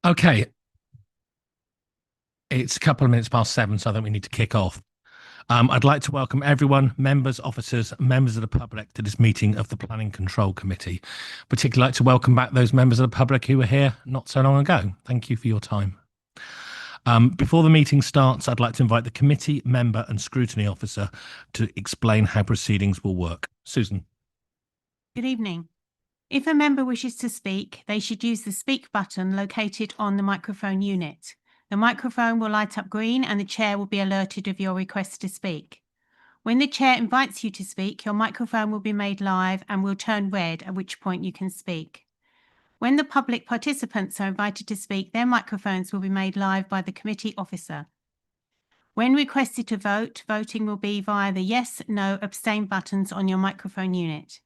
Okay, it's a couple of minutes past 7, so I think we need to kick off. I'd like to welcome everyone, members, officers, members of the public to this meeting of the Planning Control Committee. Particularly like to welcome back those members of the public who were here not so long ago. Thank you for your time. Before the meeting starts, I'd like to invite the committee member and scrutiny officer to explain how proceedings will work. Susan. Good evening. If a member wishes to speak, they should use the speak button located on the microphone unit. The microphone will light up green and the chair will be alerted of your request to speak. When the chair invites you to speak, your microphone will be made live and will turn red, at which point you can speak. When the public participants are invited to speak, their microphones will be made live by the committee officer. When requested to vote, voting will be via the yes, no, abstain buttons on your microphone unit.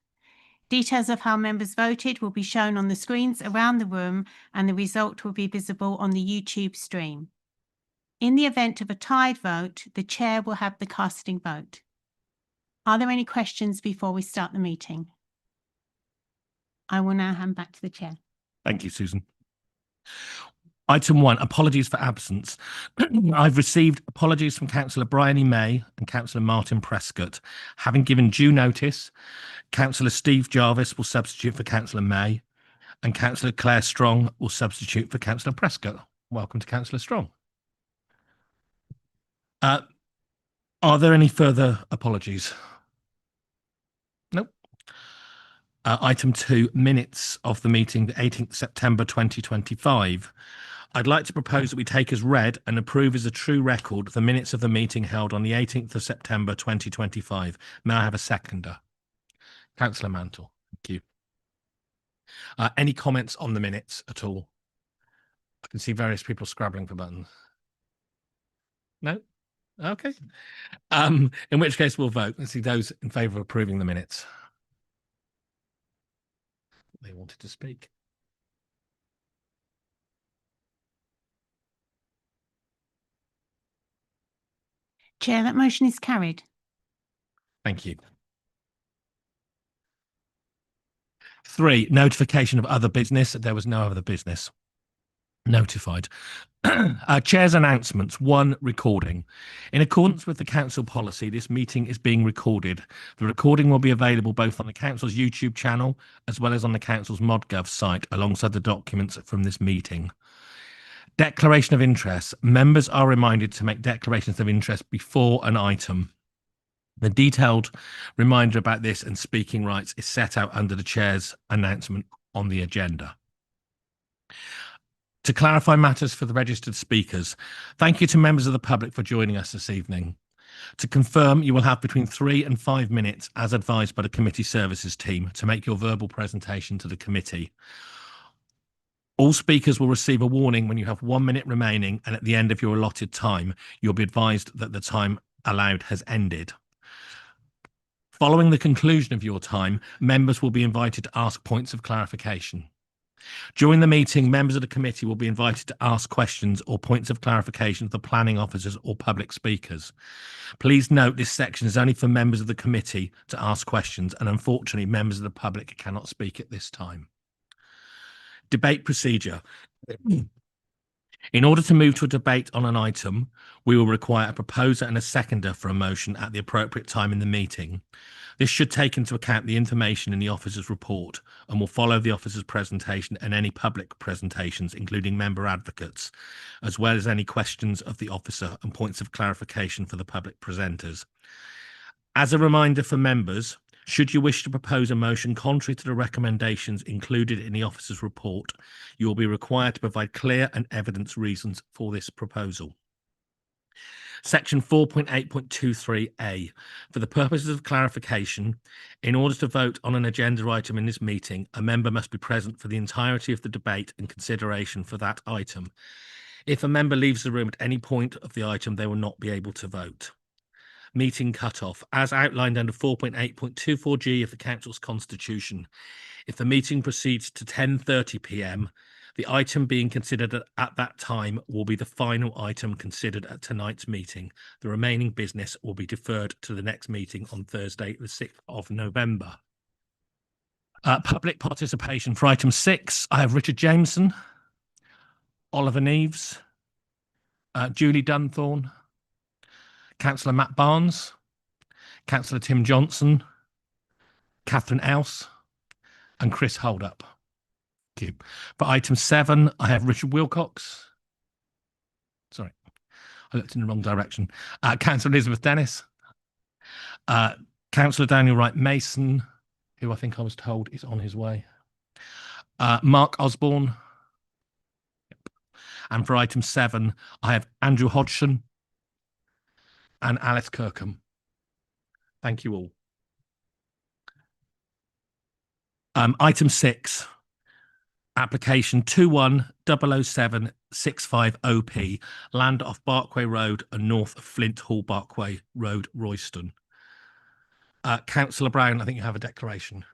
Details of how members voted will be shown on the screens around the room and the result will be visible on the YouTube stream. In the event of a tied vote, the chair will have the casting vote. Are there any questions before we start the meeting? I will now hand back to the chair. Thank you, Susan. Item 1, apologies for absence. I've received apologies from Councillor Bryony May and Councillor Martin Prescott. Having given due notice, Councillor Steve Jarvis will substitute for Councillor May and Councillor Claire Strong will substitute for Councillor Prescott. Welcome to Councillor Strong. Are there any further apologies? Nope. Item 2, minutes of the meeting, the 18th September 2025. I'd like to propose that we take as read and approve as a true record the minutes of the meeting held on the 18th of September 2025. May I have a seconder? Councillor Mantle, thank you. Any comments on the minutes at all? I can see various people scrabbling for buttons. No? Okay. In which case we'll vote. Let's see those in favour of approving the minutes. They wanted to speak. Chair, that motion is carried. Thank you. 3, notification of other business. There was no other business notified. Chair's announcements. 1, recording. In accordance with the council policy, this meeting is being recorded. The recording will be available both on the council's YouTube channel as well as on the council's ModGov site alongside the documents from this meeting. Declaration of interest. Members are reminded to make declarations of interest before an item. The detailed reminder about this and speaking rights is set out under the chair's announcement on the agenda. To clarify matters for the registered speakers, thank you to members of the public for joining us this evening. To confirm, you will have between 3 and 5 minutes, as advised by the committee services team, to make your verbal presentation to the committee. All speakers will receive a warning when you have 1 minute remaining, and at the end of your allotted time, you'll be advised that the time allowed has ended. Following the conclusion of your time, members will be invited to ask points of clarification. During the meeting, members of the committee will be invited to ask questions or points of clarification of the planning officers or public speakers. Please note this section is only for members of the committee to ask questions, and unfortunately, members of the public cannot speak at this time. Debate procedure. In order to move to a debate on an item, we will require a proposer and a seconder for a motion at the appropriate time in the meeting. This should take into account the information in the officer's report and will follow the officer's presentation and any public presentations, including member advocates, as well as any questions of the officer and points of clarification for the public presenters. As a reminder for members, should you wish to propose a motion contrary to the recommendations included in the officer's report, you will be required to provide clear and evidence reasons for this proposal. Section 4.8.23a. For the purposes of clarification, in order to vote on an agenda item in this meeting, a member must be present for the entirety of the debate and consideration for that item. If a member leaves the room at any point of the item, they will not be able to vote. Meeting cut-off. As outlined under 4.8.24g of the Council's Constitution, if the meeting proceeds to 10:30 p.m, the item being considered at that time will be the final item considered at tonight's meeting. The remaining business will be deferred to the next meeting on Thursday, the 6th of November. Public participation for item 6. I have Richard Jameson. Oliver Neves, Julie Dunthorne, Councillor Matt Barnes, Councillor Tim Johnson, Catherine Else, and Chris Holdup. Thank you. For item 7, I have Richard Wilcox. Sorry, I looked in the wrong direction. Councillor Elizabeth Dennis, Councillor Daniel Wright Mason, who I think I was told is on his way, Mark Osborne. And for item 7, I have Andrew Hodgson and Alice Kirkham. Thank you all. Item 6, application 21-007-65OP, land off Barkway Road and north of Flint Hall Barkway Road, Royston. Councillor Brown, I think you have a declaration.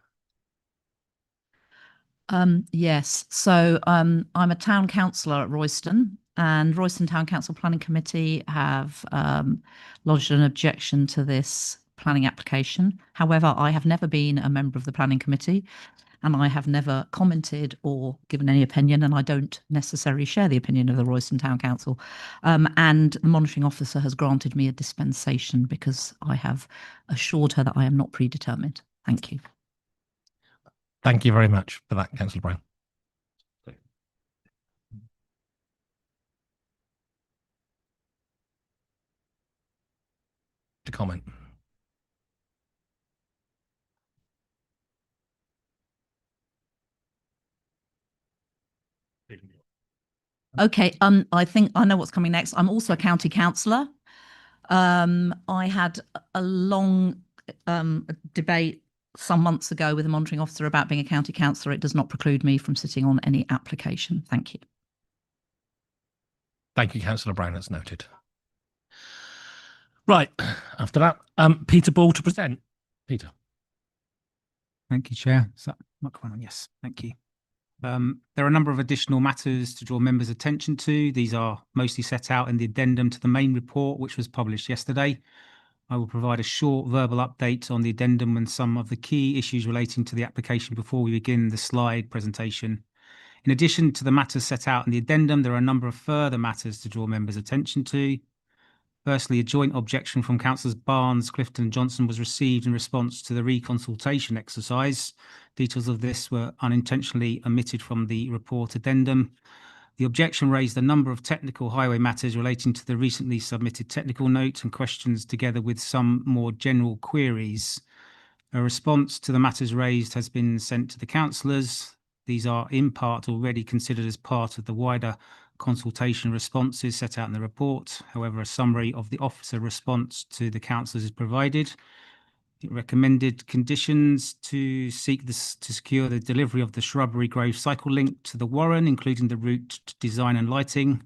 Yes, so I'm a town councillor at Royston, and Royston Town Council Planning Committee have lodged an objection to this planning application. However, I have never been a member of the planning committee, and I have never commented or given any opinion, and I don't necessarily share the opinion of the Royston Town Council. And the monitoring officer has granted me a dispensation because I have assured her that I am not predetermined. Thank you. Thank you very much for that, Councillor Brown. To comment. Okay, I think I know what's coming next. I'm also a county councillor. I had a long debate some months ago with a monitoring officer about being a county councillor. It does not preclude me from sitting on any application. Thank you. Thank you, Councillor Brown. That's noted. Right, after that, Peter Ball to present. Peter. Thank you, Chair. Is that microphone on? Yes, thank you. There are a number of additional matters to draw members' attention to. These are mostly set out in the addendum to the main report, which was published yesterday. I will provide a short verbal update on the addendum and some of the key issues relating to the application before we begin the slide presentation. In addition to the matters set out in the addendum, there are a number of further matters to draw members' attention to. Firstly, a joint objection from Councillors Barnes, Clifton and Johnson was received in response to the reconsultation exercise. Details of this were unintentionally omitted from the report addendum. The objection raised a number of technical highway matters relating to the recently submitted technical note and questions, together with some more general queries. A response to the matters raised has been sent to the councillors. These are in part already considered as part of the wider consultation responses set out in the report. However, a summary of the officer response to the councillors is provided. It recommended conditions to secure the delivery of the Shrubbery Grove cycle link to the Warren, including the route design and lighting.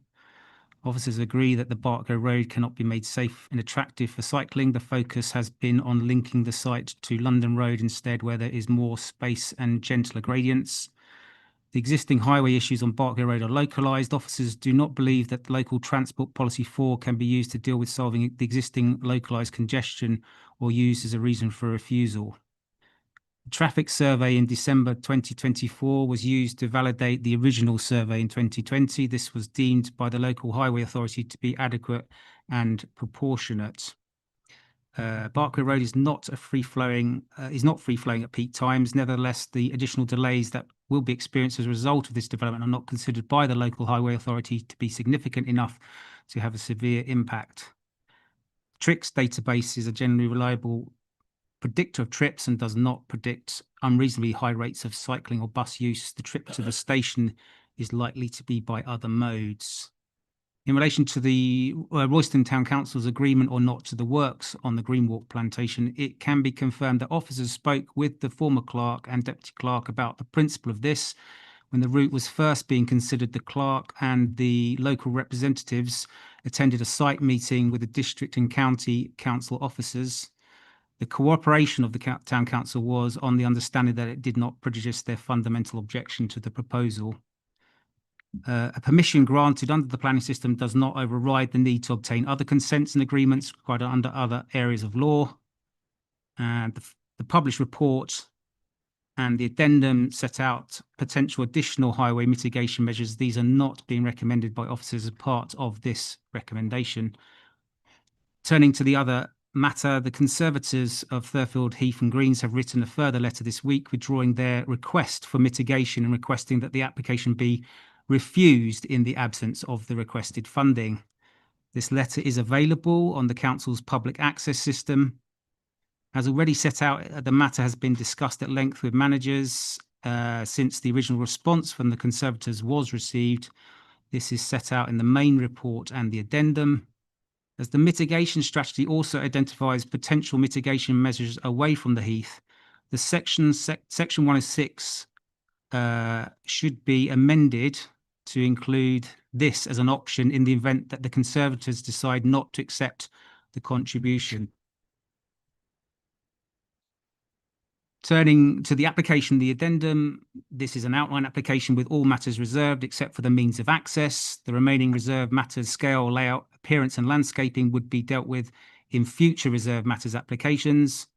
Officers agree that the Barkway Road cannot be made safe and attractive for cycling. The focus has been on linking the site to London Road instead, where there is more space and gentler gradients. The existing highway issues on Barkway Road are localised. Officers do not believe that Local Transport Policy 4 can be used to deal with solving the existing localised congestion or used as a reason for refusal. The traffic survey in December 2024 was used to validate the original survey in 2020. This was deemed by the local highway authority to be adequate and proportionate. Barkway Road is not free flowing at peak times. Nevertheless, the additional delays that will be experienced as a result of this development are not considered by the local highway authority to be significant enough to have a severe impact. TRIX database is a generally reliable predictor of trips and does not predict unreasonably high rates of cycling or bus use. The trip to the station is likely to be by other modes. In relation to the Royston Town Council's agreement or not to the works on the Greenwalk plantation, it can be confirmed that officers spoke with the former clerk and deputy clerk about the principle of this. When the route was first being considered, the clerk and the local representatives attended a site meeting with the district and county council officers. The cooperation of the town council was on the understanding that it did not prejudice their fundamental objection to the proposal. A permission granted under the planning system does not override the need to obtain other consents and agreements required under other areas of law. And the published report and the addendum set out potential additional highway mitigation measures. These are not being recommended by officers as part of this recommendation. Turning to the other matter, the Conservators of Thurfield Heath and Greens have written a further letter this week withdrawing their request for mitigation and requesting that the application be refused in the absence of the requested funding. This letter is available on the Council's public access system. As already set out, the matter has been discussed at length with managers since the original response from the Conservators was received. This is set out in the main report and the addendum. As the mitigation strategy also identifies potential mitigation measures away from the heath, the section 106 should be amended to include this as an option in the event that the Conservators decide not to accept the contribution. Turning to the application, the addendum, this is an outline application with all matters reserved except for the means of access. The remaining reserved matters, scale, layout, appearance and landscaping would be dealt with in future reserved matters applications.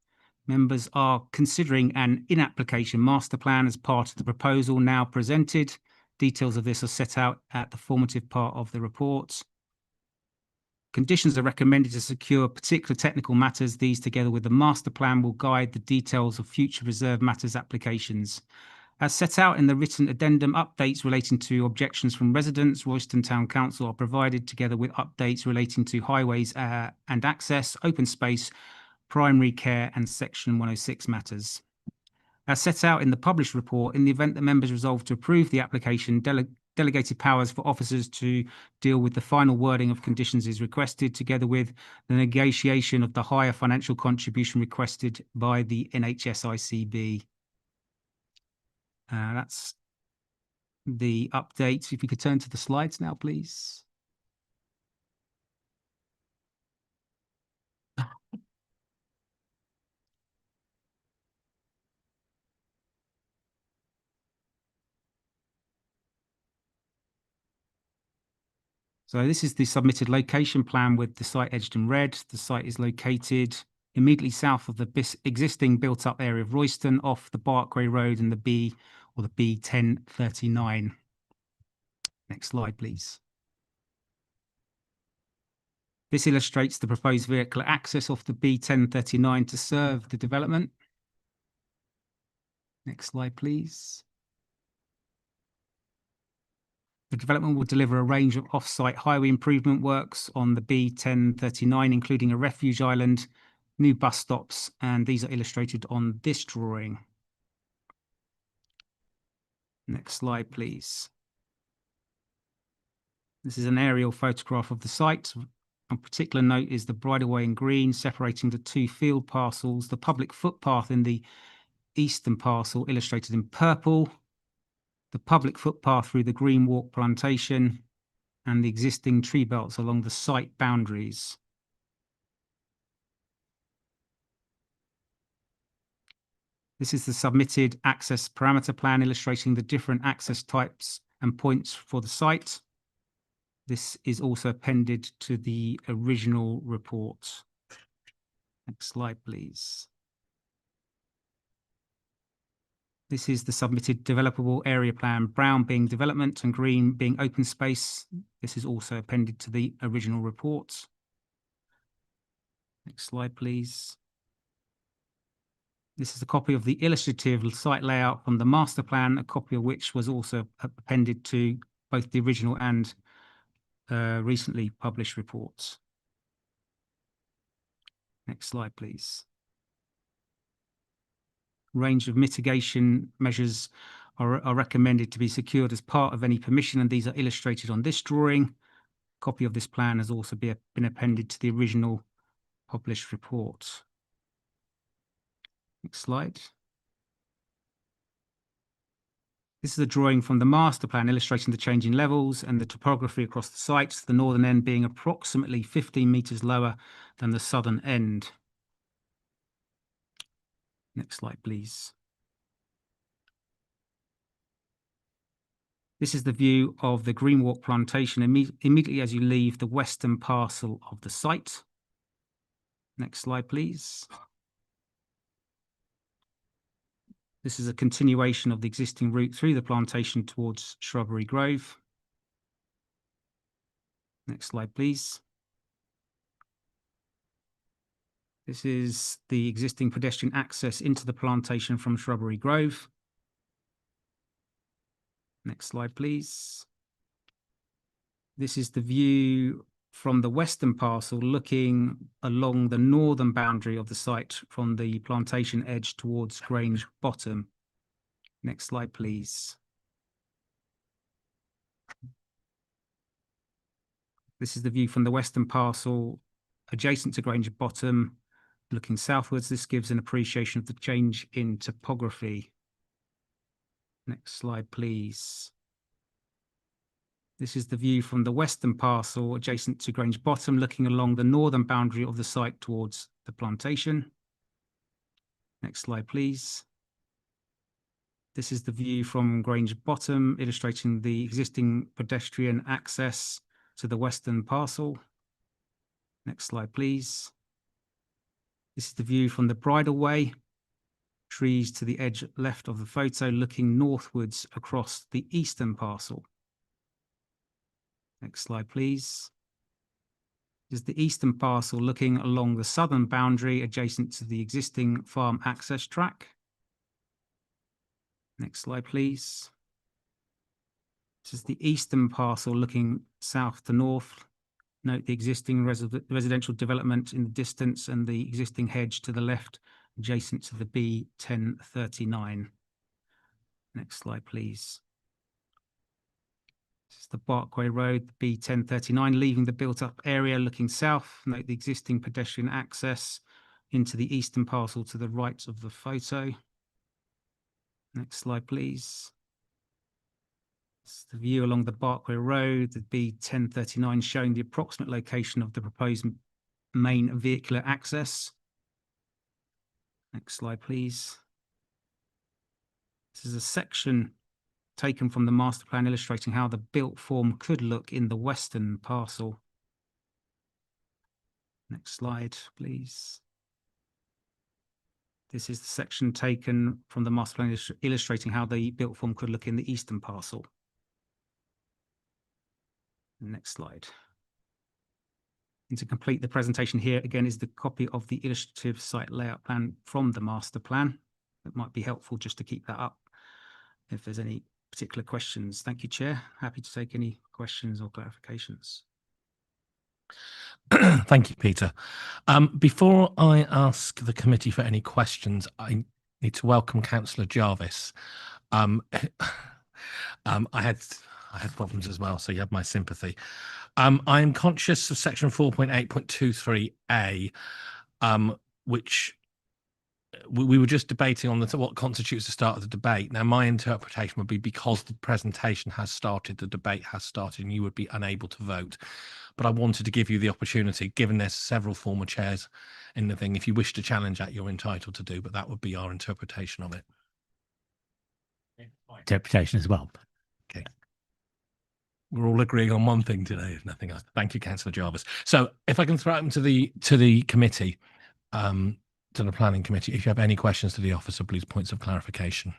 Members are considering an in-application master plan as part of the proposal now presented. Details of this are set out at the formative part of the report. Conditions are recommended to secure particular technical matters. These, together with the master plan, will guide the details of future reserved matters applications. As set out in the written addendum, updates relating to objections from residents, Royston Town Council are provided together with updates relating to highways and access, open space, primary care and Section 106 matters. As set out in the published report, in the event that members resolve to approve the application, delegated powers for officers to deal with the final wording of conditions is requested, together with the negotiation of the higher financial contribution requested by the NHSICB. That's the update. If you could turn to the slides now, please. So this is the submitted location plan with the site edged in red. The site is located immediately south of the existing built-up area of Royston, off the Barkway Road and the B1039. Next slide, please. This illustrates the proposed vehicle access off the B1039 to serve the development. Next slide, please. The development will deliver a range of off-site highway improvement works on the B1039, including a refuge island, new bus stops, and these are illustrated on this drawing. Next slide, please. This is an aerial photograph of the site. Of particular note is the bridleway in green separating the two field parcels, the public footpath in the eastern parcel illustrated in purple, the public footpath through the green walk plantation, and the existing tree belts along the site boundaries. This is the submitted access parameter plan illustrating the different access types and points for the site. This is also appended to the original report. Next slide, please. This is the submitted developable area plan, brown being development and green being open space. This is also appended to the original report. Next slide, please. This is a copy of the illustrative site layout from the master plan, a copy of which was also appended to both the original and recently published reports. Next slide, please. Range of mitigation measures are recommended to be secured as part of any permission, and these are illustrated on this drawing. A copy of this plan has also been appended to the original published report. Next slide. This is a drawing from the master plan illustrating the change in levels and the topography across the sites, the northern end being approximately 15 metres lower than the southern end. Next slide, please. This is the view of the Greenwalk plantation immediately as you leave the western parcel of the site. Next slide, please. This is a continuation of the existing route through the plantation towards Shrubbery Grove. Next slide, please. This is the existing pedestrian access into the plantation from Shrubbery Grove. Next slide, please. This is the view from the western parcel looking along the northern boundary of the site from the plantation edge towards Grange Bottom. Next slide, please. This is the view from the western parcel adjacent to Grange Bottom. Looking southwards, this gives an appreciation of the change in topography. Next slide, please. This is the view from the western parcel adjacent to Grange Bottom, looking along the northern boundary of the site towards the plantation. Next slide, please. This is the view from Grange Bottom, illustrating the existing pedestrian access to the western parcel. Next slide, please. This is the view from the bridleway, trees to the edge left of the photo, looking northwards across the eastern parcel. Next slide, please. This is the eastern parcel looking along the southern boundary adjacent to the existing farm access track. Next slide, please. This is the eastern parcel looking south to north. Note the existing residential development in the distance and the existing hedge to the left adjacent to the B1039. Next slide, please. This is the Barkway Road, B1039, leaving the built-up area looking south. Note the existing pedestrian access into the eastern parcel to the right of the photo. Next slide, please. This is the view along the Barkway Road, the B1039, showing the approximate location of the proposed main vehicular access. Next slide, please. This is a section taken from the master plan illustrating how the built form could look in the western parcel. Next slide, please. This is the section taken from the master plan illustrating how the built form could look in the eastern parcel. Next slide. And to complete the presentation here again is the copy of the illustrative site layout plan from the master plan. It might be helpful just to keep that up if there's any particular questions. Thank you, Chair. Happy to take any questions or clarifications. Thank you, Peter. Before I ask the committee for any questions, I need to welcome Councillor Jarvis. I had problems as well, so you have my sympathy. I am conscious of section 4.8.23a, which we were just debating on what constitutes the start of the debate. Now, my interpretation would be because the presentation has started, the debate has started, and you would be unable to vote. But I wanted to give you the opportunity, given there's several former chairs in the thing, if you wish to challenge that, you're entitled to do, but that would be our interpretation of it. Interpretation as well. Okay. We're all agreeing on one thing today, if nothing else. Thank you, Councillor Jarvis. So if I can throw them to the committee, to the planning committee, if you have any questions to the officer, please points of clarification.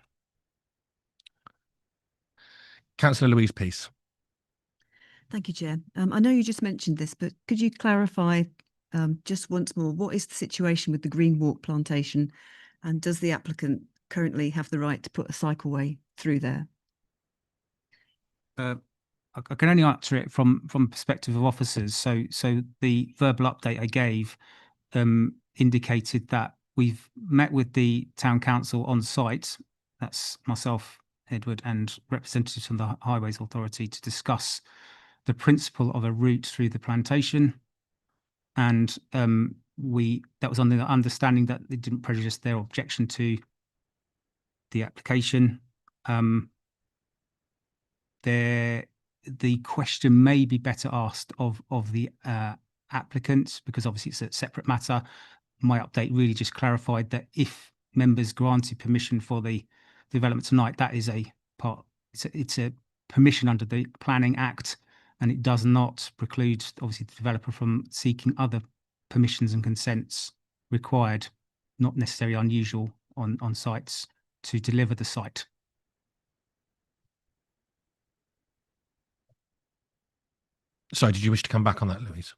Councillor Louise Peace. Thank you, Chair. I know you just mentioned this, but could you clarify just once more, what is the situation with the Green Walk plantation, and does the applicant currently have the right to put a cycleway through there? I can only answer it from perspective of officers. So the verbal update I gave indicated that we've met with the town council on site. That's myself, Edward, and representatives from the Highways Authority to discuss the principle of a route through the plantation. And that was on the understanding that it didn't prejudice their objection to the application. The question may be better asked of the applicant, because obviously it's a separate matter. My update really just clarified that if members granted permission for the development tonight, that is a part. It's a permission under the Planning Act, and it does not preclude obviously the developer from seeking other permissions and consents required, not necessarily unusual on sites to deliver the site. Sorry, did you wish to come back on that, Louise?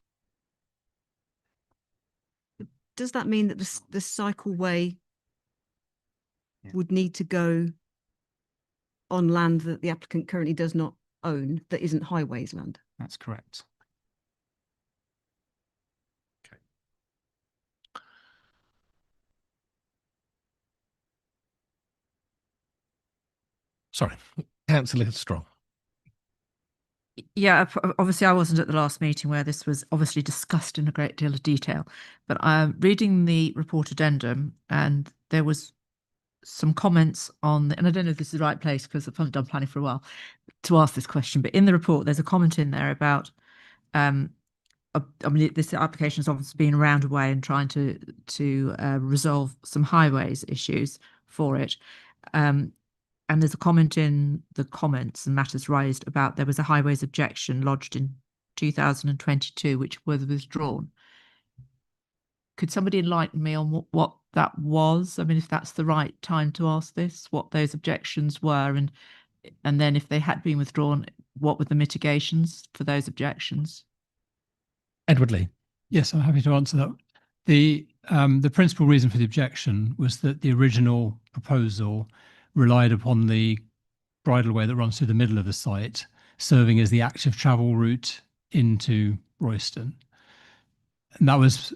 Does that mean that the cycleway Yeah. would need to go on land that the applicant currently does not own, that isn't highways land? That's correct. Sorry, Councillor Strong. Yeah, obviously I wasn't at the last meeting where this was obviously discussed in a great deal of detail, but I'm reading the report addendum and there was some comments on, and I don't know if this is the right place because I've done planning for a while to ask this question, but in the report there's a comment in there about, I mean, this application has obviously been around a way and trying to resolve some highways issues for it. And there's a comment in the comments and matters raised about there was a highways objection lodged in 2022, which was withdrawn. Could somebody enlighten me on what that was? I mean, if that's the right time to ask this, what those objections were, and then if they had been withdrawn, what were the mitigations for those objections? Edward Lee. Yes, I'm happy to answer that. The principal reason for the objection was that the original proposal relied upon the bridleway that runs through the middle of the site, serving as the active travel route into Royston. And that was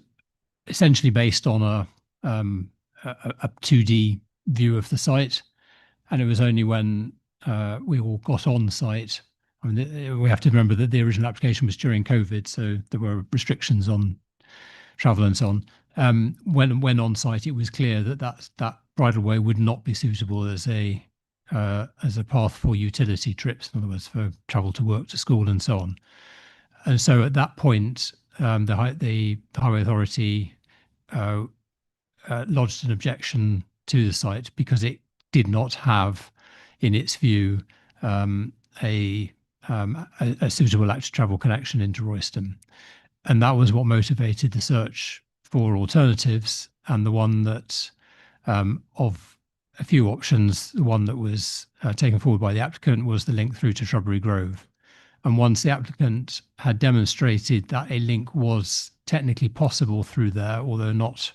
essentially based on a 2D view of the site. And it was only when we all got on site, I mean, we have to remember that the original application was during COVID, so there were restrictions on travel and so on. When on site, it was clear that that bridleway would not be suitable as a path for utility trips, in other words, for travel to work, to school, and so on. And so at that point, the Highway Authority lodged an objection to the site because it did not have, in its view, a suitable active travel connection into Royston. And that was what motivated the search for alternatives. And the one that, of a few options, the one that was taken forward by the applicant was the link through to Shrubbery Grove. And once the applicant had demonstrated that a link was technically possible through there, although not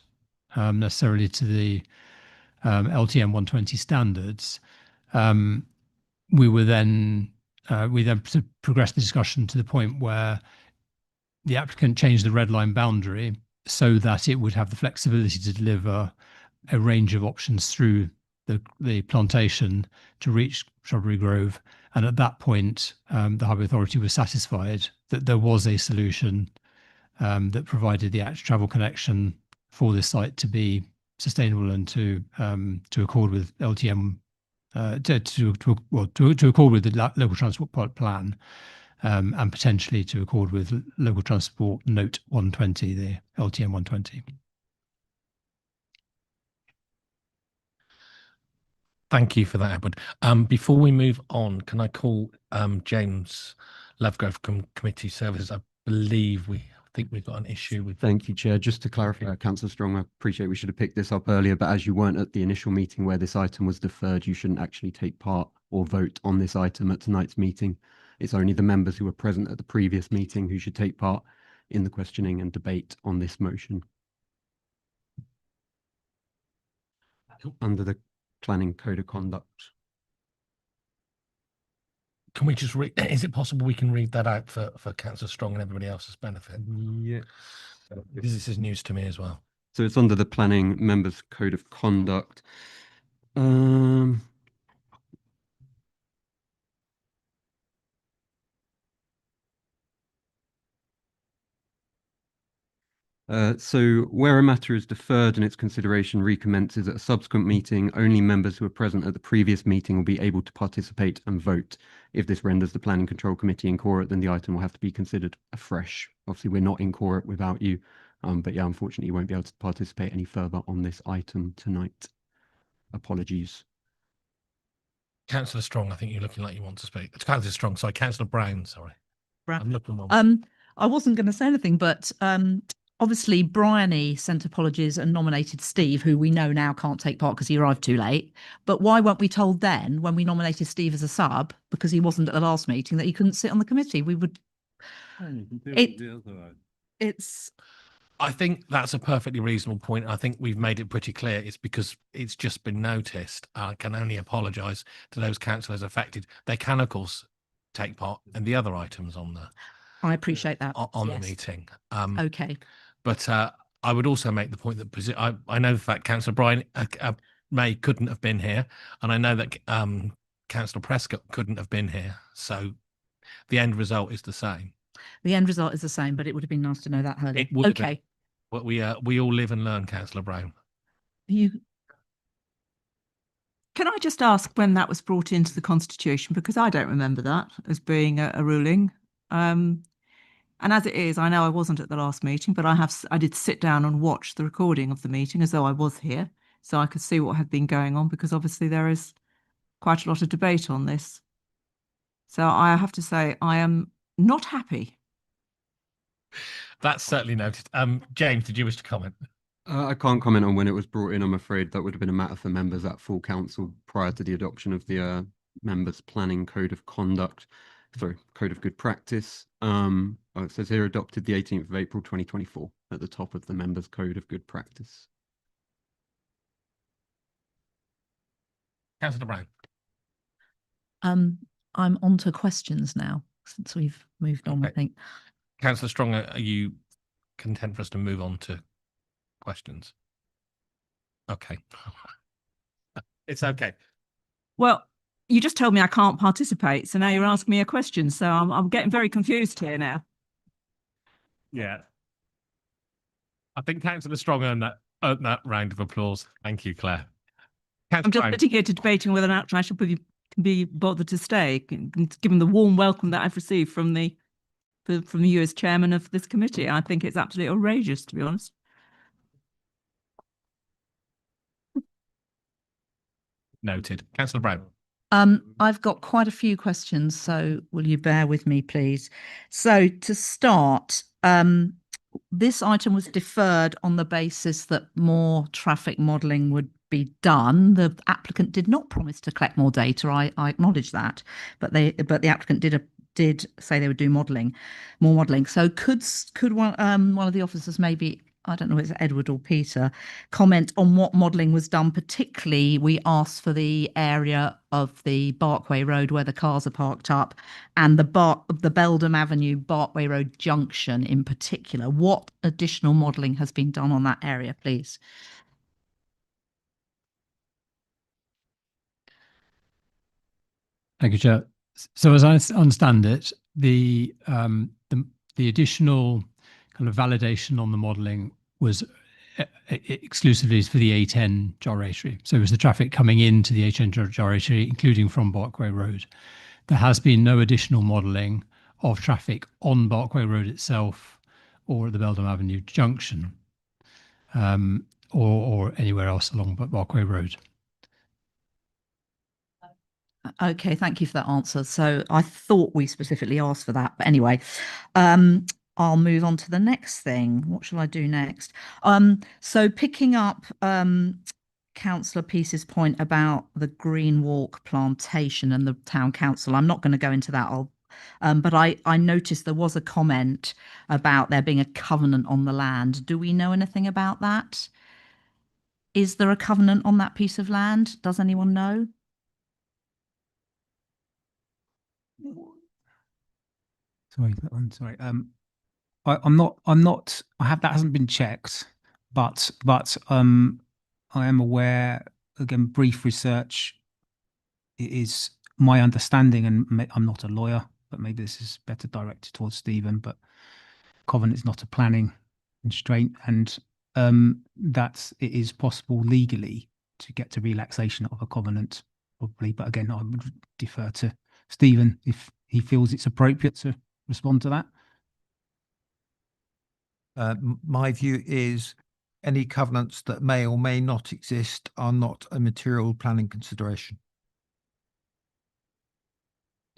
necessarily to the LTM 120 standards, we then progressed the discussion to the point where the applicant changed the red line boundary so that it would have the flexibility to deliver a range of options through the plantation to reach Shrubbery Grove. And at that point, the Highway Authority was satisfied that there was a solution that provided the active travel connection for this site to be sustainable and to accord with LTM, to accord with the local transport plan, and potentially to accord with local transport note 120, the LTM 120. Thank you for that, Edward. Before we move on, can I call James Lovegrove from Committee Services? I think we've got an issue with. Thank you, Chair. Just to clarify, Councillor Strong, I appreciate we should have picked this up earlier, but as you weren't at the initial meeting where this item was deferred, you shouldn't actually take part or vote on this item at tonight's meeting. It's only the members who were present at the previous meeting who should take part in the questioning and debate on this motion. Under the Planning Code of Conduct. Can we just read? Is it possible we can read that out for Councillor Strong and everybody else's benefit? Yeah. Because this is news to me as well. So it's under the Planning Members Code of Conduct. So where a matter is deferred and its consideration recommences at a subsequent meeting, only members who are present at the previous meeting will be able to participate and vote. If this renders the Planning Control Committee inquirate, then the item will have to be considered afresh. Obviously, we're not inquirate without you, but yeah, unfortunately, you won't be able to participate any further on this item tonight. Apologies. Councillor Strong, I think you're looking like you want to speak. It's Councillor Strong, sorry, Councillor Brown, sorry. Brown. I'm looking one. I wasn't going to say anything, but obviously Bryony sent apologies and nominated Steve, who we know now can't take part because he arrived too late. But why weren't we told then, when we nominated Steve as a sub, because he wasn't at the last meeting, that he couldn't sit on the committee? We would. It's. I think that's a perfectly reasonable point. I think we've made it pretty clear. It's because it's just been noticed. I can only apologise to those councillors affected. They can, of course, take part in the other items on the I appreciate that. on Yes. the meeting. Okay. But I would also make the point that I know the fact Councillor Brian May couldn't have been here, and I know that Councillor Prescott couldn't have been here. So the end result is the same. The end result is the same, but it would have been nice to know that earlier. It would have been. Okay. But we all live and learn, Councillor Brown. You. Can I just ask when that was brought into the Constitution? Because I don't remember that as being a ruling. And as it is, I know I wasn't at the last meeting, but I did sit down and watch the recording of the meeting as though I was here, so I could see what had been going on, because obviously there is quite a lot of debate on this. So I have to say I am not happy. That's certainly noted. James, did you wish to comment? I can't comment on when it was brought in. I'm afraid that would have been a matter for members at full council prior to the adoption of the members' planning code of conduct. Sorry, code of good practice. It says here adopted the 18th of April 2024 at the top of the members' code of good practice. Councillor Brown. I'm on to questions now, since we've moved on, I Okay. think. Councillor Strong, are you content for us to move on to questions? Okay. It's okay. Well, you just told me I can't participate, so now you're asking me a question. So I'm getting very confused here now. Yeah. I think Councillor Strong earned that round of applause. Thank you, Claire. I'm just sitting here to debating whether or not I should be bothered to stay, given the warm welcome that I've received from you as chairman of this committee. I think it's absolutely outrageous, to be honest. Noted. Councillor Brown. I've got quite a few questions, so will you bear with me, please? So to start, this item was deferred on the basis that more traffic modelling would be done. The applicant did not promise to collect more data. I acknowledge that, but the applicant did say they would do more modelling. So could one of the officers, maybe, I don't know if it's Edward or Peter, comment on what modelling was done? Particularly, we asked for the area of the Barkway Road where the cars are parked up, and the Beldham Avenue Barkway Road junction in particular. What additional modelling has been done on that area, please? Thank you, Chair. So as I understand it, the additional kind of validation on the modelling was exclusively for the A10 gyratory. So it was the traffic coming into the A10 gyratory, including from Barkway Road. There has been no additional modelling of traffic on Barkway Road itself or at the Beldham Avenue junction, or anywhere else along Barkway Road. Okay, thank you for that answer. So I thought we specifically asked for that, but anyway, I'll move on to the next thing. What shall I do next? So picking up Councillor Peace's point about the Green Walk plantation and the town council, I'm not going to go into that. But I noticed there was a comment about there being a covenant on the land. Do we know anything about that? Is there a covenant on that piece of land? Does anyone know? Sorry, that one. Sorry. I'm not. That hasn't been checked, but I am aware. Again, brief research. It is my understanding, and I'm not a lawyer, but maybe this is better directed towards Stephen. But covenant is not a planning constraint, and that it is possible legally to get to relaxation of a covenant, probably. But again, I would defer to Stephen if he feels it's appropriate to respond to that. My view is any covenants that may or may not exist are not a material planning consideration.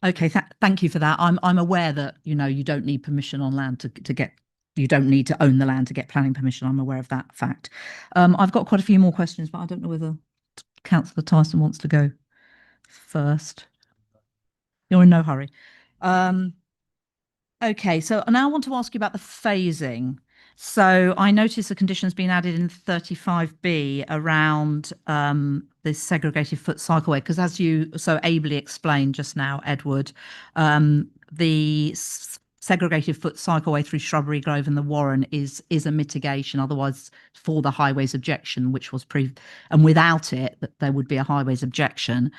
Okay, thank you for that. I'm aware that you don't need permission on land to get you don't need to own the land to get planning permission. I'm aware of that fact. I've got quite a few more questions, but I don't know whether Councillor Tyson wants to go first. You're in no hurry. Okay, so now I want to ask you about the phasing. So I notice a condition's been added in 35B around the segregated foot cycleway, because as you so ably explained just now, Edward, the segregated foot cycleway through Shrubbery Grove and the Warren is a mitigation. Otherwise, for the highways objection, which was and without it, that there would be a highways objection.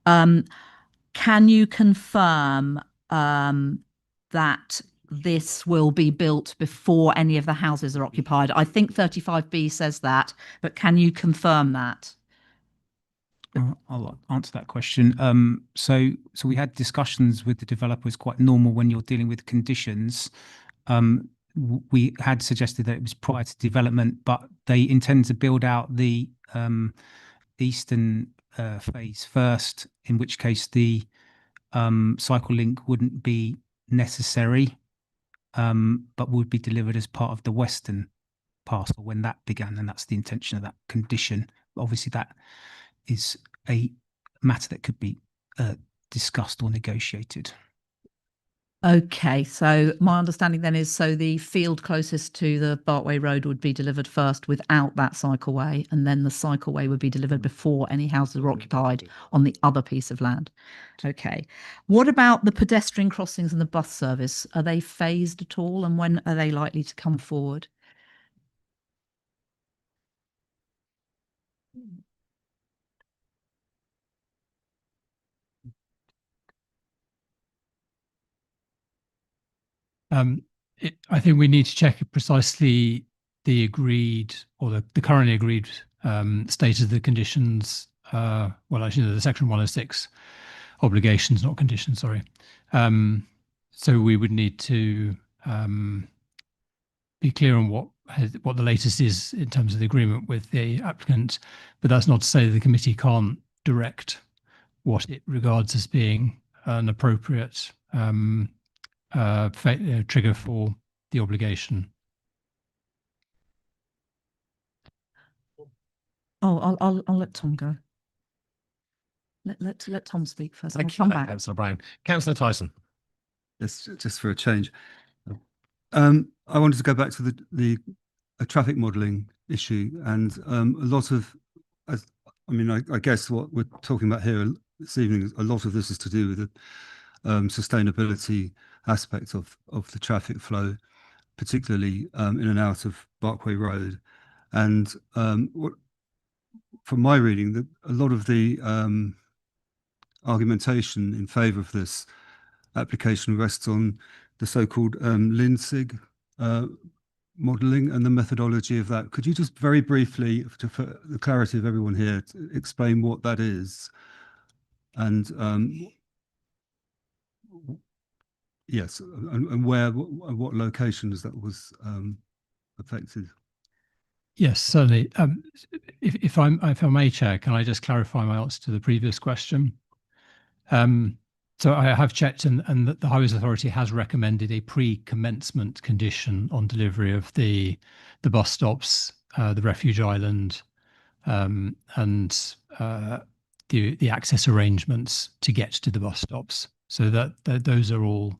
Can you confirm that this will be built before any of the houses are occupied? I think 35B says that, but can you confirm that? I'll answer that question. So we had discussions with the developer. It's quite normal when you're dealing with conditions. We had suggested that it was prior to development, but they intend to build out the eastern phase first, in which case the cycle link wouldn't be necessary, but would be delivered as part of the western parcel when that began, and that's the intention of that condition. Obviously, that is a matter that could be discussed or negotiated. Okay, so my understanding then is so the field closest to the Barkway Road would be delivered first without that cycleway, and then the cycleway would be delivered before any houses were occupied on the other piece of land. Okay, what about the pedestrian crossings and the bus service? Are they phased at all, and when are they likely to come forward? I think we need to check precisely the agreed or the currently agreed status of the conditions. Well, actually, the Section 106 obligations, not conditions. Sorry. So we would need to be clear on what the latest is in terms of the agreement with the applicant. But that's not to say that the committee can't direct what it regards as being an appropriate trigger for the obligation. Oh, I'll let Tom go. Let Tom speak first. Thank I'll you, come back. Councillor Brown. Councillor Tyson. Yes, just for a change. I wanted to go back to the traffic modelling issue, and a lot of, I guess what we're talking about here this evening, a lot of this is to do with the sustainability aspect of the traffic flow, particularly in and out of Barkway Road. And from my reading, a lot of the argumentation in favour of this application rests on the so-called LINSIG modelling and the methodology of that. Could you just very briefly, for the clarity of everyone here, explain what that is? And yes, and what locations that was affected? Yes, certainly. If I may, Chair, can I just clarify my answer to the previous question? So I have checked, and the Highways Authority has recommended a pre-commencement condition on delivery of the bus stops, the refuge island, and the access arrangements to get to the bus stops. So that those are all,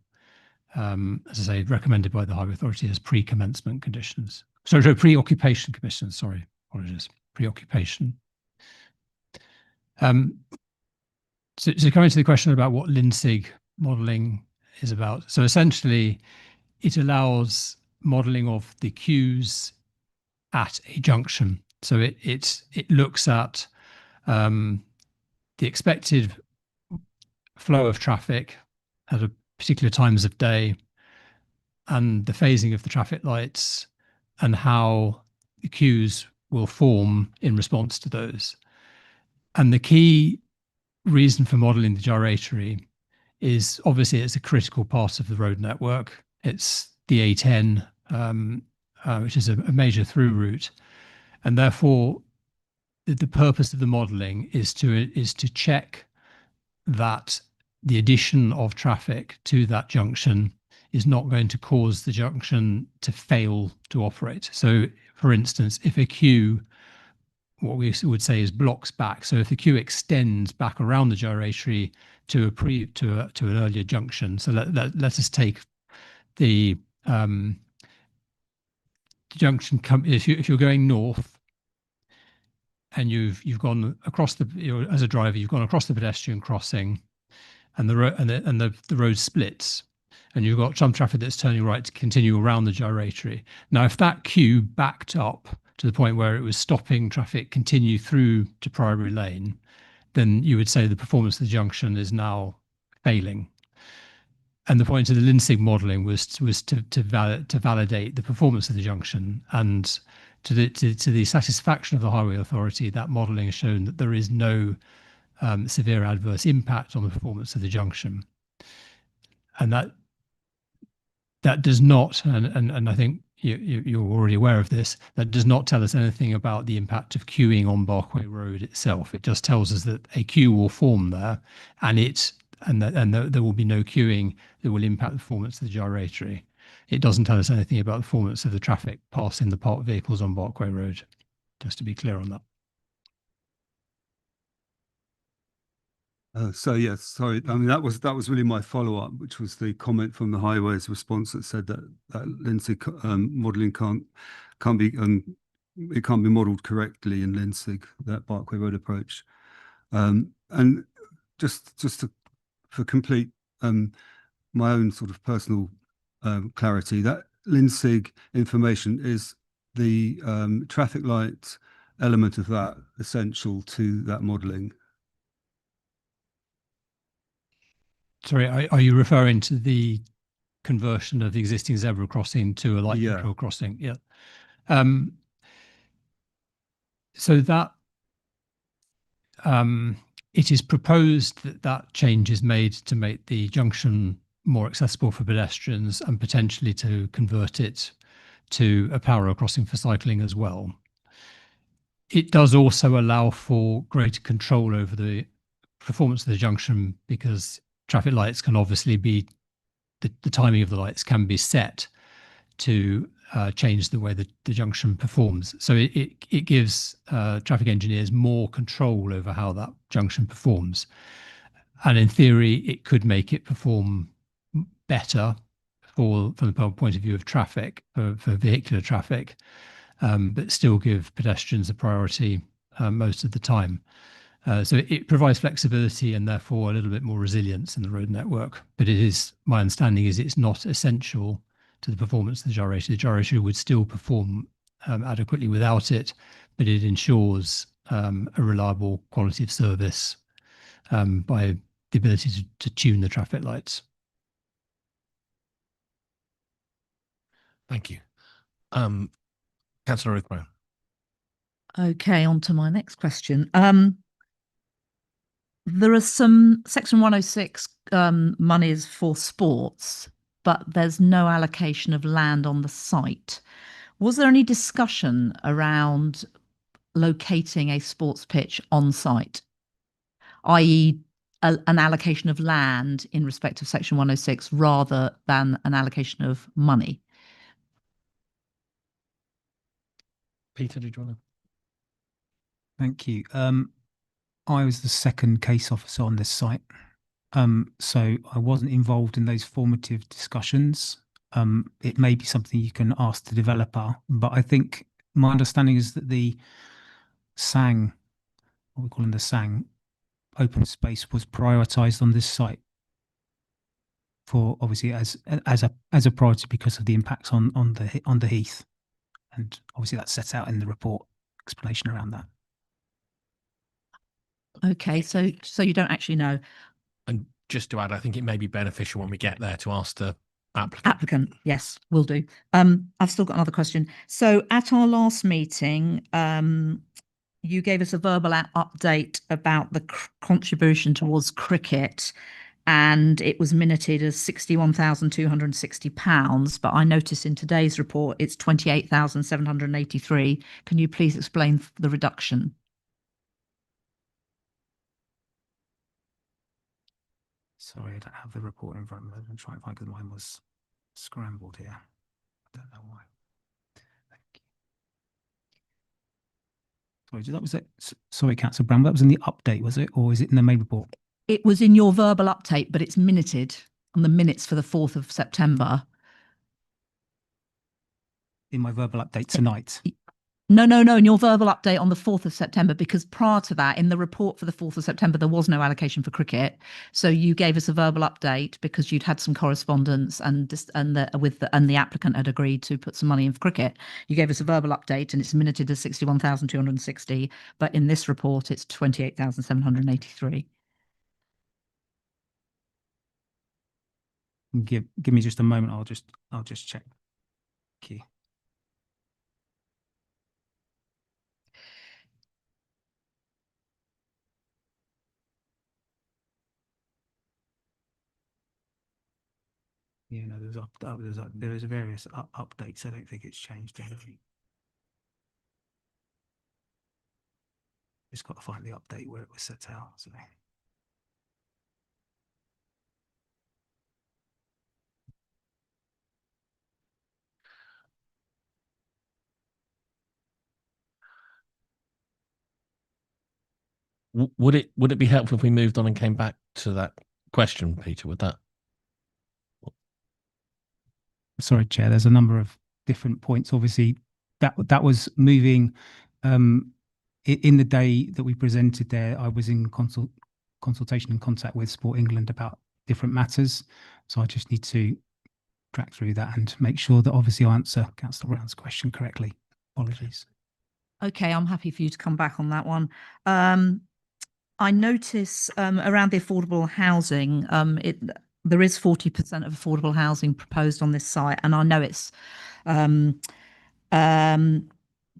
as I say, recommended by the Highway Authority as pre-commencement conditions. So pre-occupation conditions. Sorry, apologies. Pre-occupation. So coming to the question about what LINSIG modelling is about. So essentially, it allows modelling of the queues at a junction. So it looks at the expected flow of traffic at a particular times of day, and the phasing of the traffic lights, and how the queues will form in response to those. And the key reason for modelling the gyratory is obviously it's a critical part of the road network. It's the A10, which is a major through route, and therefore the purpose of the modelling is to check that the addition of traffic to that junction is not going to cause the junction to fail to operate. So, for instance, if a queue, what we would say is blocks back. So if the queue extends back around the gyratory to an earlier junction. So let us take the junction. If you're going north and you've gone across as a driver, you've gone across the pedestrian crossing, and the road splits, and you've got some traffic that's turning right to continue around the gyratory. Now, if that queue backed up to the point where it was stopping traffic continue through to Priory Lane, then you would say the performance of the junction is now failing. And the point of the Linsig modelling was to validate the performance of the junction, and to the satisfaction of the Highway Authority, that modelling has shown that there is no severe adverse impact on the performance of the junction, and that does not, and I think you're already aware of this, that does not tell us anything about the impact of queuing on Barkway Road itself. It just tells us that a queue will form there, and there will be no queuing that will impact the performance of the gyratory. It doesn't tell us anything about the performance of the traffic passing the parked vehicles on Barkway Road, just to be clear on that. So yes, sorry. I mean, that was really my follow-up, which was the comment from the Highways response that said that Linsig modelling can't be modelled correctly in Linsig, that Barkway Road approach. And just for complete my own sort of personal clarity, that Linsig information, is the traffic light element of that essential to that modelling? Sorry, are you referring to the conversion of the existing zebra crossing to a light control crossing? Yeah. So that it is proposed that change is made to make the junction more accessible for pedestrians and potentially to convert it to a parallel crossing for cycling as well. It does also allow for greater control over the performance of the junction, because traffic lights can obviously be, the timing of the lights can be set to change the way that the junction performs. So it gives traffic engineers more control over how that junction performs. And in theory, it could make it perform better from the point of view of traffic, for vehicular traffic, but still give pedestrians a priority most of the time. So it provides flexibility and therefore a little bit more resilience in the road network. But my understanding is it's not essential to the performance of the gyratory. The gyratory would still perform adequately without it, but it ensures a reliable quality of service by the ability to tune the traffic lights. Thank you. Councillor Ruth Brown. Okay, on to my next question. There are some Section 106 monies for sports, but there's no allocation of land on the site. Was there any discussion around locating a sports pitch on site, i.e. an allocation of land in respect of Section 106 rather than an allocation of money? Peter, did you want to? Thank you. I was the second case officer on this site, so I wasn't involved in those formative discussions. It may be something you can ask the developer, but I think my understanding is that the SANG, what we call them the SANG, open space was prioritised on this site for obviously as a priority because of the impacts on the heath, and obviously that's set out in the report explanation around that. Okay, so you don't actually know. And just to add, I think it may be beneficial when we get there to ask the applicant. Yes, will do. I've still got another question. So at our last meeting, you gave us a verbal update about the contribution towards cricket, and it was minuted as £61,260. But I notice in today's report it's £28,783. Can you please explain the reduction? Sorry, I don't have the report in front of me. I'm trying to find because mine was scrambled here. I don't know why. Thank you. Sorry, that was it. Sorry, Councillor Brown, that was in the update, was it? Or is it in the main report? It was in your verbal update, but it's minuted on the minutes for the 4th of September. In my verbal update tonight. No, in your verbal update on the 4th of September, because prior to that, in the report for the 4th of September, there was no allocation for cricket. So you gave us a verbal update because you'd had some correspondence and the applicant had agreed to put some money in for cricket. You gave us a verbal update and it's minuted as 61,260, but in this report, it's 28,783. Give me just a moment. I'll just check. Thank you. Yeah, no, there is various updates. I don't think it's changed anything. Just got to find the update where it was set out. So. Would it be helpful if we moved on and came back to that question, Peter? Would that? Sorry, Chair. There's a number of different points. Obviously, that was moving. In the day that we presented there, I was in consultation and contact with Sport England about different matters. So I just need to track through that and make sure that obviously I answer Councillor Brown's question correctly. Apologies. Okay, I'm happy for you to come back on that one. I notice around the affordable housing, there is 40% of affordable housing proposed on this site, and I know it's,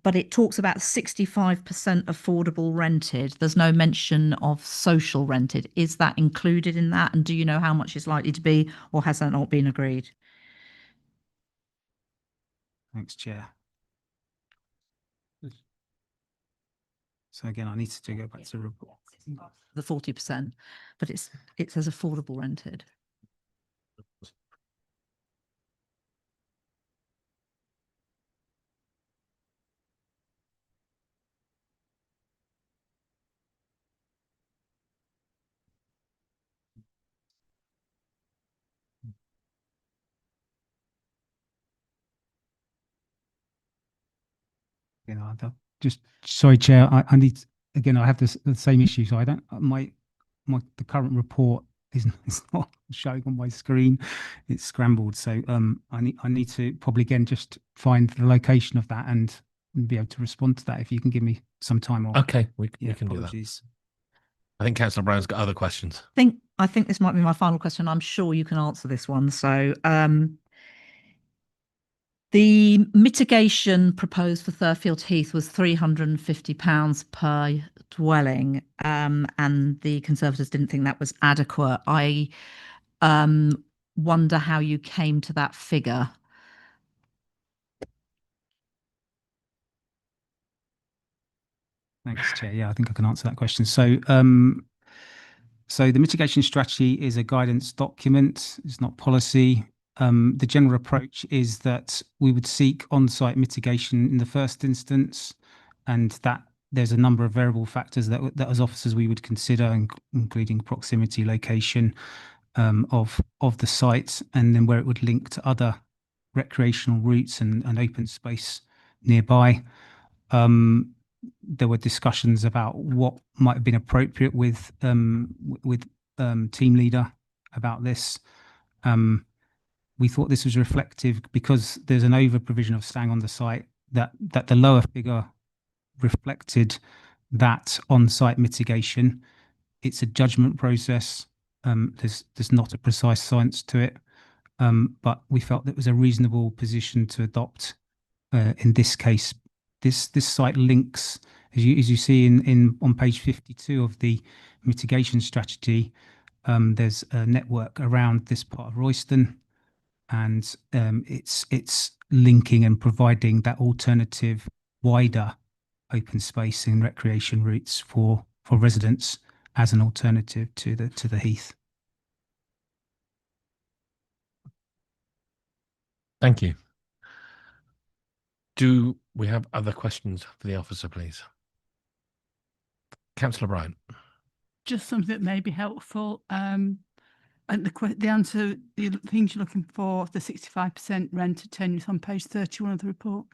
but it talks about 65% affordable rented. There's no mention of social rented. Is that included in that? And do you know how much it's likely to be, or has that not been agreed? Thanks, Chair. So again, I need to go back to the report. The 40%, but it says affordable rented. You know, just sorry, Chair. I need again. I have the same issue, so I don't. The current report is not showing on my screen. It's scrambled, so I need to probably again just find the location of that and be able to respond to that. If you can give me some time. Okay, we can do that. I think Councillor Brown's got other questions. I think this might be my final question. I'm sure you can answer this one. So the mitigation proposed for Thurfield Heath was £350 per dwelling, and the Conservatives didn't think that was adequate. I wonder how you came to that figure. Thanks, Chair. Yeah, I think I can answer that question. So, so the mitigation strategy is a guidance document. It's not policy. The general approach is that we would seek on-site mitigation in the first instance, and that there's a number of variable factors that as officers we would consider, including proximity, location of the site, and then where it would link to other recreational routes and open space nearby. There were discussions about what might have been appropriate with team leader about this. We thought this was reflective because there's an over provision of staying on the site, that the lower figure reflected that on-site mitigation. It's a judgment process. There's not a precise science to it, but we felt that was a reasonable position to adopt in this case. This site links, as you see on page 52 of the mitigation strategy. There's a network around this part of Royston, and it's linking and providing that alternative, wider open space and recreation routes for residents as an alternative to the Heath. Thank you. Do we have other questions for the officer, please? Councillor Bryant. Just something that may be helpful. And the answer, the things you're looking for, the 65% rented tenure is on page 31 of the report.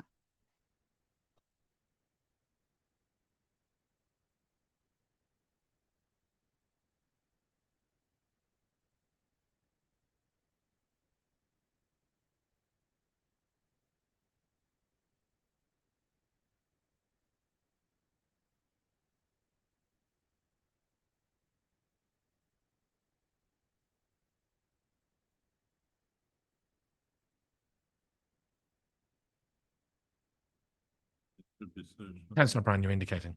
Councillor Brown, you're indicating.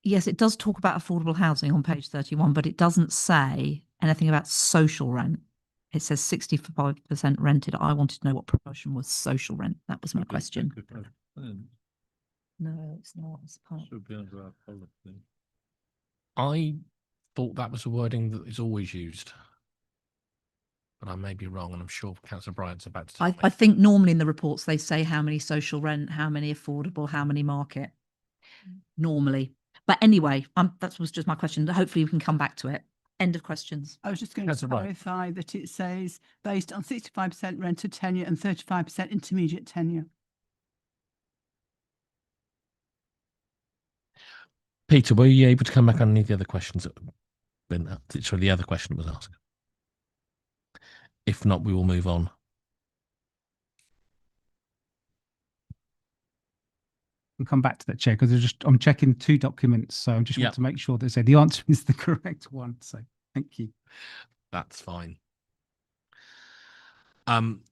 Yes, it does talk about affordable housing on page 31, but it doesn't say anything about social rent. It says 65% rented. I wanted to know what proportion was social rent. That was my question. No, it's not. It's part. I thought that was a wording that is always used, but I may be wrong, and I'm sure Councillor Bryant's about to tell me. I think normally in the reports they say how many social rent, how many affordable, how many market. Normally. But anyway, that was just my question. Hopefully we can come back to it. End of questions. I was just going to clarify that it says based on 65% rented tenure and 35% intermediate tenure. Peter, were you able to come back on any of the other questions that have been sorry, the other question that was asked? If not, we will move on. I'll come back to that, Chair, because I'm checking two documents, so I just want to make sure that the answer is the correct one. So thank you. That's fine. Can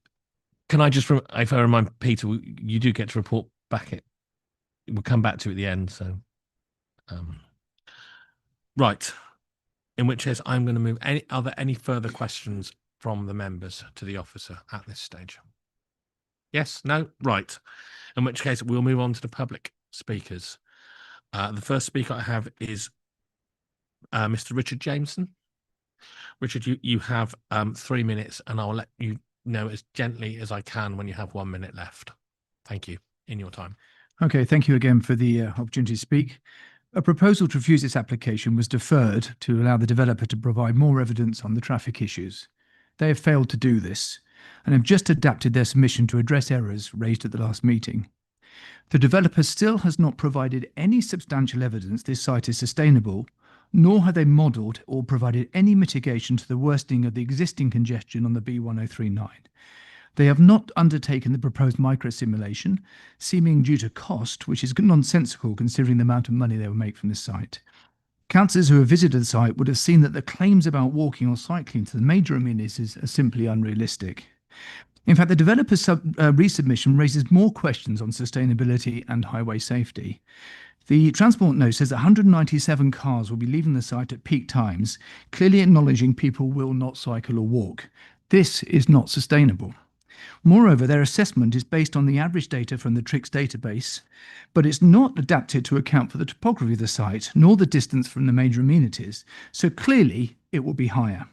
I just, if I remind Peter, you do get to report back it. We'll come back to it at the end. So, right. In which case, I'm going to move. Are there any further questions from the members to the officer at this stage? Yes? No? Right. In which case, we'll move on to the public speakers. The first speaker I have is Mr. Richard Jameson. Richard, you have 3 minutes, and I'll let you know as gently as I can when you have 1 minute left. Thank you. In your time. Okay, thank you again for the opportunity to speak. A proposal to refuse this application was deferred to allow the developer to provide more evidence on the traffic issues. They have failed to do this and have just adapted their submission to address errors raised at the last meeting. The developer still has not provided any substantial evidence this site is sustainable, nor have they modelled or provided any mitigation to the worsening of the existing congestion on the B1039. They have not undertaken the proposed micro-simulation, seeming due to cost, which is nonsensical considering the amount of money they will make from this site. Councillors who have visited the site would have seen that the claims about walking or cycling to the major amenities are simply unrealistic. In fact, the developer's resubmission raises more questions on sustainability and highway safety. The transport note says that 197 cars will be leaving the site at peak times, clearly acknowledging people will not cycle or walk. This is not sustainable. Moreover, their assessment is based on the average data from the TRIX database, but it's not adapted to account for the topography of the site, nor the distance from the major amenities, so clearly it will be higher.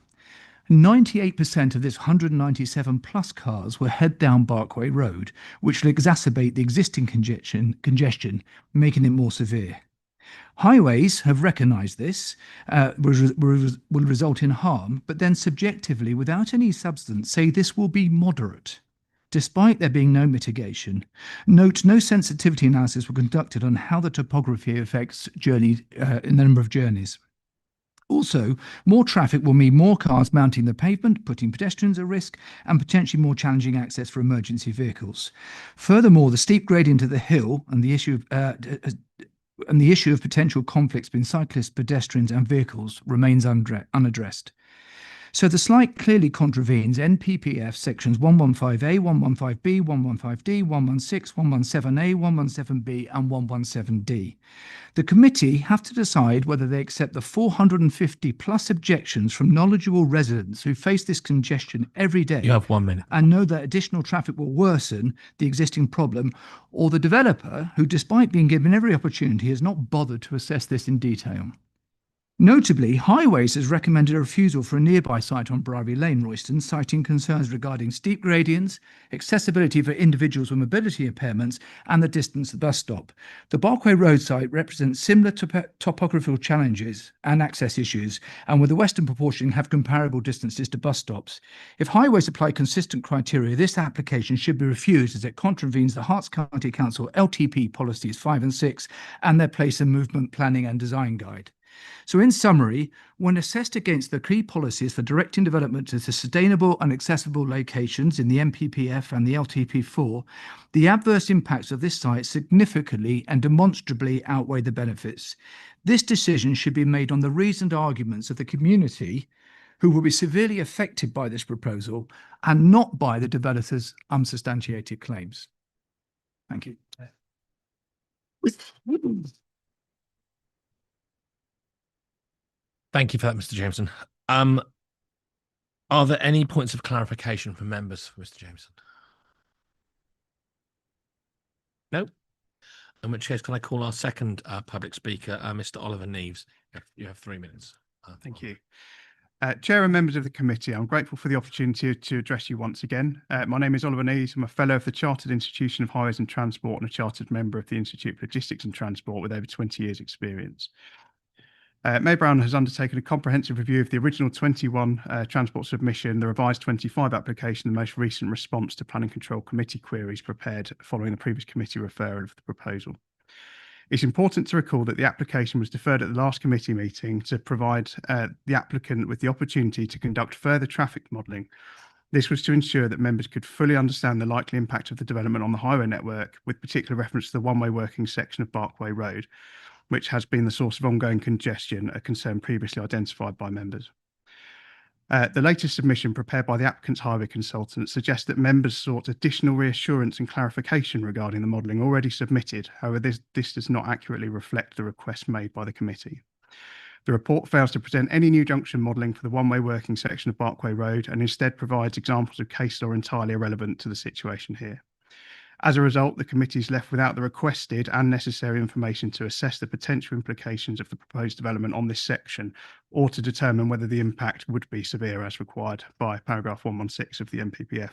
98% of this 197 plus cars will head down Barkway Road, which will exacerbate the existing congestion, making it more severe. Highways have recognised this, will result in harm, but then subjectively, without any substance, say this will be moderate. Despite there being no mitigation, note no sensitivity analysis were conducted on how the topography affects in the number of journeys. Also, more traffic will mean more cars mounting the pavement, putting pedestrians at risk, and potentially more challenging access for emergency vehicles. Furthermore, the steep gradient of the hill and the issue of potential conflicts between cyclists, pedestrians, and vehicles remains unaddressed. So the site clearly contravenes NPPF sections 115A, 115B, 115D, 116, 117A, 117B, and 117D. The committee have to decide whether they accept the 450 plus objections from knowledgeable residents who face this congestion every day. You have 1 minute. And know that additional traffic will worsen the existing problem, or the developer, who despite being given every opportunity has not bothered to assess this in detail. Notably, Highways has recommended a refusal for a nearby site on Briary Lane, Royston, citing concerns regarding steep gradients, accessibility for individuals with mobility impairments, and the distance to the bus stop. The Barkway Road site represents similar topographical challenges and access issues, and with the western proportion have comparable distances to bus stops. If Highways apply consistent criteria, this application should be refused as it contravenes the Herts County Council LTP policies 5 and 6 and their place and movement planning and design guide. So in summary, when assessed against the key policies for directing development to sustainable and accessible locations in the MPPF and the LTP4, the adverse impacts of this site significantly and demonstrably outweigh the benefits. This decision should be made on the reasoned arguments of the community who will be severely affected by this proposal and not by the developer's unsubstantiated claims. Thank you. Thank you for that, Mr. Jameson. Are there any points of clarification from members for Mr. Jameson? No? In which case, can I call our second public speaker, Mr. Oliver Neves? You have 3 minutes. Thank you. Chair and members of the committee, I'm grateful for the opportunity to address you once again. My name is Oliver Neves. I'm a fellow of the Chartered Institution of Highways and Transport and a chartered member of the Institute for Logistics and Transport with over 20 years experience. May Brown has undertaken a comprehensive review of the original 21 transport submission, the revised 25 application, the most recent response to Planning Control Committee queries prepared following the previous committee referral of the proposal. It's important to recall that the application was deferred at the last committee meeting to provide the applicant with the opportunity to conduct further traffic modelling. This was to ensure that members could fully understand the likely impact of the development on the highway network, with particular reference to the one-way working section of Barkway Road, which has been the source of ongoing congestion, a concern previously identified by members. The latest submission prepared by the applicant's highway consultant suggests that members sought additional reassurance and clarification regarding the modelling already submitted. However, this does not accurately reflect the request made by the committee. The report fails to present any new junction modelling for the one-way working section of Barkway Road and instead provides examples of case law entirely irrelevant to the situation here. As a result, the committee is left without the requested and necessary information to assess the potential implications of the proposed development on this section, or to determine whether the impact would be severe as required by paragraph 116 of the MPPF.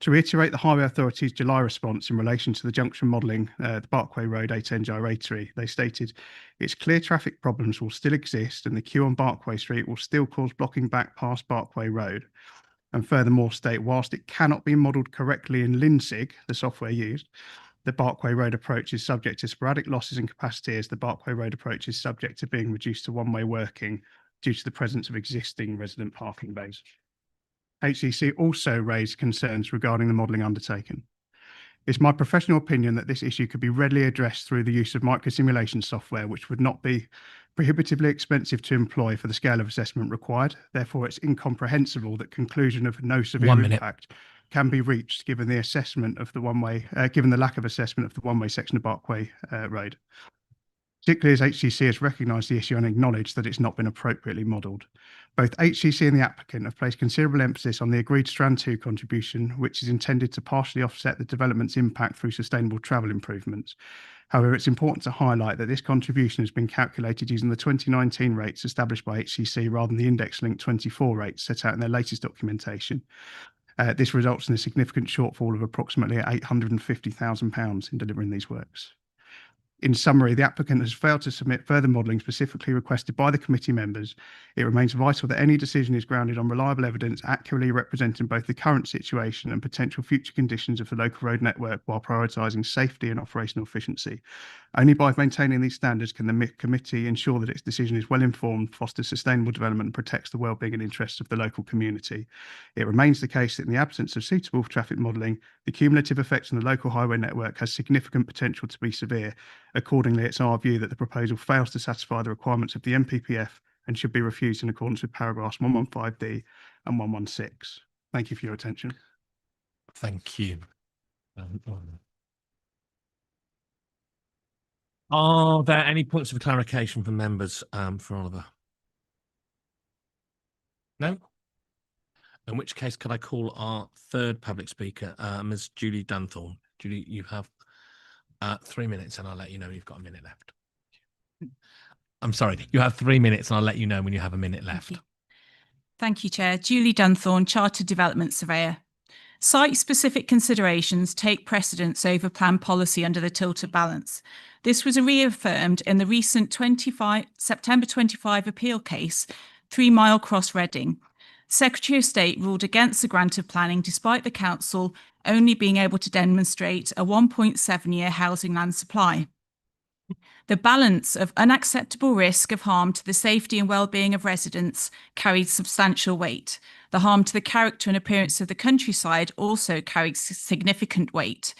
To reiterate the Highway Authority's July response in relation to the junction modelling, the Barkway Road A10 gyratory, they stated, "It's clear traffic problems will still exist and the queue on Barkway Street will still cause blocking back past Barkway Road." And furthermore state, whilst it cannot be modelled correctly in Linsig, the software used, the Barkway Road approach is subject to sporadic losses in capacity as the Barkway Road approach is subject to being reduced to one-way working due to the presence of existing resident parking bays. HCC also raised concerns regarding the modelling undertaken. It's my professional opinion that this issue could be readily addressed through the use of microsimulation software, which would not be prohibitively expensive to employ for the scale of assessment required. Therefore, it's incomprehensible that conclusion of no severe impact can be reached given the assessment of the one-way, given the lack of assessment of the one-way section of Barkway Road. Particularly as HCC has recognised the issue and acknowledged that it's not been appropriately modelled. Both HCC and the applicant have placed considerable emphasis on the agreed Strand 2 contribution, which is intended to partially offset the development's impact through sustainable travel improvements. However, it's important to highlight that this contribution has been calculated using the 2019 rates established by HCC rather than the index-linked 24 rates set out in their latest documentation. This results in a significant shortfall of approximately £850,000 in delivering these works. In summary, the applicant has failed to submit further modelling specifically requested by the committee members. It remains vital that any decision is grounded on reliable evidence accurately representing both the current situation and potential future conditions of the local road network while prioritising safety and operational efficiency. Only by maintaining these standards can the committee ensure that its decision is well informed, fosters sustainable development and protects the well-being and interests of the local community. It remains the case that in the absence of suitable traffic modelling, the cumulative effects on the local highway network has significant potential to be severe. Accordingly, it's our view that the proposal fails to satisfy the requirements of the MPPF and should be refused in accordance with paragraphs 115D and 116. Thank you for your attention. Thank you. Are there any points of clarification from members for Oliver? No? In which case, could I call our third public speaker, Ms. Julie Dunthorne? Julie, you have 3 minutes and I'll let you know you've got a minute left. I'm sorry, you have 3 minutes and I'll let you know when you have a minute left. Thank you, Chair. Julie Dunthorne, Chartered Development Surveyor. Site-specific considerations take precedence over plan policy under the tilted balance. This was reaffirmed in the recent September 25 appeal case, 3 Mile Cross Reading. Secretary of State ruled against the grant of planning despite the council only being able to demonstrate a 1.7-year housing land supply. The balance of unacceptable risk of harm to the safety and well-being of residents carried substantial weight. The harm to the character and appearance of the countryside also carried significant weight.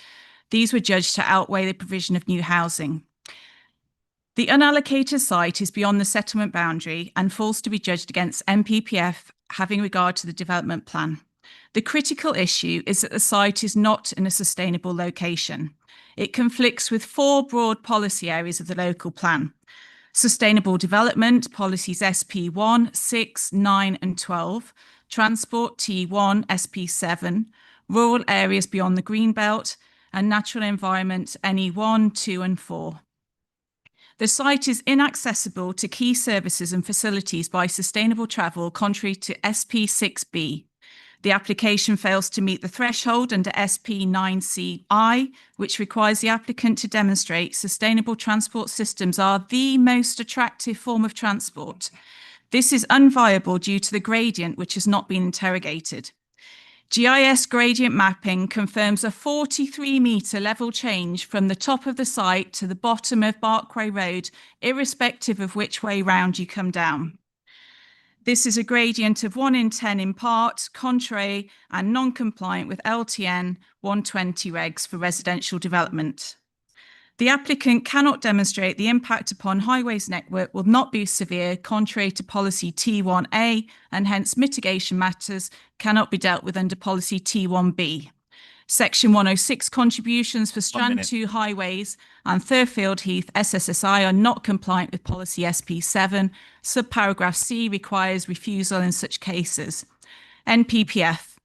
These were judged to outweigh the provision of new housing. The unallocated site is beyond the settlement boundary and falls to be judged against NPPF having regard to the development plan. The critical issue is that the site is not in a sustainable location. It conflicts with 4 broad policy areas of the local plan. Sustainable development, policies SP1, 6, 9 and 12, transport T1, SP7, rural areas beyond the Greenbelt, and natural environment NE1, 2 and 4. The site is inaccessible to key services and facilities by sustainable travel, contrary to SP6B. The application fails to meet the threshold under SP9CI, which requires the applicant to demonstrate sustainable transport systems are the most attractive form of transport. This is unviable due to the gradient, which has not been interrogated. GIS gradient mapping confirms a 43-metre level change from the top of the site to the bottom of Barkway Road, irrespective of which way round you come down. This is a gradient of 1 in 10 in part, contrary and non-compliant with LTN 120 regs for residential development. The applicant cannot demonstrate the impact upon highways network will not be severe, contrary to policy T1A, and hence mitigation matters cannot be dealt with under policy T1B. Section 106 contributions for Strand 2 highways and Thurfield Heath SSSI are not compliant with policy SP7. Subparagraph C requires refusal in such cases. NPPF.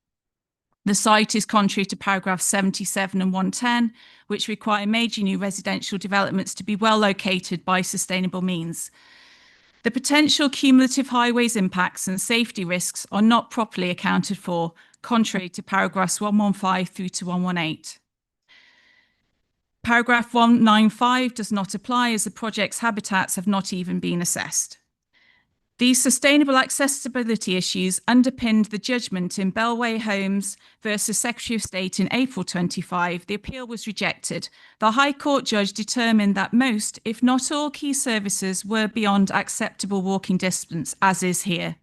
The site is contrary to paragraph 77 and 110, which require major new residential developments to be well located by sustainable means. The potential cumulative highways impacts and safety risks are not properly accounted for, contrary to paragraphs 115 through to 118. Paragraph 195 does not apply as the project's habitats have not even been assessed. These sustainable accessibility issues underpinned the judgment in Bellway Homes versus Secretary of State in April 25. The appeal was rejected. The High Court judge determined that most, if not all, key services were beyond acceptable walking distance, as is here.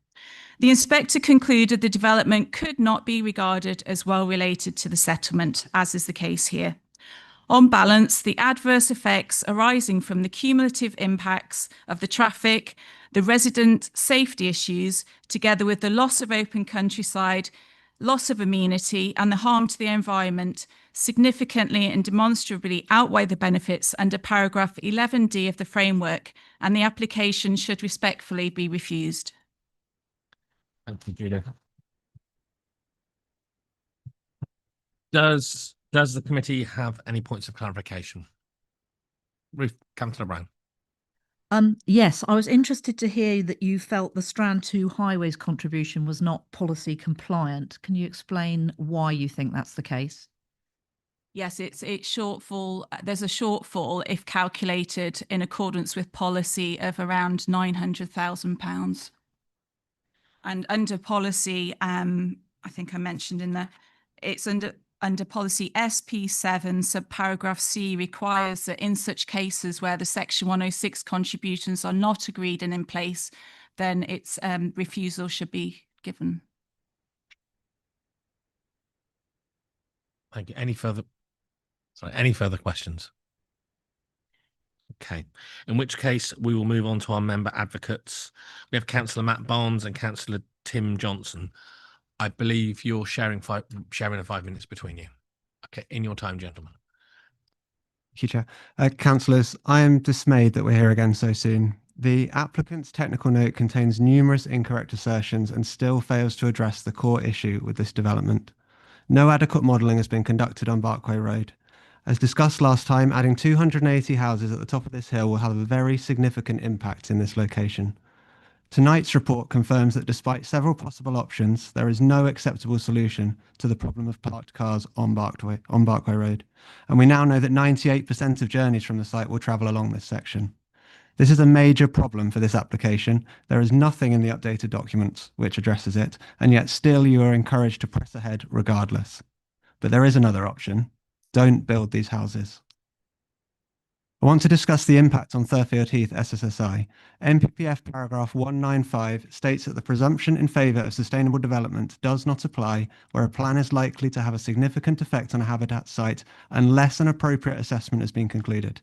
The inspector concluded the development could not be regarded as well related to the settlement, as is the case here. On balance, the adverse effects arising from the cumulative impacts of the traffic, the resident safety issues, together with the loss of open countryside, loss of amenity, and the harm to the environment, significantly and demonstrably outweigh the benefits under paragraph 11D of the framework, and the application should respectfully be refused. Thank you, Julia. Does the committee have any points of clarification? Ruth, Councillor Brown. Yes, I was interested to hear that you felt the Strand 2 highways contribution was not policy compliant. Can you explain why you think that's the case? Yes, it's shortfall. There's a shortfall if calculated in accordance with policy of around £900,000. And under policy, I think I mentioned in there, it's under policy SP7, subparagraph C requires that in such cases where the Section 106 contributions are not agreed and in place, then its refusal should be given. Thank you. Any further questions? Okay, in which case we will move on to our member advocates. We have Councillor Matt Barnes and Councillor Tim Johnson. I believe you're sharing 5 minutes between you. Okay, in your time, gentlemen. Thank you, Chair. Councillors, I am dismayed that we're here again so soon. The applicant's technical note contains numerous incorrect assertions and still fails to address the core issue with this development. No adequate modelling has been conducted on Barkway Road, As discussed last time, adding 280 houses at the top of this hill will have a very significant impact in this location. Tonight's report confirms that despite several possible options, there is no acceptable solution to the problem of parked cars on Barkway Road. And we now know that 98% of journeys from the site will travel along this section. This is a major problem for this application. There is nothing in the updated documents which addresses it, and yet still you are encouraged to press ahead regardless. But there is another option. Don't build these houses. I want to discuss the impact on Thurfield Heath SSSI. NPPF paragraph 195 states that the presumption in favour of sustainable development does not apply where a plan is likely to have a significant effect on a habitat site unless an appropriate assessment has been concluded.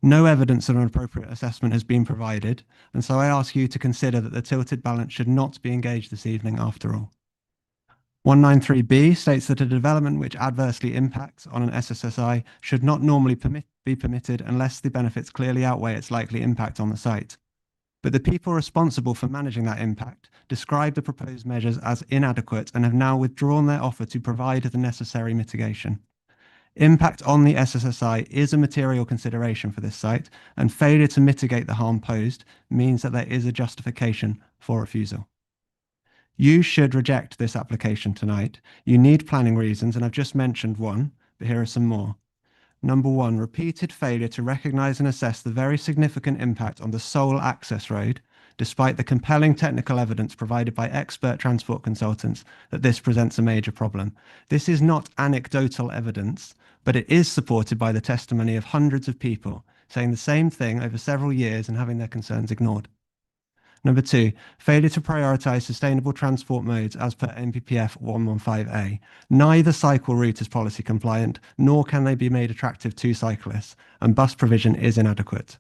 No evidence of an appropriate assessment has been provided, and so I ask you to consider that the tilted balance should not be engaged this evening after all. 193B states that a development which adversely impacts on an SSSI should not normally be permitted unless the benefits clearly outweigh its likely impact on the site. But the people responsible for managing that impact describe the proposed measures as inadequate and have now withdrawn their offer to provide the necessary mitigation. Impact on the SSSI is a material consideration for this site, and failure to mitigate the harm posed means that there is a justification for refusal. You should reject this application tonight. You need planning reasons, and I've just mentioned one, but here are some more. Number one, repeated failure to recognise and assess the very significant impact on the sole access road, despite the compelling technical evidence provided by expert transport consultants that this presents a major problem. This is not anecdotal evidence, but it is supported by the testimony of hundreds of people saying the same thing over several years and having their concerns ignored. Number two, failure to prioritise sustainable transport modes as per NPPF 115A. Neither cycle route is policy compliant, nor can they be made attractive to cyclists, and bus provision is inadequate.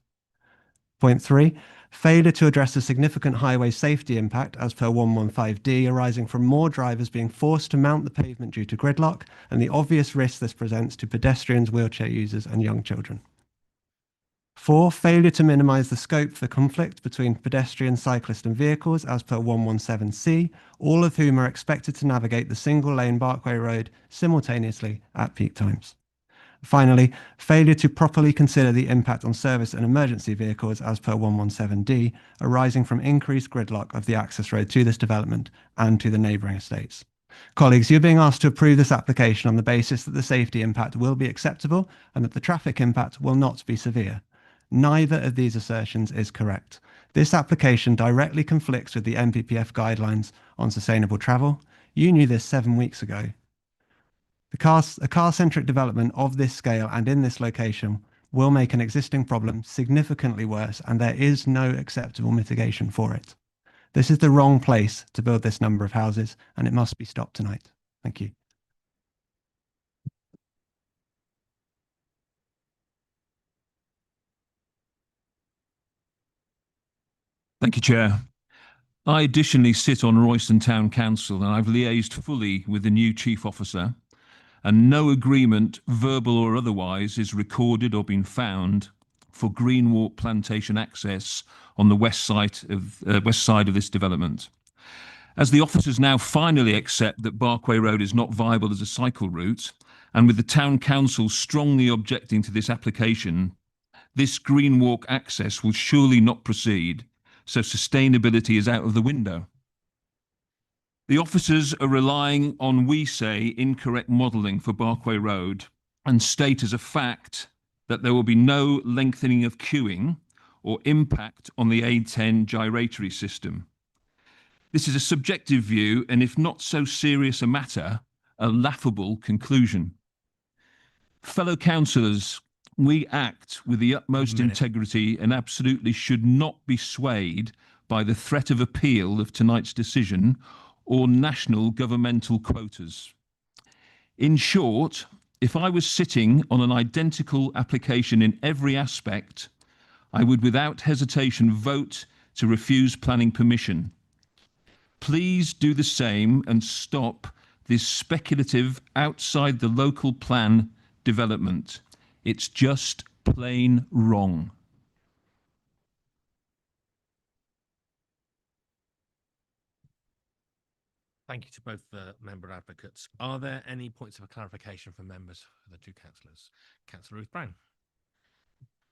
Point three, failure to address the significant highway safety impact as per 115D arising from more drivers being forced to mount the pavement due to gridlock and the obvious risk this presents to pedestrians, wheelchair users and young children. 4. Failure to minimise the scope for conflict between pedestrians, cyclists and vehicles as per 117C, all of whom are expected to navigate the single-lane Barkway Road simultaneously at peak times. Finally, failure to properly consider the impact on service and emergency vehicles as per 117D, arising from increased gridlock of the access road to this development and to the neighbouring estates. Colleagues, you're being asked to approve this application on the basis that the safety impact will be acceptable and that the traffic impact will not be severe. Neither of these assertions is correct. This application directly conflicts with the NPPF guidelines on sustainable travel. You knew this 7 weeks ago. A car-centric development of this scale and in this location will make an existing problem significantly worse, and there is no acceptable mitigation for it. This is the wrong place to build this number of houses, and it must be stopped tonight. Thank you. Thank you, Chair. I additionally sit on Royston Town Council, and I've liaised fully with the new Chief Officer, and no agreement, verbal or otherwise, is recorded or been found for Green Walk plantation access on the west side of this development. As the officers now finally accept that Barkway Road is not viable as a cycle route, and with the Town Council strongly objecting to this application, this Green Walk access will surely not proceed, so sustainability is out of the window. The officers are relying on, we say, incorrect modelling for Barkway Road and state as a fact that there will be no lengthening of queuing or impact on the A10 gyratory system. This is a subjective view, and if not so serious a matter, a laughable conclusion. Fellow councillors, we act with the utmost integrity and absolutely should not be swayed by the threat of appeal of tonight's decision or national governmental quotas. In short, if I was sitting on an identical application in every aspect, I would without hesitation vote to refuse planning permission. Please do the same and stop this speculative outside the local plan development. It's just plain wrong. Thank you to both the member advocates. Are there any points of clarification from members for the two councillors? Councillor Ruth Brown.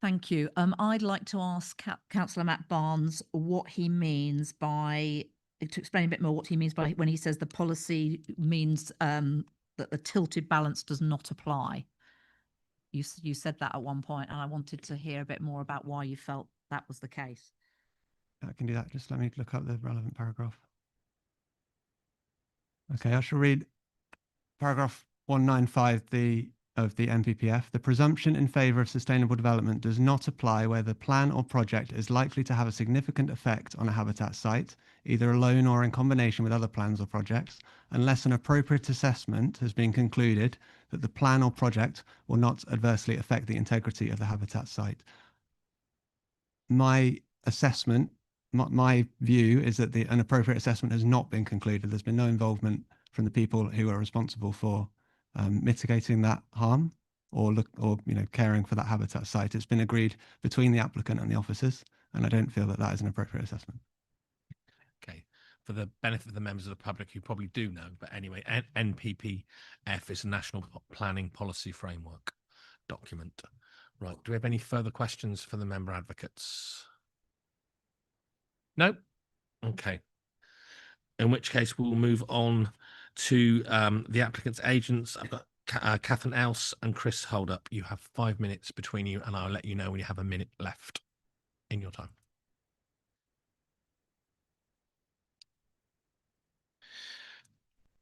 Thank you. I'd like to ask Councillor Matt Barnes what he means by, to explain a bit more what he means by when he says the policy means that the tilted balance does not apply. You said that at one point, and I wanted to hear a bit more about why you felt that was the case. I can do that. Just let me look up the relevant paragraph. Okay, I shall read paragraph 195 of the NPPF. The presumption in favour of sustainable development does not apply where the plan or project is likely to have a significant effect on a habitat site, either alone or in combination with other plans or projects, unless an appropriate assessment has been concluded that the plan or project will not adversely affect the integrity of the habitat site. My assessment, my view is that an appropriate assessment has not been concluded. There's been no involvement from the people who are responsible for mitigating that harm or caring for that habitat site. It's been agreed between the applicant and the officers, and I don't feel that that is an appropriate assessment. Okay, for the benefit of the members of the public who probably do know, but anyway, NPPF is a National Planning Policy Framework document. Right, do we have any further questions for the member advocates? No? Okay. In which case we'll move on to the applicant's agents. I've got Catherine Else and Chris Holdup. You have 5 minutes between you, and I'll let you know when you have a minute left in your time.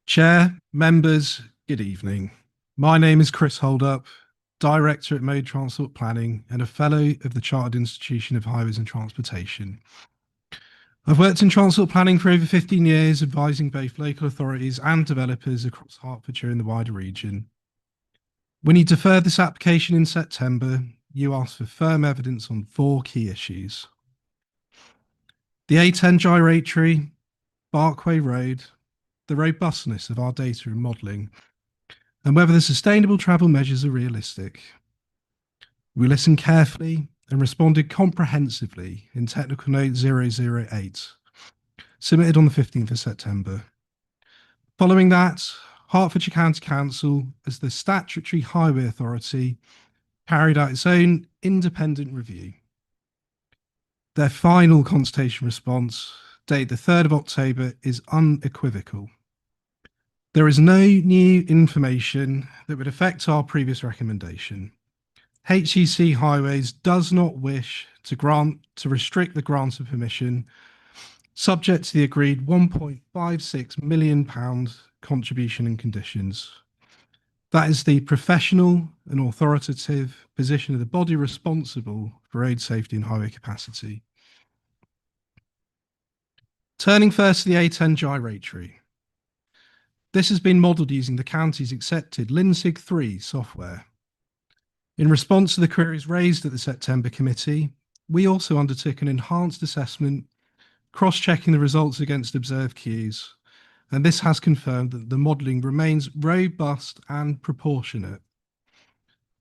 Chair, members, good evening. My name is Chris Holdup, Director at Mode Transport Planning and a Fellow of the Chartered Institution of Highways and Transportation. I've worked in transport planning for over 15 years, advising both local authorities and developers across Hertfordshire and the wider region. When you deferred this application in September, you asked for firm evidence on 4 key issues: the A10 gyratory, Barkway Road, the robustness of our data and modelling, and whether the sustainable travel measures are realistic. We listened carefully and responded comprehensively in Technical Note 008, submitted on the 15th of September. Following that, Hertfordshire County Council, as the statutory highway authority, carried out its own independent review. Their final consultation response, dated the 3rd of October, is unequivocal. There is no new information that would affect our previous recommendation. HEC Highways does not wish to restrict the grant of permission, subject to the agreed £1.56 million contribution and conditions. That is the professional and authoritative position of the body responsible for road safety and highway capacity. Turning first to the A10 gyratory. This has been modelled using the county's accepted Linsig 3 software. In response to the queries raised at the September committee, we also undertook an enhanced assessment, cross-checking the results against observed queues, and this has confirmed that the modelling remains robust and proportionate.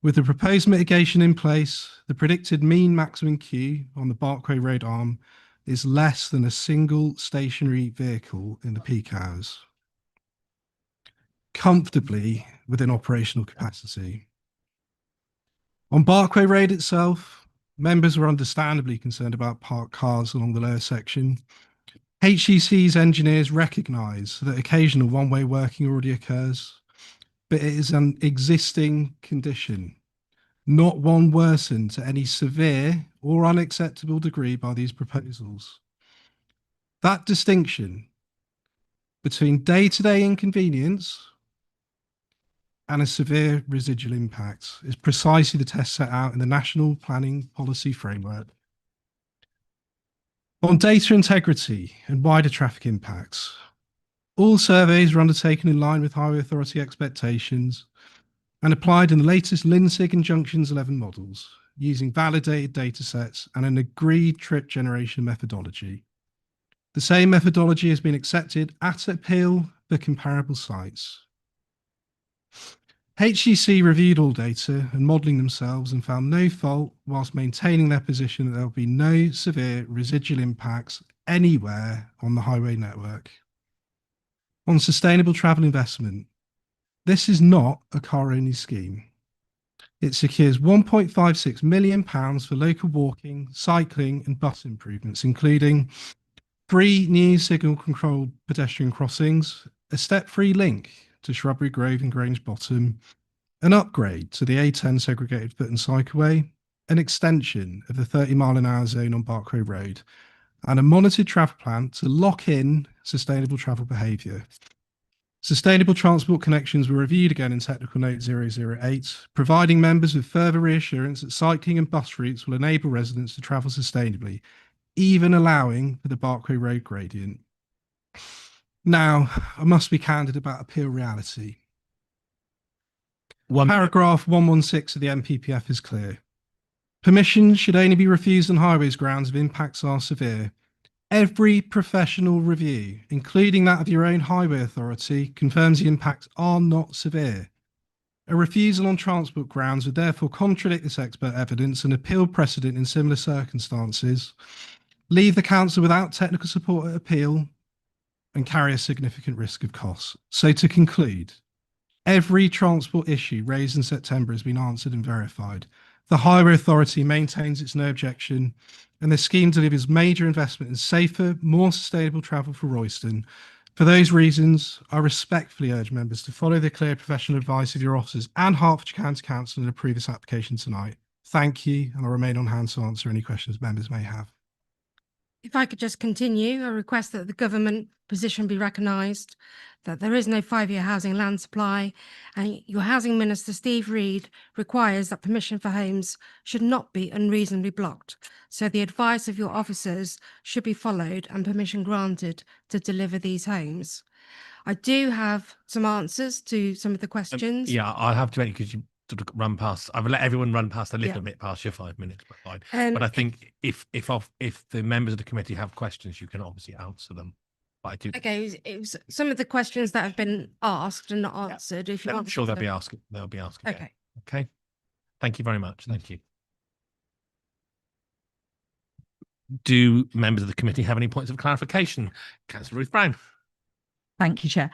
With the proposed mitigation in place, the predicted mean maximum queue on the Barkway Road arm is less than a single stationary vehicle in the peak hours, comfortably within operational capacity. On Barkway Road itself, members were understandably concerned about parked cars along the lower section. HEC's engineers recognise that occasional one-way working already occurs, but it is an existing condition, not one worsened to any severe or unacceptable degree by these proposals. That distinction between day-to-day inconvenience and a severe residual impact is precisely the test set out in the National Planning Policy Framework. On data integrity and wider traffic impacts, all surveys were undertaken in line with Highway Authority expectations and applied in the latest Linsig and Junctions 11 models, using validated data sets and an agreed trip generation methodology. The same methodology has been accepted at appeal for comparable sites. HEC reviewed all data and modelling themselves and found no fault whilst maintaining their position that there will be no severe residual impacts anywhere on the highway network. on sustainable travel investment. This is not a car-only scheme. It secures £1.56 million for local walking, cycling and bus improvements, including 3 new signal-controlled pedestrian crossings, a step-free link to Shrubbery Grove and Grange Bottom, an upgrade to the A10 segregated foot and cycleway, an extension of the 30-mile-an-hour zone on Barkway Road, and a monitored traffic plan to lock in sustainable travel behaviour. Sustainable transport connections were reviewed again in Technical Note 008, providing members with further reassurance that cycling and bus routes will enable residents to travel sustainably, even allowing for the Barkway Road gradient. Now, I must be candid about appeal reality. Paragraph 116 of the NPPF is clear. Permission should only be refused on highways grounds if impacts are severe. Every professional review, including that of your own highway authority, confirms the impacts are not severe. A refusal on transport grounds would therefore contradict this expert evidence and appeal precedent in similar circumstances, leave the council without technical support at appeal, and carry a significant risk of costs. So to conclude, every transport issue raised in September has been answered and verified. The Highway Authority maintains its no objection, and the scheme delivers major investment in safer, more sustainable travel for Royston. For those reasons, I respectfully urge members to follow the clear professional advice of your officers and Hertfordshire County Council and approve this application tonight. Thank you, and I'll remain on hand to answer any questions members may have. If I could just continue, I request that the government position be recognised, that there is no 5-year housing land supply, and your Housing Minister, Steve Reed, requires that permission for homes should not be unreasonably blocked. So the advice of your officers should be followed and permission granted to deliver these homes. I do have some answers to some of the questions. Yeah, I'll have to because you sort of run past. I've let everyone run past a little Yeah. bit past your 5 minutes, but fine. But I think if the members of the committee have questions, you can obviously answer them. But I do. Okay, it was some of the questions that have been asked and not answered. If you I'm want sure to- they'll be asking. They'll be asking. Okay. Okay. Thank you very much. Thank you. Do members of the committee have any points of clarification? Councillor Ruth Brown. Thank you, Chair.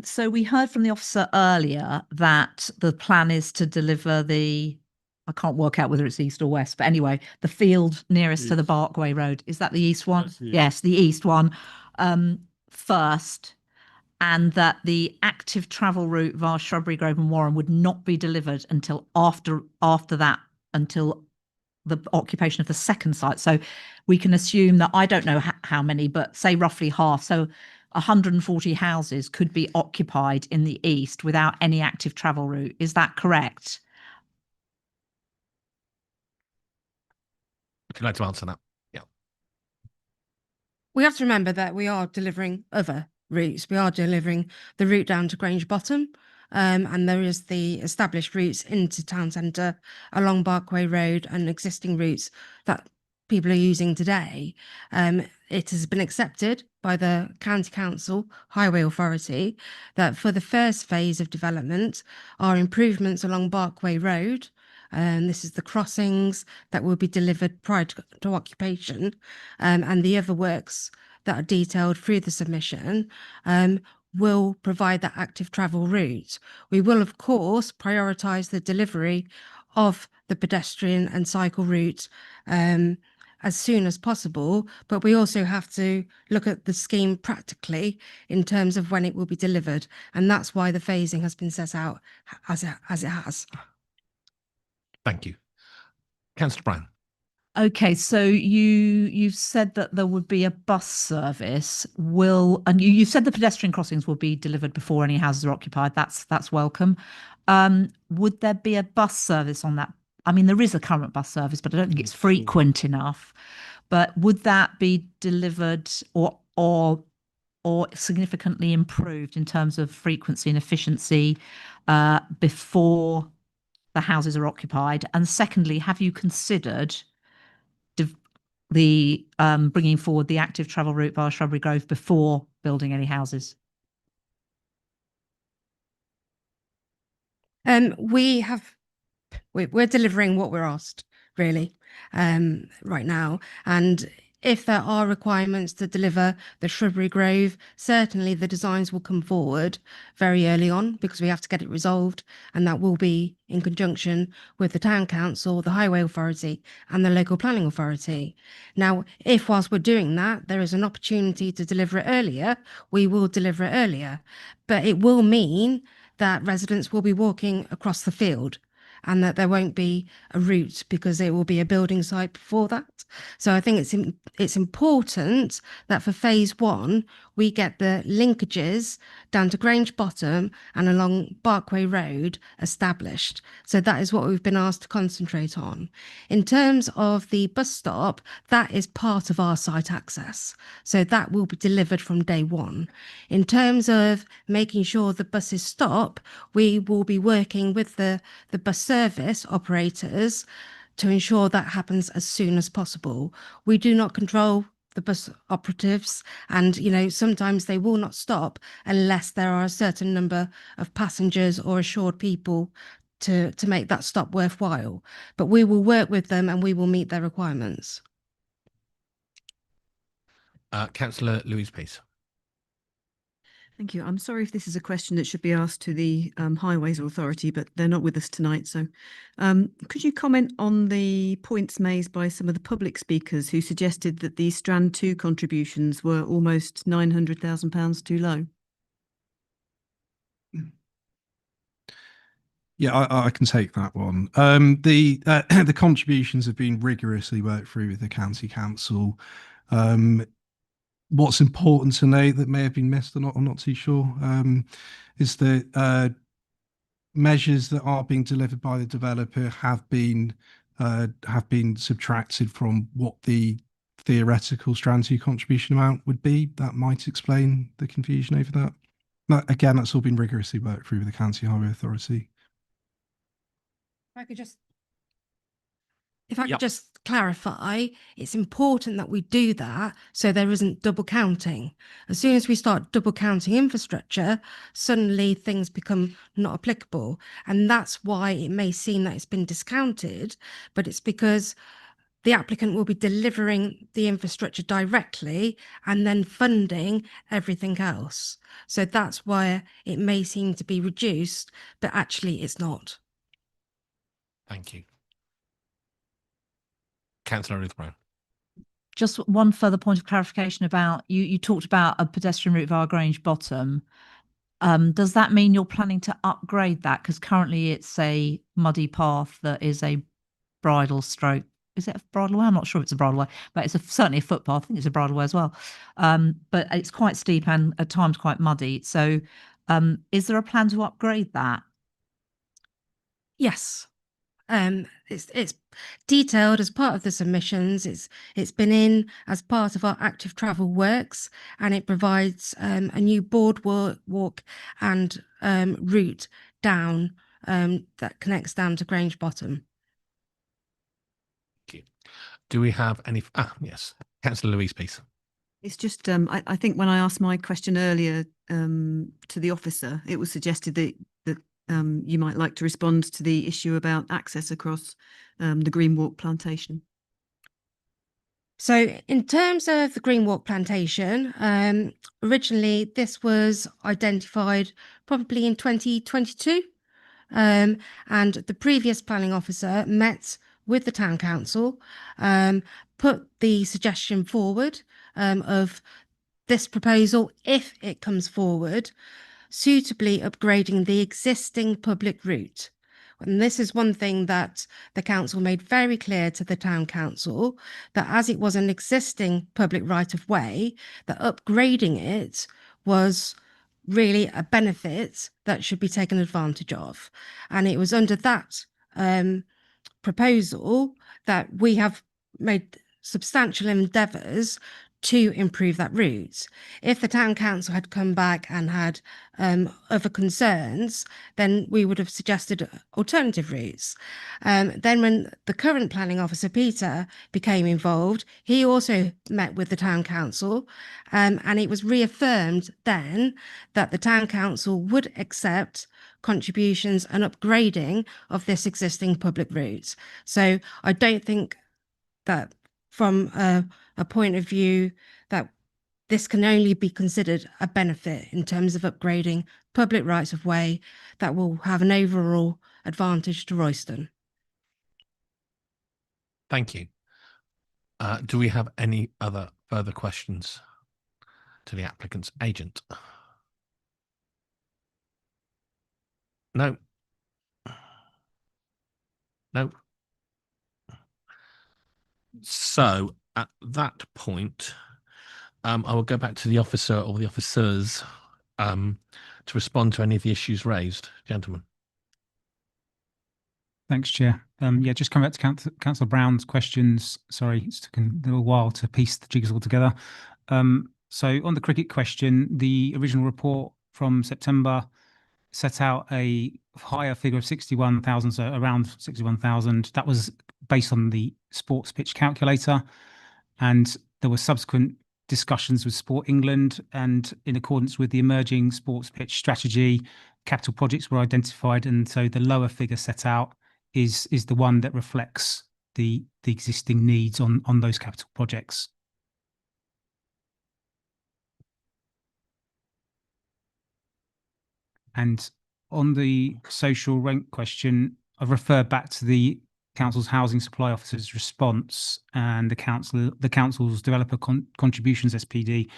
So we heard from the officer earlier that the plan is to deliver I can't work out whether it's east or west, but anyway, the field nearest to the Barkway Road. Is that the east one? Yes, the east one first. And that the active travel route via Shrubbery Grove and Warren would not be delivered until after that, until the occupation of the second site. So we can assume that, I don't know how many, but say roughly half. So 140 houses could be occupied in the east without any active travel route. Is that correct? Would you like to answer that? Yeah. We have to remember that we are delivering other routes. We are delivering the route down to Grange Bottom, and there is the established routes into town centre along Barkway Road and existing routes that people are using today. It has been accepted by the County Council Highway Authority that for the first phase of development are improvements along Barkway Road. This is the crossings that will be delivered prior to occupation, and the other works that are detailed through the submission will provide that active travel route. We will, of course, prioritise the delivery of the pedestrian and cycle route as soon as possible, but we also have to look at the scheme practically in terms of when it will be delivered, and that's why the phasing has been set out as it has. Thank you. Councillor Brown. Okay, so you've said that there would be a bus service. And you said the pedestrian crossings will be delivered before any houses are occupied. That's welcome. Would there be a bus service on that? I mean, there is a current bus service, but I don't think it's frequent enough. But would that be delivered or significantly improved in terms of frequency and efficiency before the houses are occupied? And secondly, have you considered the bringing forward the active travel route via Shrubbery Grove before building any houses? We're delivering what we're asked, really, right now. And if there are requirements to deliver the Shrubbery Grove, certainly the designs will come forward very early on because we have to get it resolved, and that will be in conjunction with the Town Council, the Highway Authority and the Local Planning Authority. Now, if whilst we're doing that, there is an opportunity to deliver it earlier, we will deliver it earlier. But it will mean that residents will be walking across the field and that there won't be a route because it will be a building site before that. So I think it's important that for phase one, we get the linkages down to Grange Bottom and along Barkway Road established. So that is what we've been asked to concentrate on. In terms of the bus stop, that is part of our site access. So that will be delivered from day one. In terms of making sure the buses stop, we will be working with the bus service operators to ensure that happens as soon as possible. We do not control the bus operatives, and sometimes they will not stop unless there are a certain number of passengers or assured people to make that stop worthwhile. But we will work with them and we will meet their requirements. Councillor Louise Peace. Thank you. I'm sorry if this is a question that should be asked to the Highways Authority, but they're not with us tonight. So could you comment on the points made by some of the public speakers who suggested that the Strand 2 contributions were almost £900,000 too low? Yeah, I can take that one. The contributions have been rigorously worked through with the county council. What's important to note that may have been missed or not, I'm not too sure, is that measures that are being delivered by the developer have been subtracted from what the theoretical Strand 2 contribution amount would be. That might explain the confusion over that. But again, that's all been rigorously worked through with the County Highway Authority. If I could just clarify, it's important that we do that so there isn't double counting. As soon as we start double counting infrastructure, suddenly things become not applicable. And that's why it may seem that it's been discounted, but it's because the applicant will be delivering the infrastructure directly and then funding everything else. So that's why it may seem to be reduced, but actually it's not. Thank you. Councillor Ruth Brown. Just one further point of clarification about you talked about a pedestrian route via Grange Bottom. Does that mean you're planning to upgrade that? Because currently it's a muddy path that is a bridle stroke. Is it a bridle way? I'm not sure if it's a bridle way, but it's certainly a footpath. I think it's a bridle way as well. But it's quite steep and at times quite muddy. So is there a plan to upgrade that? Yes. It's detailed as part of the submissions. It's been in as part of our active travel works, and it provides a new boardwalk and route down that connects down to Grange Bottom. Thank you. Do we have any? Yes, Councillor Louise Peace. It's just I think when I asked my question earlier to the officer, it was suggested that you might like to respond to the issue about access across the Green Walk plantation. So in terms of the Green Walk plantation, originally this was identified probably in 2022. And the previous planning officer met with the town council, put the suggestion forward of this proposal, if it comes forward, suitably upgrading the existing public route. And this is one thing that the council made very clear to the town council, that as it was an existing public right of way, that upgrading it was really a benefit that should be taken advantage of. And it was under that proposal that we have made substantial endeavours to improve that route. If the town council had come back and had other concerns, then we would have suggested alternative routes. Then when the current planning officer, Peter, became involved, he also met with the town council, and it was reaffirmed then that the town council would accept contributions and upgrading of this existing public route. So I don't think that from a point of view that this can only be considered a benefit in terms of upgrading public rights of way that will have an overall advantage to Royston. Thank you. Do we have any other further questions to the applicant's agent? No. No. So at that point, I will go back to the officer or the officers to respond to any of the issues raised. Gentlemen. Thanks, Chair. Yeah, just come back to Councillor Brown's questions. Sorry, it's taken a little while to piece the jigsaw together. So on the cricket question, the original report from September set out a higher figure of 61,000, so around 61,000. That was based on the sports pitch calculator. And there were subsequent discussions with Sport England, and in accordance with the emerging sports pitch strategy, capital projects were identified. And so the lower figure set out is the one that reflects the existing needs on those capital projects. And on the social rent question, I've referred back to the council's housing supply officer's response and the council's developer contributions SPD,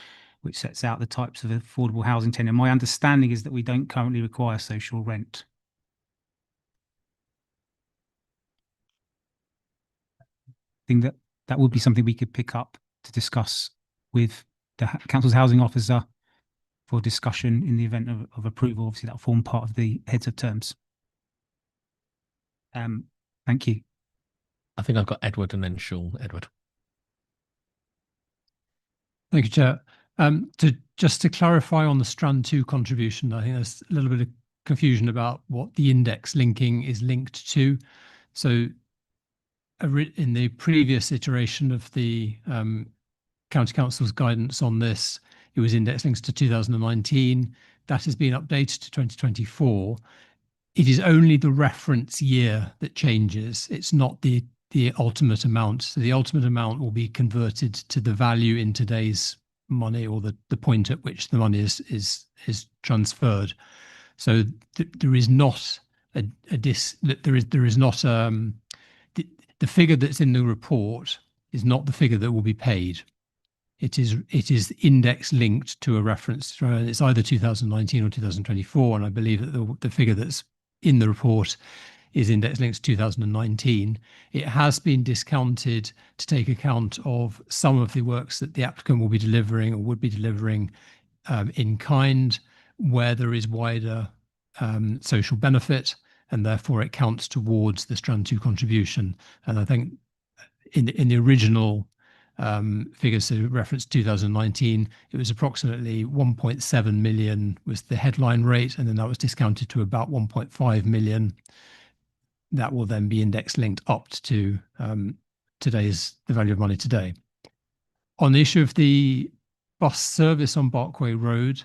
which sets out the types of affordable housing tenure. My understanding is that we don't currently require social rent. I think that would be something we could pick up to discuss with the council's housing officer for discussion in the event of approval. Obviously, that'll form part of the heads of terms. Thank you. I think I've got Edward and then Sean. Edward. Thank you, Chair. Just to clarify on the Strand 2 contribution, I think there's a little bit of confusion about what the index linking is linked to. So in the previous iteration of the County Council's guidance on this, it was index linked to 2019. That has been updated to 2024. It is only the reference year that changes. It's not the ultimate amount. So the ultimate amount will be converted to the value in today's money, or the point at which the money is transferred. So there is not the figure that's in the report is not the figure that will be paid. It is index linked to a reference. It's either 2019 or 2024, and I believe that the figure that's in the report is index linked to 2019. It has been discounted to take account of some of the works that the applicant will be delivering or would be delivering in kind, where there is wider social benefit, and therefore it counts towards the Strand 2 contribution. And I think in the original figures, so reference 2019, it was approximately 1.7 million was the headline rate, and then that was discounted to about 1.5 million. That will then be index linked up to the value of money today. On the issue of the bus service on Barkway Road,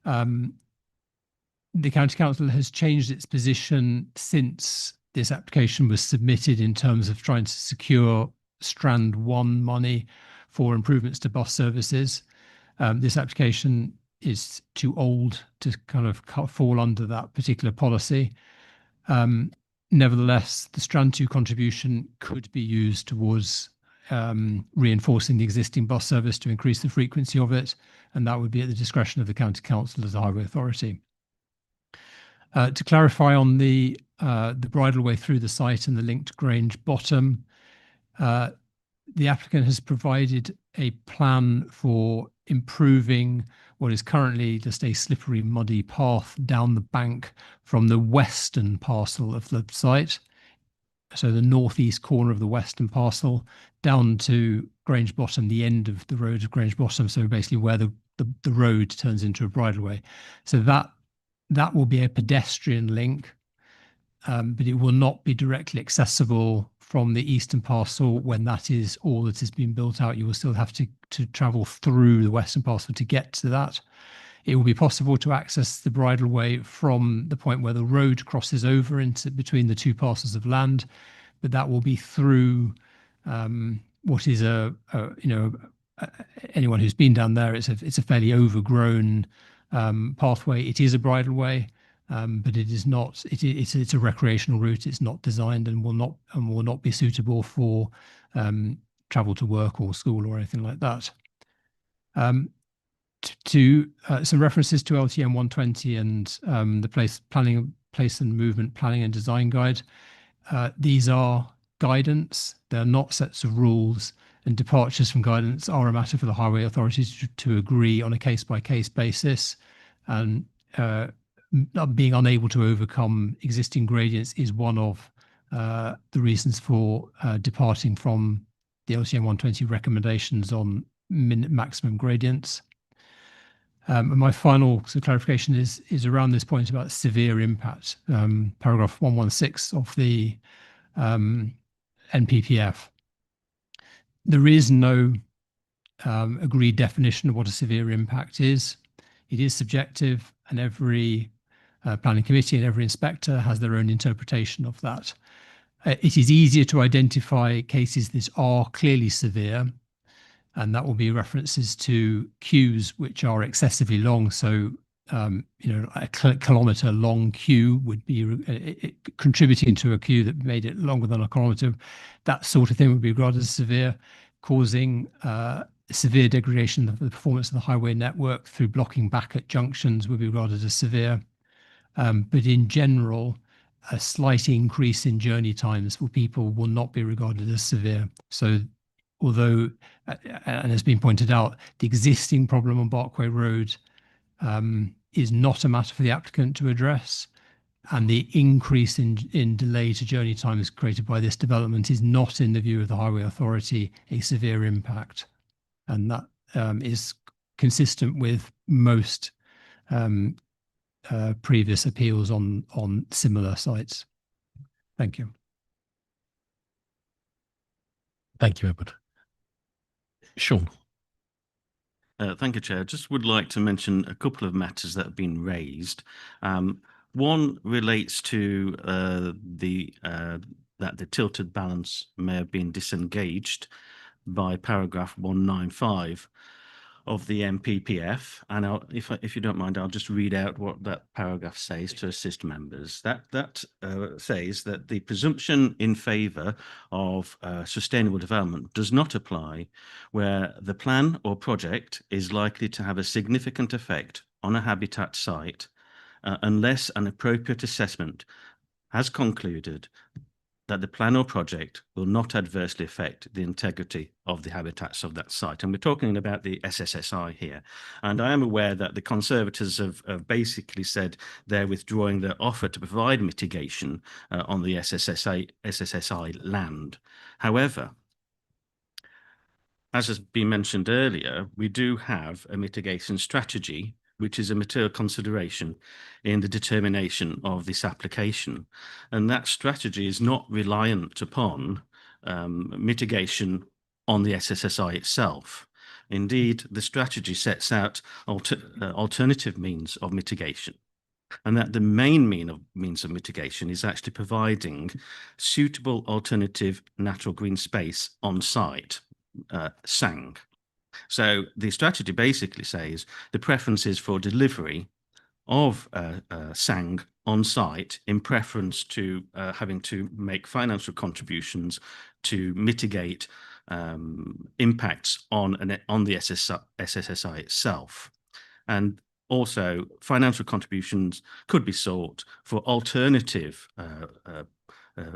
the County Council has changed its position since this application was submitted in terms of trying to secure Strand 1 money for improvements to bus services. This application is too old to kind of fall under that particular policy. Nevertheless, the Strand 2 contribution could be used towards reinforcing the existing bus service to increase the frequency of it, and that would be at the discretion of the County Council as a highway authority. To clarify on the bridleway through the site and the link to Grange Bottom, the applicant has provided a plan for improving what is currently just a slippery, muddy path down the bank from the western parcel of the site, so the northeast corner of the western parcel, down to Grange Bottom, the end of the road of Grange Bottom, so basically where the road turns into a bridleway. So that will be a pedestrian link, but it will not be directly accessible from the eastern parcel when that is all that has been built out. You will still have to travel through the western parcel to get to that. It will be possible to access the bridleway from the point where the road crosses over into between the two parcels of land, but that will be through what is anyone who's been down there, it's a fairly overgrown pathway. It is a bridleway, but it is not. It's a recreational route. It's not designed and will not be suitable for travel to work or school or anything like that. Some references to LTM 120 and the place and movement planning and design guide. These are guidance. They're not sets of rules, and departures from guidance are a matter for the highway authorities to agree on a case-by-case basis. And being unable to overcome existing gradients is one of the reasons for departing from the LTM 120 recommendations on maximum gradients. And my final clarification is around this point about severe impact, paragraph 116 of the NPPF. There is no agreed definition of what a severe impact is. It is subjective, and every planning committee and every inspector has their own interpretation of that. It is easier to identify cases that are clearly severe, and that will be references to queues which are excessively long. So, a kilometre long queue would be contributing to a queue that made it longer than a kilometre. That sort of thing would be regarded as severe, causing severe degradation of the performance of the highway network through blocking back at junctions would be regarded as severe. But in general, a slight increase in journey times for people will not be regarded as severe. So although, and has been pointed out, the existing problem on Barkway Road is not a matter for the applicant to address, and the increase in delay to journey times created by this development is not, in the view of the Highway Authority, a severe impact. And that is consistent with most previous appeals on similar sites. Thank you. Thank you, Edward. Sean. Thank you, Chair. Just would like to mention a couple of matters that have been raised. One relates to that the tilted balance may have been disengaged by paragraph 195 of the NPPF, and if you don't mind, I'll just read out what that paragraph says to assist members. That says that the presumption in favour of sustainable development does not apply where the plan or project is likely to have a significant effect on a habitat site unless an appropriate assessment has concluded that the plan or project will not adversely affect the integrity of the habitats of that site. And we're talking about the SSSI here. And I am aware that the Conservators have basically said they're withdrawing their offer to provide mitigation on the SSSI land. However, as has been mentioned earlier, we do have a mitigation strategy, which is a material consideration in the determination of this application. And that strategy is not reliant upon mitigation on the SSSI itself. Indeed, the strategy sets out alternative means of mitigation, and that the main means of mitigation is actually providing suitable alternative natural green space on site, SANG. So the strategy basically says the preference is for delivery of SANG on site in preference to having to make financial contributions to mitigate impacts on the SSSI itself. And also financial contributions could be sought for alternative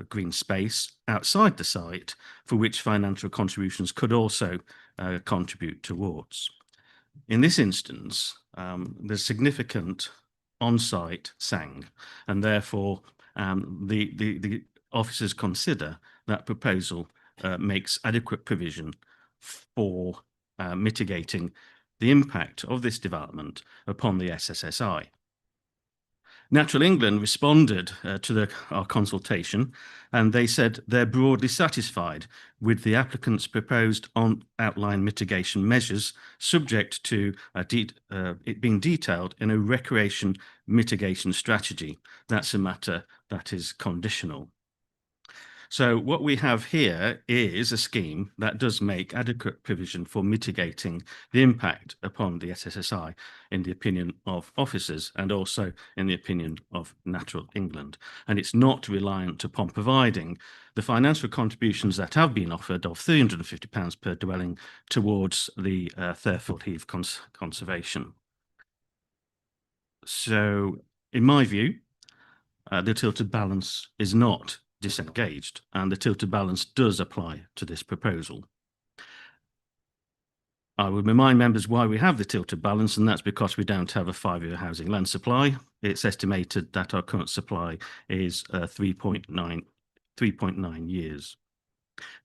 green space outside the site, for which financial contributions could also contribute towards. In this instance, there's significant on-site SANG, and therefore the officers consider that proposal makes adequate provision for mitigating the impact of this development upon the SSSI. Natural England responded to our consultation, and they said they're broadly satisfied with the applicant's proposed outline mitigation measures, subject to it being detailed in a recreation mitigation strategy. That's a matter that is conditional. So what we have here is a scheme that does make adequate provision for mitigating the impact upon the SSSI in the opinion of officers and also in the opinion of Natural England. And it's not reliant upon providing the financial contributions that have been offered of £350 per dwelling towards the Therfield Heath conservation. So in my view, the tilted balance is not disengaged, and the tilted balance does apply to this proposal. I would remind members why we have the tilted balance, and that's because we don't have a 5-year housing land supply. It's estimated that our current supply is 3.9 years.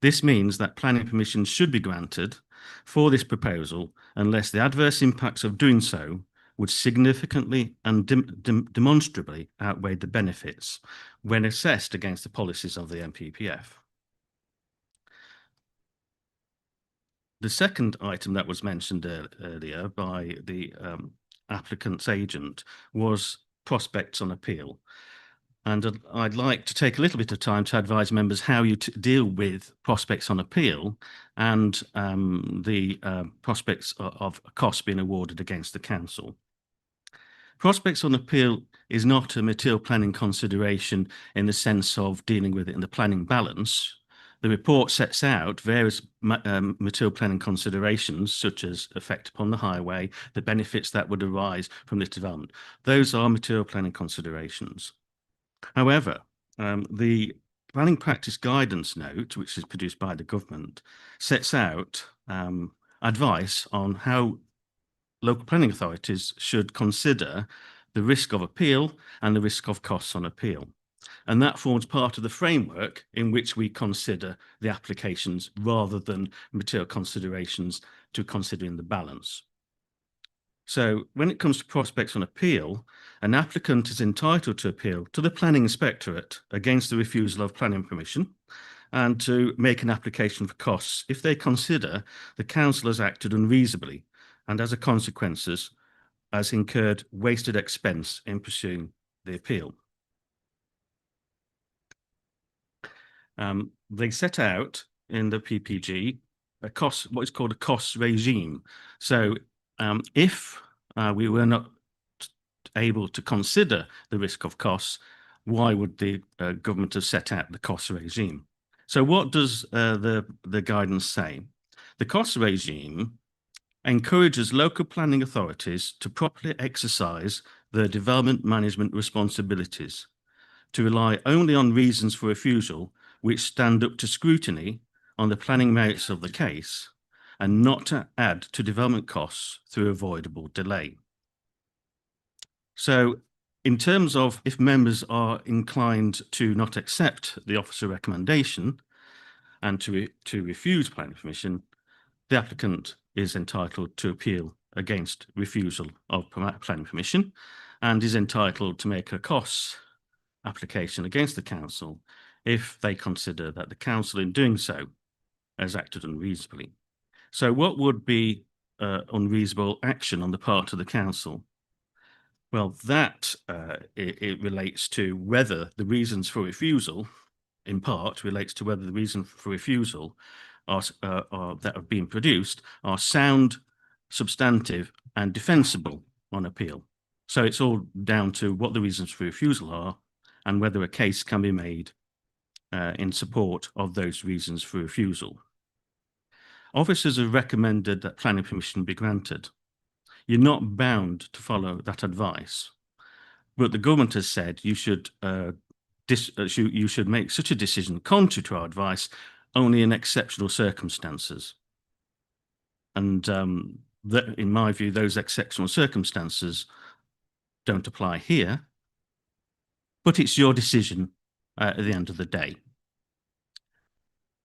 This means that planning permission should be granted for this proposal unless the adverse impacts of doing so would significantly and demonstrably outweigh the benefits when assessed against the policies of the NPPF. The second item that was mentioned earlier by the applicant's agent was prospects on appeal. And I'd like to take a little bit of time to advise members how you deal with prospects on appeal and the prospects of costs being awarded against the council. Prospects on appeal is not a material planning consideration in the sense of dealing with it in the planning balance. The report sets out various material planning considerations, such as effect upon the highway, the benefits that would arise from this development. Those are material planning considerations. However, the planning practice guidance note, which is produced by the government, sets out advice on how local planning authorities should consider the risk of appeal and the risk of costs on appeal. And that forms part of the framework in which we consider the applications rather than material considerations to consider in the balance. So when it comes to prospects on appeal, an applicant is entitled to appeal to the Planning Inspectorate against the refusal of planning permission and to make an application for costs if they consider the council has acted unreasonably and as a consequence has incurred wasted expense in pursuing the appeal. They set out in the PPG what is called a cost regime. So if we were not able to consider the risk of costs, why would the government have set out the cost regime? So what does the guidance say? The cost regime encourages local planning authorities to properly exercise their development management responsibilities, to rely only on reasons for refusal which stand up to scrutiny on the planning merits of the case, and not to add to development costs through avoidable delay. So in terms of if members are inclined to not accept the officer recommendation and to refuse planning permission, the applicant is entitled to appeal against refusal of planning permission and is entitled to make a costs application against the council if they consider that the council in doing so has acted unreasonably. So what would be unreasonable action on the part of the council? Well, that it relates to whether the reasons for refusal, in part, relates to whether the reason for refusal that have been produced are sound, substantive, and defensible on appeal. So it's all down to what the reasons for refusal are and whether a case can be made in support of those reasons for refusal. Officers have recommended that planning permission be granted. You're not bound to follow that advice, but the government has said you should make such a decision contrary to our advice only in exceptional circumstances. And in my view, those exceptional circumstances don't apply here, but it's your decision at the end of the day.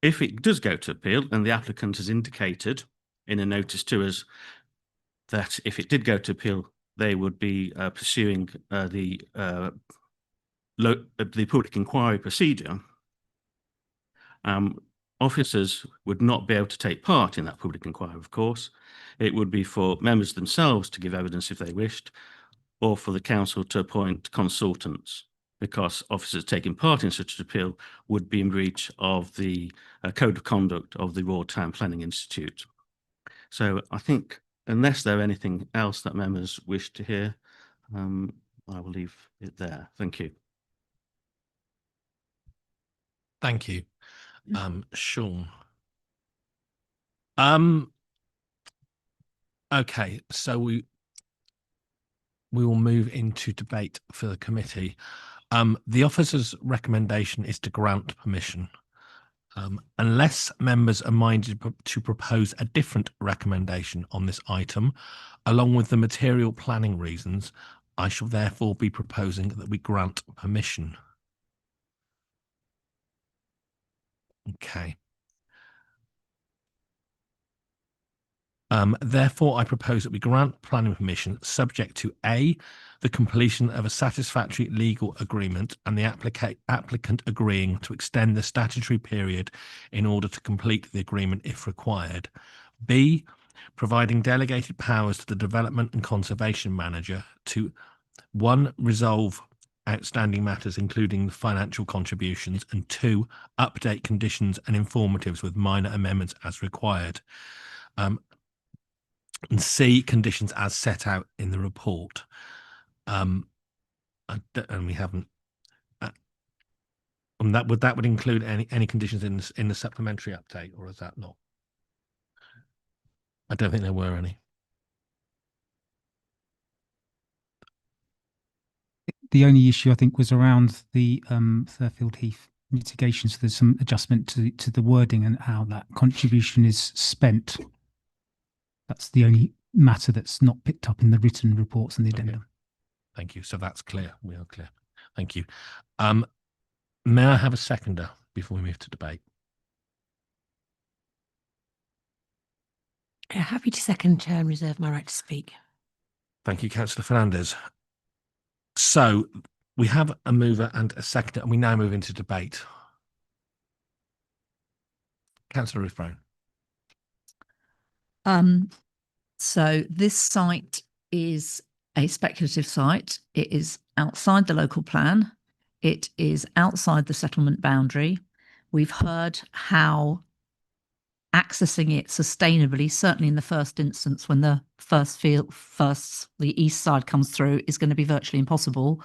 If it does go to appeal, and the applicant has indicated in a notice to us that if it did go to appeal, they would be pursuing the public inquiry procedure, officers would not be able to take part in that public inquiry, of course. It would be for members themselves to give evidence if they wished, or for the council to appoint consultants. because officers taking part in such an appeal would be in breach of the Code of Conduct of the Royal Town Planning Institute. So I think, unless there anything else that members wish to hear, I will leave it there. Thank you. Thank you. Sean. Okay, so we will move into debate for the committee. The officer's recommendation is to grant permission. Unless members are minded to propose a different recommendation on this item, along with the material planning reasons, I shall therefore be proposing that we grant permission. Okay. Therefore, I propose that we grant planning permission subject to A, the completion of a satisfactory legal agreement and the applicant agreeing to extend the statutory period in order to complete the agreement if required. B, providing delegated powers to the development and conservation manager to 1, resolve outstanding matters including financial contributions, and 2, update conditions and informatives with minor amendments as required. And C, conditions as set out in the report. And we haven't. That would include any conditions in the supplementary update, or is that not? I don't think there were any. The only issue I think was around the Thurfield Heath mitigation. So there's some adjustment to the wording and how that contribution is spent. That's the only matter that's not picked up in the written reports and the addendum. Okay. Thank you. So that's clear. We are clear. Thank you. May I have a seconder before we move to debate? Happy to second, Chair, and reserve my right to speak. Thank you, Councillor Fernandez. So we have a mover and a seconder, and we now move into debate. Councillor Ruth Brown. So this site is a speculative site. It is outside the local plan. It is outside the settlement boundary. We've heard how accessing it sustainably, certainly in the first instance, when the the east side comes through, is going to be virtually impossible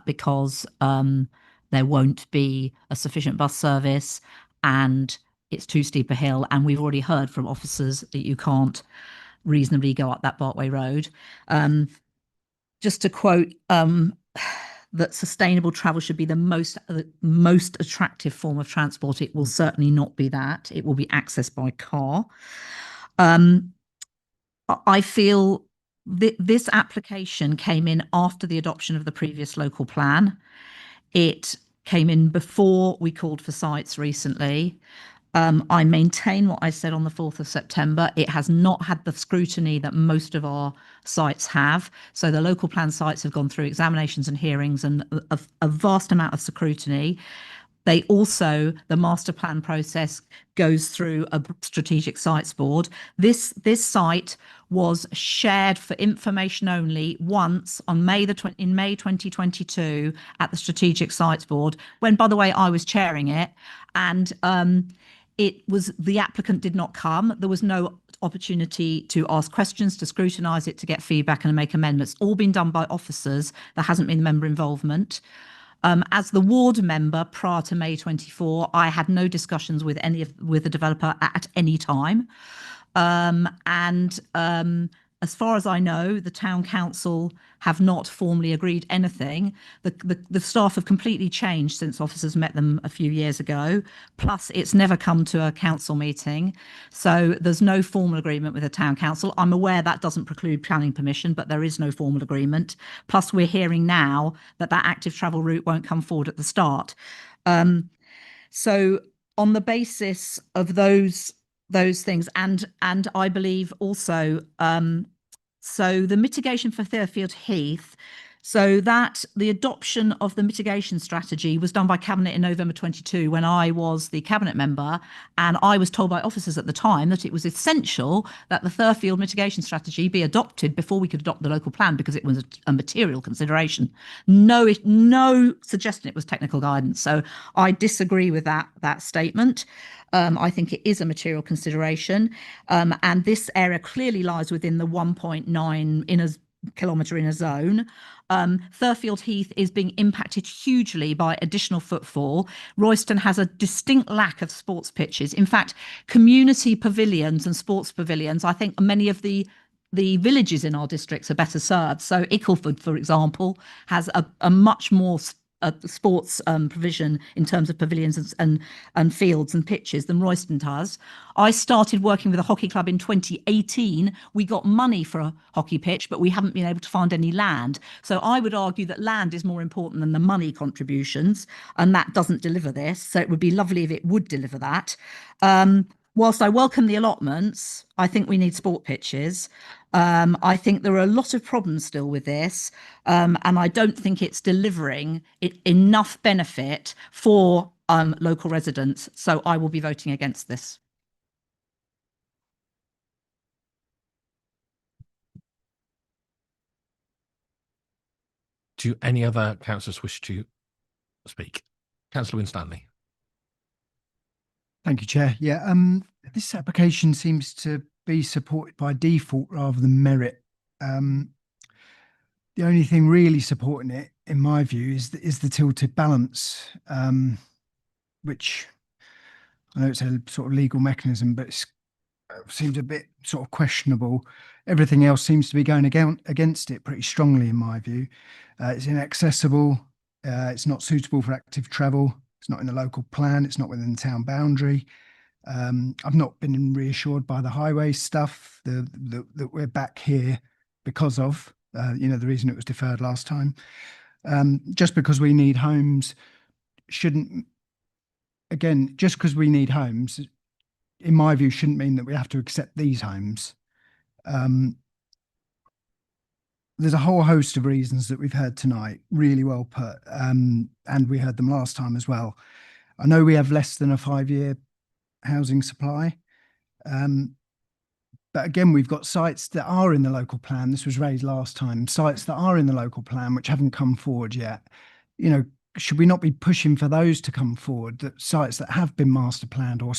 because there won't be a sufficient bus service and it's too steep a hill. And we've already heard from officers that you can't reasonably go up that Bartway Road. Just to quote, that sustainable travel should be the most attractive form of transport. It will certainly not be that. It will be accessed by car. I feel this application came in after the adoption of the previous local plan. It came in before we called for sites recently. I maintain what I said on the 4th of September. It has not had the scrutiny that most of our sites have. So the local plan sites have gone through examinations and hearings and a vast amount of scrutiny. They also, the master plan process goes through a strategic sites board. This site was shared for information only once on May 2022 at the strategic sites board, when, by the way, I was chairing it, and the applicant did not come. There was no opportunity to ask questions, to scrutinise it, to get feedback and make amendments. All been done by officers. There hasn't been member involvement. As the ward member prior to May 24, I had no discussions with the developer at any time. As far as I know, the town council have not formally agreed anything. The staff have completely changed since officers met them a few years ago. Plus, it's never come to a council meeting. So there's no formal agreement with the town council. I'm aware that doesn't preclude planning permission, but there is no formal agreement. Plus, we're hearing now that active travel route won't come forward at the start. So on the basis of those things, and I believe also, so the mitigation for Thurfield Heath So that the adoption of the mitigation strategy was done by Cabinet in November 22 when I was the Cabinet member, and I was told by officers at the time that it was essential that the Thurfield mitigation strategy be adopted before we could adopt the local plan because it was a material consideration. No suggestion it was technical guidance. So I disagree with that statement. I think it is a material consideration, and this area clearly lies within the 1.9 kilometre inner zone. Thurfield Heath is being impacted hugely by additional footfall. Royston has a distinct lack of sports pitches. In fact, community pavilions and sports pavilions, I think many of the villages in our districts are better served. So Ickleford, for example, has a much more sports provision in terms of pavilions and fields and pitches than Royston does. I started working with a hockey club in 2018. We got money for a hockey pitch, but we haven't been able to find any land. So I would argue that land is more important than the money contributions, and that doesn't deliver this. So it would be lovely if it would deliver that. Whilst I welcome the allotments, I think we need sport pitches. I think there are a lot of problems still with this, and I don't think it's delivering enough benefit for local residents. So I will be voting against this. Do any other councillors wish to speak? Councillor Winstanley. Thank you, Chair. Yeah, this application seems to be supported by default rather than merit. The only thing really supporting it, in my view, is the tilted balance, which I know it's a sort of legal mechanism, but it seems a bit sort of questionable. Everything else seems to be going against it pretty strongly, in my view. It's inaccessible. It's not suitable for active travel. It's not in the local plan. It's not within the town boundary. I've not been reassured by the highway stuff that we're back here because of, the reason it was deferred last time. Just because we need homes just because we need homes, in my view, shouldn't mean that we have to accept these homes. There's a whole host of reasons that we've heard tonight, really well put, and we heard them last time as well. I know we have less than a 5-year housing supply, but again, we've got sites that are in the local plan. This was raised last time. Sites that are in the local plan which haven't come forward yet. Should we not be pushing for those to come forward? That sites that have been master planned or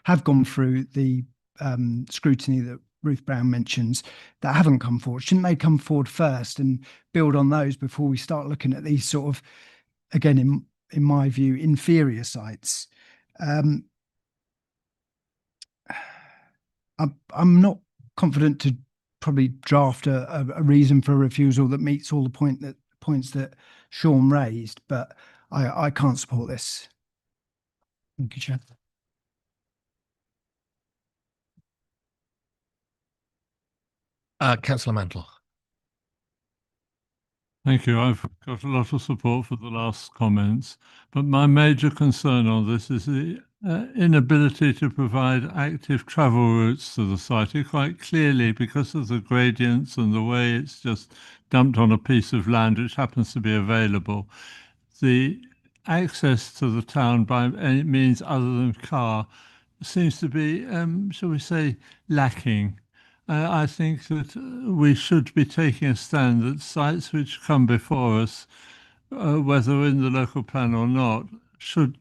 have gone through the scrutiny that Ruth Brown mentions that haven't come forward. Shouldn't they come forward first and build on those before we start looking at these sort of, again, in my view, inferior sites? I'm not confident to probably draft a reason for a refusal that meets all the points that Sean raised, but I can't support this. Thank you, Chair. Councillor Mantle. Thank you. I've got a lot of support for the last comments, but my major concern on this is the inability to provide active travel routes to the site. Quite clearly, because of the gradients and the way it's just dumped on a piece of land which happens to be available, the access to the town by any means other than car seems to be, shall we say, lacking. I think that we should be taking a stand that sites which come before us, whether in the local plan or not,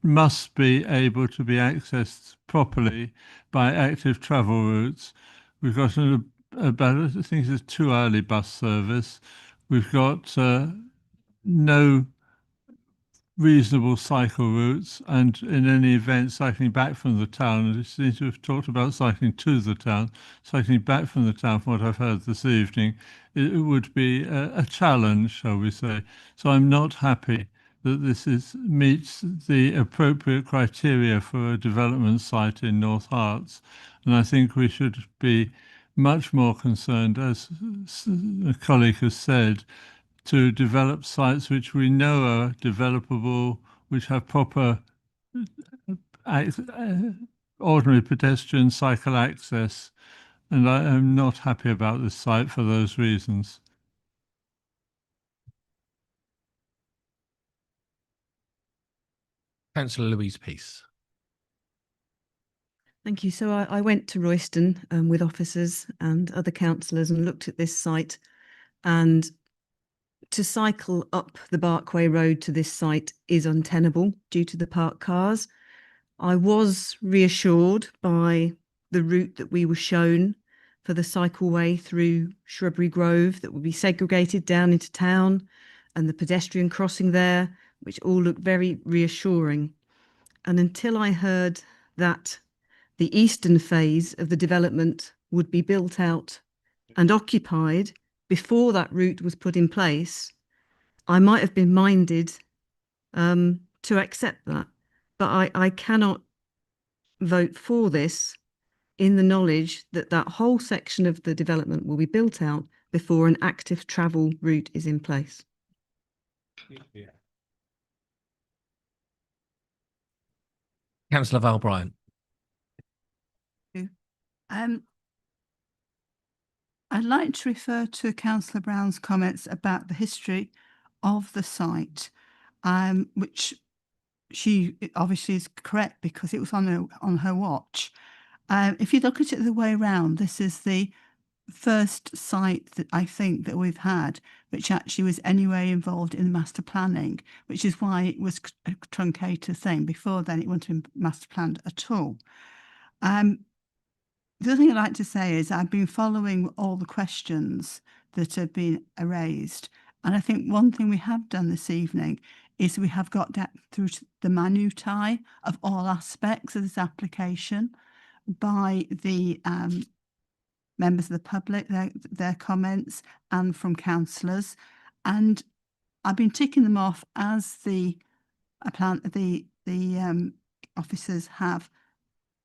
must be able to be accessed properly by active travel routes. We've got I think it's a 2-hourly bus service. We've got no reasonable cycle routes, and in any event, cycling back from the town, and it seems to have talked about cycling to the town, cycling back from the town, from what I've heard this evening, it would be a challenge, shall we say. So I'm not happy that this meets the appropriate criteria for a development site in North Herts. And I think we should be much more concerned, as a colleague has said, to develop sites which we know are developable, which have proper ordinary pedestrian cycle access. And I am not happy about this site for those reasons. Councillor Louise Peace. Thank you. So I went to Royston with officers and other councillors and looked at this site, and to cycle up the Barkway Road to this site is untenable due to the parked cars. I was reassured by the route that we were shown for the cycleway through Shrubbery Grove that would be segregated down into town, and the pedestrian crossing there, which all looked very reassuring. And until I heard that the eastern phase of the development would be built out and occupied before that route was put in place, I might have been minded to accept that. But I cannot vote for this in the knowledge that that whole section of the development will be built out before an active travel route is in place. Councillor Val Bryant. I'd like to refer to Councillor Brown's comments about the history of the site, which she obviously is correct because it was on her watch. If you look at it the way around, this is the first site that I think that we've had which actually was anyway involved in the master planning, which is why it was a truncated thing. Before then it wouldn't have been master planned at all. The other thing I'd like to say is I've been following all the questions that have been raised, and I think one thing we have done this evening is we have got that through the minutiae of all aspects of this application by the members of the public, their comments, and from councillors. And I've been ticking them off as the officers have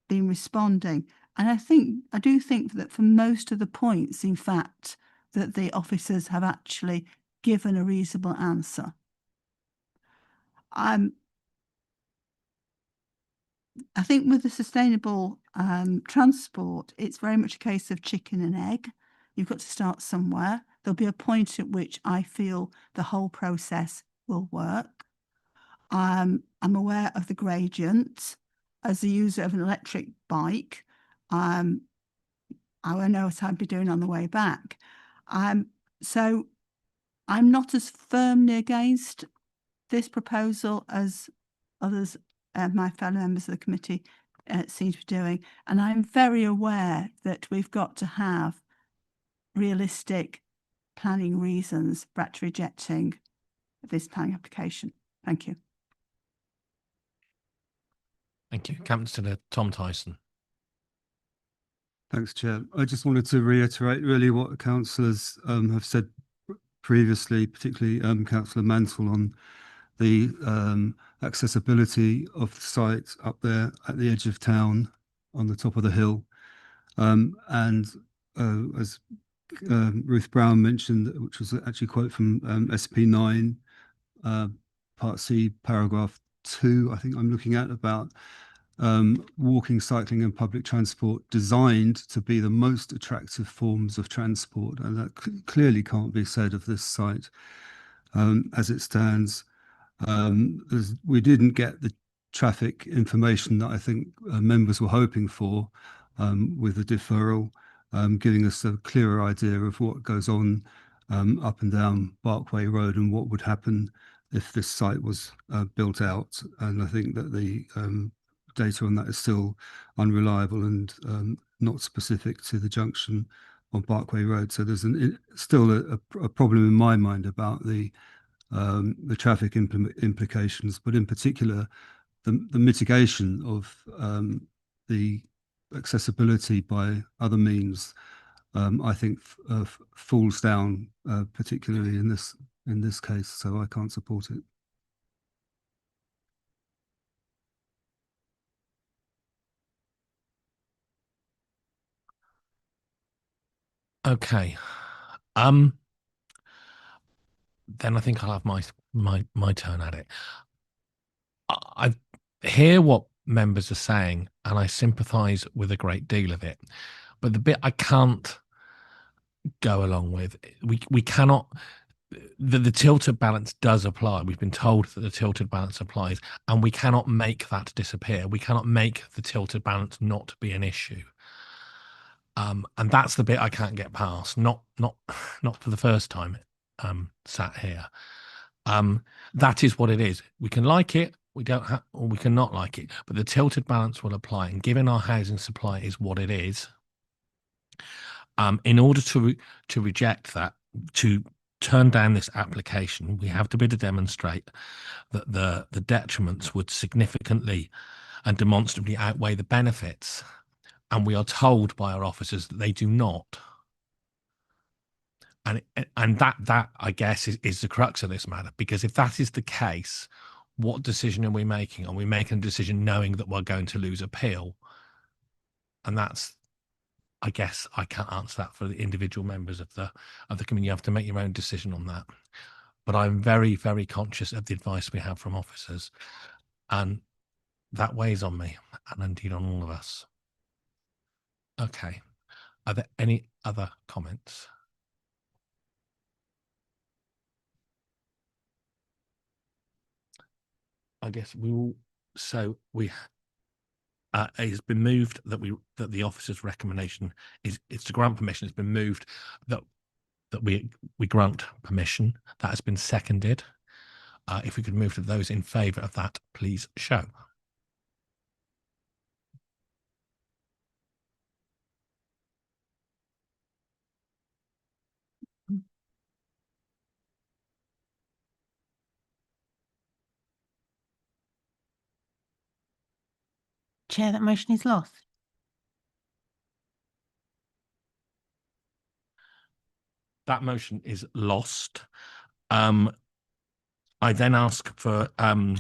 been responding. And I do think that for most of the points, in fact, that the officers have actually given a reasonable answer. I think with the sustainable transport, it's very much a case of chicken and egg. You've got to start somewhere. There'll be a point at which I feel the whole process will work. I'm aware of the gradient. As a user of an electric bike, I know what I'd be doing on the way back. So I'm not as firmly against this proposal as others, my fellow members of the committee, seem to be doing. And I'm very aware that we've got to have realistic planning reasons for actually rejecting this planning application. Thank you. Thank you. Councillor Tom Tyson. Thanks, Chair. I just wanted to reiterate really what councillors have said previously, particularly Councillor Mansell, on the accessibility of the site up there at the edge of town on the top of the hill. And as Ruth Brown mentioned, which was actually a quote from SP9, Part C, paragraph 2, I think I'm looking at, about walking, cycling and public transport designed to be the most attractive forms of transport. And that clearly can't be said of this site as it stands. We didn't get the traffic information that I think members were hoping for with the deferral, giving us a clearer idea of what goes on up and down Barkway Road and what would happen if this site was built out. And I think that the data on that is still unreliable and not specific to the junction on Barkway Road. So there's still a problem in my mind about the traffic implications, but in particular the mitigation of the accessibility by other means. I think falls down particularly in this case, so I can't support it. Okay. Then I think I'll have my turn at it. I hear what members are saying, and I sympathise with a great deal of it. But the bit I can't go along with, we cannot the tilted balance does apply. We've been told that the tilted balance applies, and we cannot make that disappear. We cannot make the tilted balance not be an issue. And that's the bit I can't get past. Not for the first time sat here. That is what it is. We can like it, we don't have, or we can not like it, but the tilted balance will apply. And given our housing supply is what it is, in order to reject that, to turn down this application, we have to be able to demonstrate that the detriments would significantly and demonstrably outweigh the benefits. And we are told by our officers that they do not. And that I guess is the crux of this matter, because if that is the case, what decision are we making? Are we making a decision knowing that we're going to lose appeal? And that's, I guess I can't answer that for the individual members of the committee. You have to make your own decision on that. But I'm very, very conscious of the advice we have from officers, and that weighs on me and indeed on all of us. Okay. Are there any other comments? I guess we will. So it has been moved that the officer's recommendation is to grant permission. It's been moved that we grant permission. That has been seconded. If we could move to those in favour of that, please show. Chair, that motion is lost. That motion is lost. I then ask for I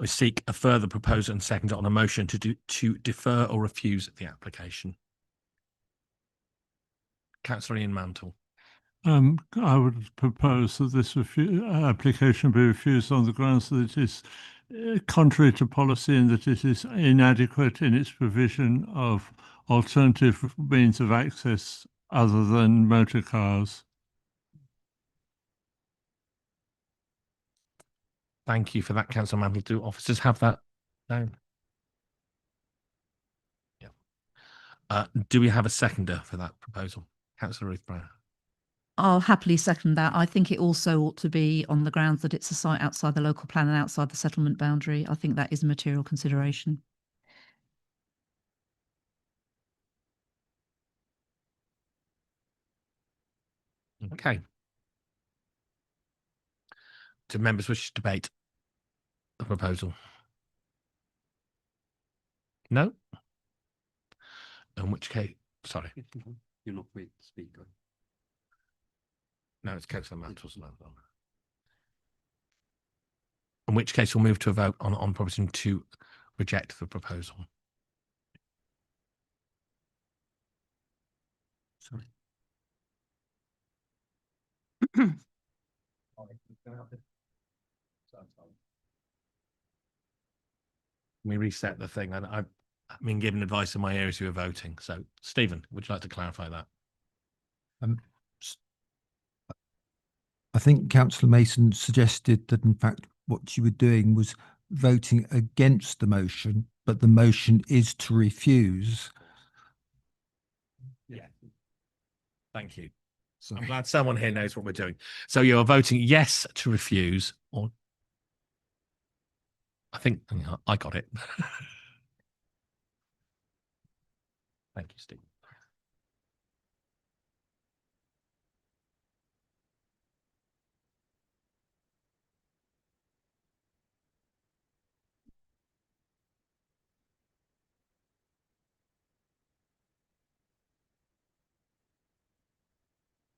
seek a further proposal and second on a motion to defer or refuse the application. Councillor Ian Mantle. I would propose that this application be refused on the grounds that it is contrary to policy and that it is inadequate in its provision of alternative means of access other than motor cars. Thank you for that, Councillor Mantle. Do officers have that down? Yeah. Do we have a seconder for that proposal? Councillor Ruth Brown. I'll happily second that. I think it also ought to be on the grounds that it's a site outside the local plan and outside the settlement boundary. I think that is a material consideration. Okay. Do members wish to debate the proposal? No? In which case, sorry. You're not free to speak. No, it's Councillor Mantle's. In which case, we'll move to a vote on proposing to reject the proposal. Sorry. We reset the thing, and I've been given advice in my areas who are voting. So, Stephen, would you like to clarify that? I think Councillor Mason suggested that, in fact, what you were doing was voting against the motion, but the motion is to refuse. Yeah. Thank you. So I'm glad someone here knows what we're doing. So you're voting yes to refuse, or I think I got it. Thank you, Steve.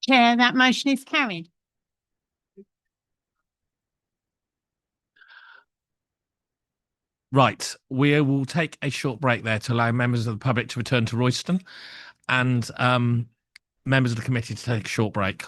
Chair, that motion is carried. Right, we will take a short break there to allow members of the public to return to Royston, and members of the committee to take a short break.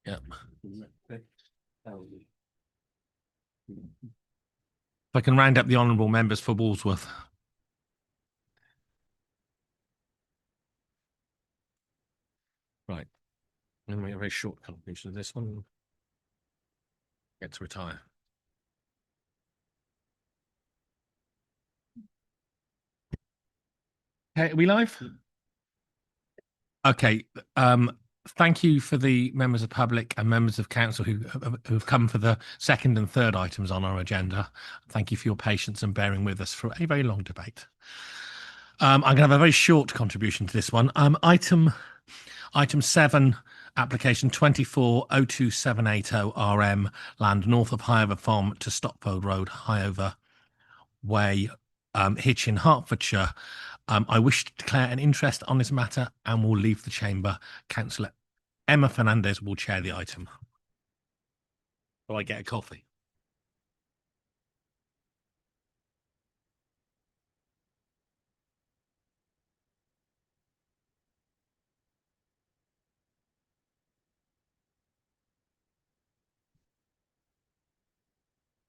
Yep. If I can round up the honourable members for Walsworth. Right. I'm going to make a very short conclusion of this one. Get to retire. Okay, are we live? Okay. Thank you for the members of public and members of council who've come for the second and third items on our agenda. Thank you for your patience and bearing with us for a very long debate. I'm going to have a very short contribution to this one. Item 7, application 240278 RM, land north of Highover Farm to Stopfold Road, Highover Way, Hitchin, Hertfordshire. I wish to declare an interest on this matter and will leave the chamber. Councillor Emma Fernandez will chair the item. Will I get a coffee?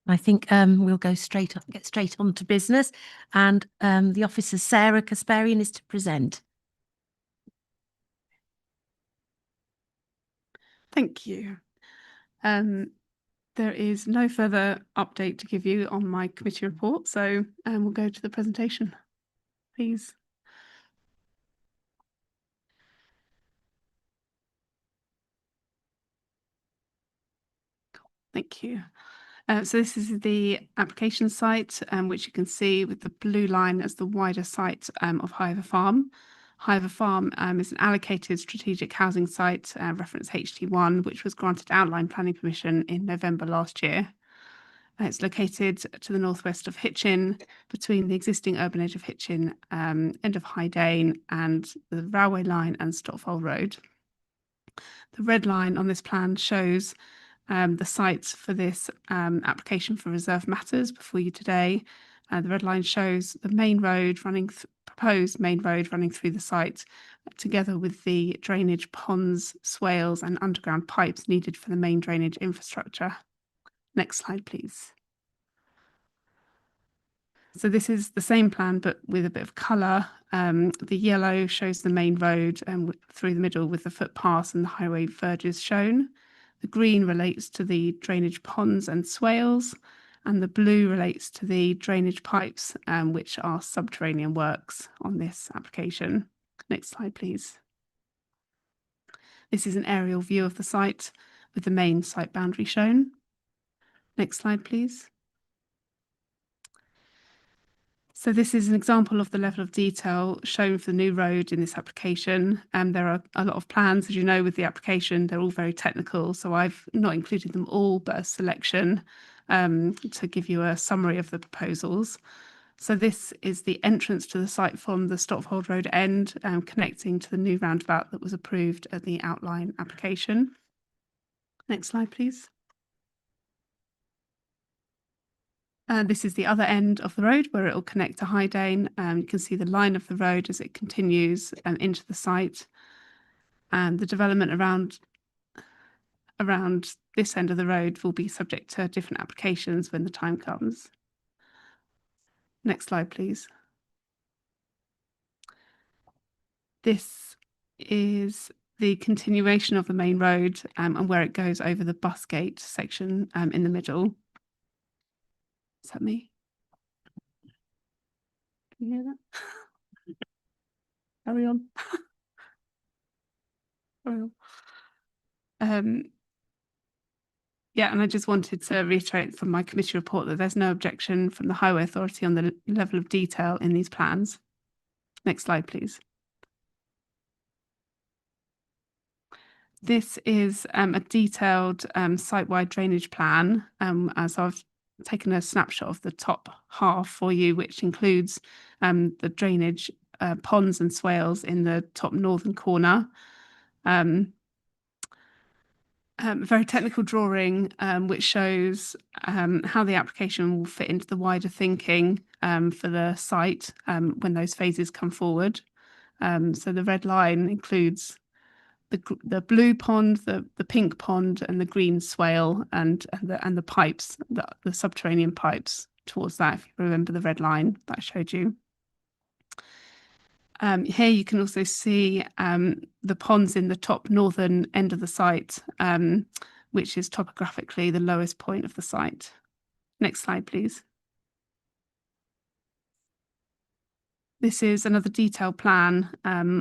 I think we'll get straight on to business, and the officer Sarah Kasparian is to present. Thank you. There is no further update to give you on my committee report, so we'll go to the presentation, please. Thank you. So this is the application site, which you can see with the blue line as the wider site of Highover Farm. Highover Farm is an allocated strategic housing site, reference HT1, which was granted outline planning permission in November last year. It's located to the northwest of Hitchin, between the existing urban edge of Hitchin, end of High Dane, and the railway line and Stotfold Road. The red line on this plan shows the sites for this application for reserve matters before you today. The red line shows the main road proposed main road running through the site, together with the drainage ponds, swales and underground pipes needed for the main drainage infrastructure. Next slide, please. So this is the same plan, but with a bit of colour. The yellow shows the main road through the middle with the footpaths and the highway verges shown. The green relates to the drainage ponds and swales, and the blue relates to the drainage pipes, which are subterranean works on this application. Next slide, please. This is an aerial view of the site with the main site boundary shown. Next slide, please. So this is an example of the level of detail shown for the new road in this application. There are a lot of plans, as you know, with the application. They're all very technical, so I've not included them all, but a selection to give you a summary of the proposals. So this is the entrance to the site from the Stotfold Road end, connecting to the new roundabout that was approved at the outline application. Next slide, please. This is the other end of the road where it will connect to High Dane. You can see the line of the road as it continues into the site, and the development around this end of the road will be subject to different applications when the time comes. Next slide, please. This is the continuation of the main road and where it goes over the bus gate section in the middle. Is that me? Can you hear that? Carry on. Carry on. Yeah, and I just wanted to reiterate from my committee report that there's no objection from the Highway Authority on the level of detail in these plans. Next slide, please. This is a detailed site-wide drainage plan, as I've taken a snapshot of the top half for you, which includes the drainage ponds and swales in the top northern corner. Very technical drawing which shows how the application will fit into the wider thinking for the site when those phases come forward. So the red line includes the blue pond, the pink pond, and the green swale, and the pipes, the subterranean pipes towards that. If you remember the red line that I showed you. Here you can also see the ponds in the top northern end of the site, which is topographically the lowest point of the site. Next slide, please. This is another detailed plan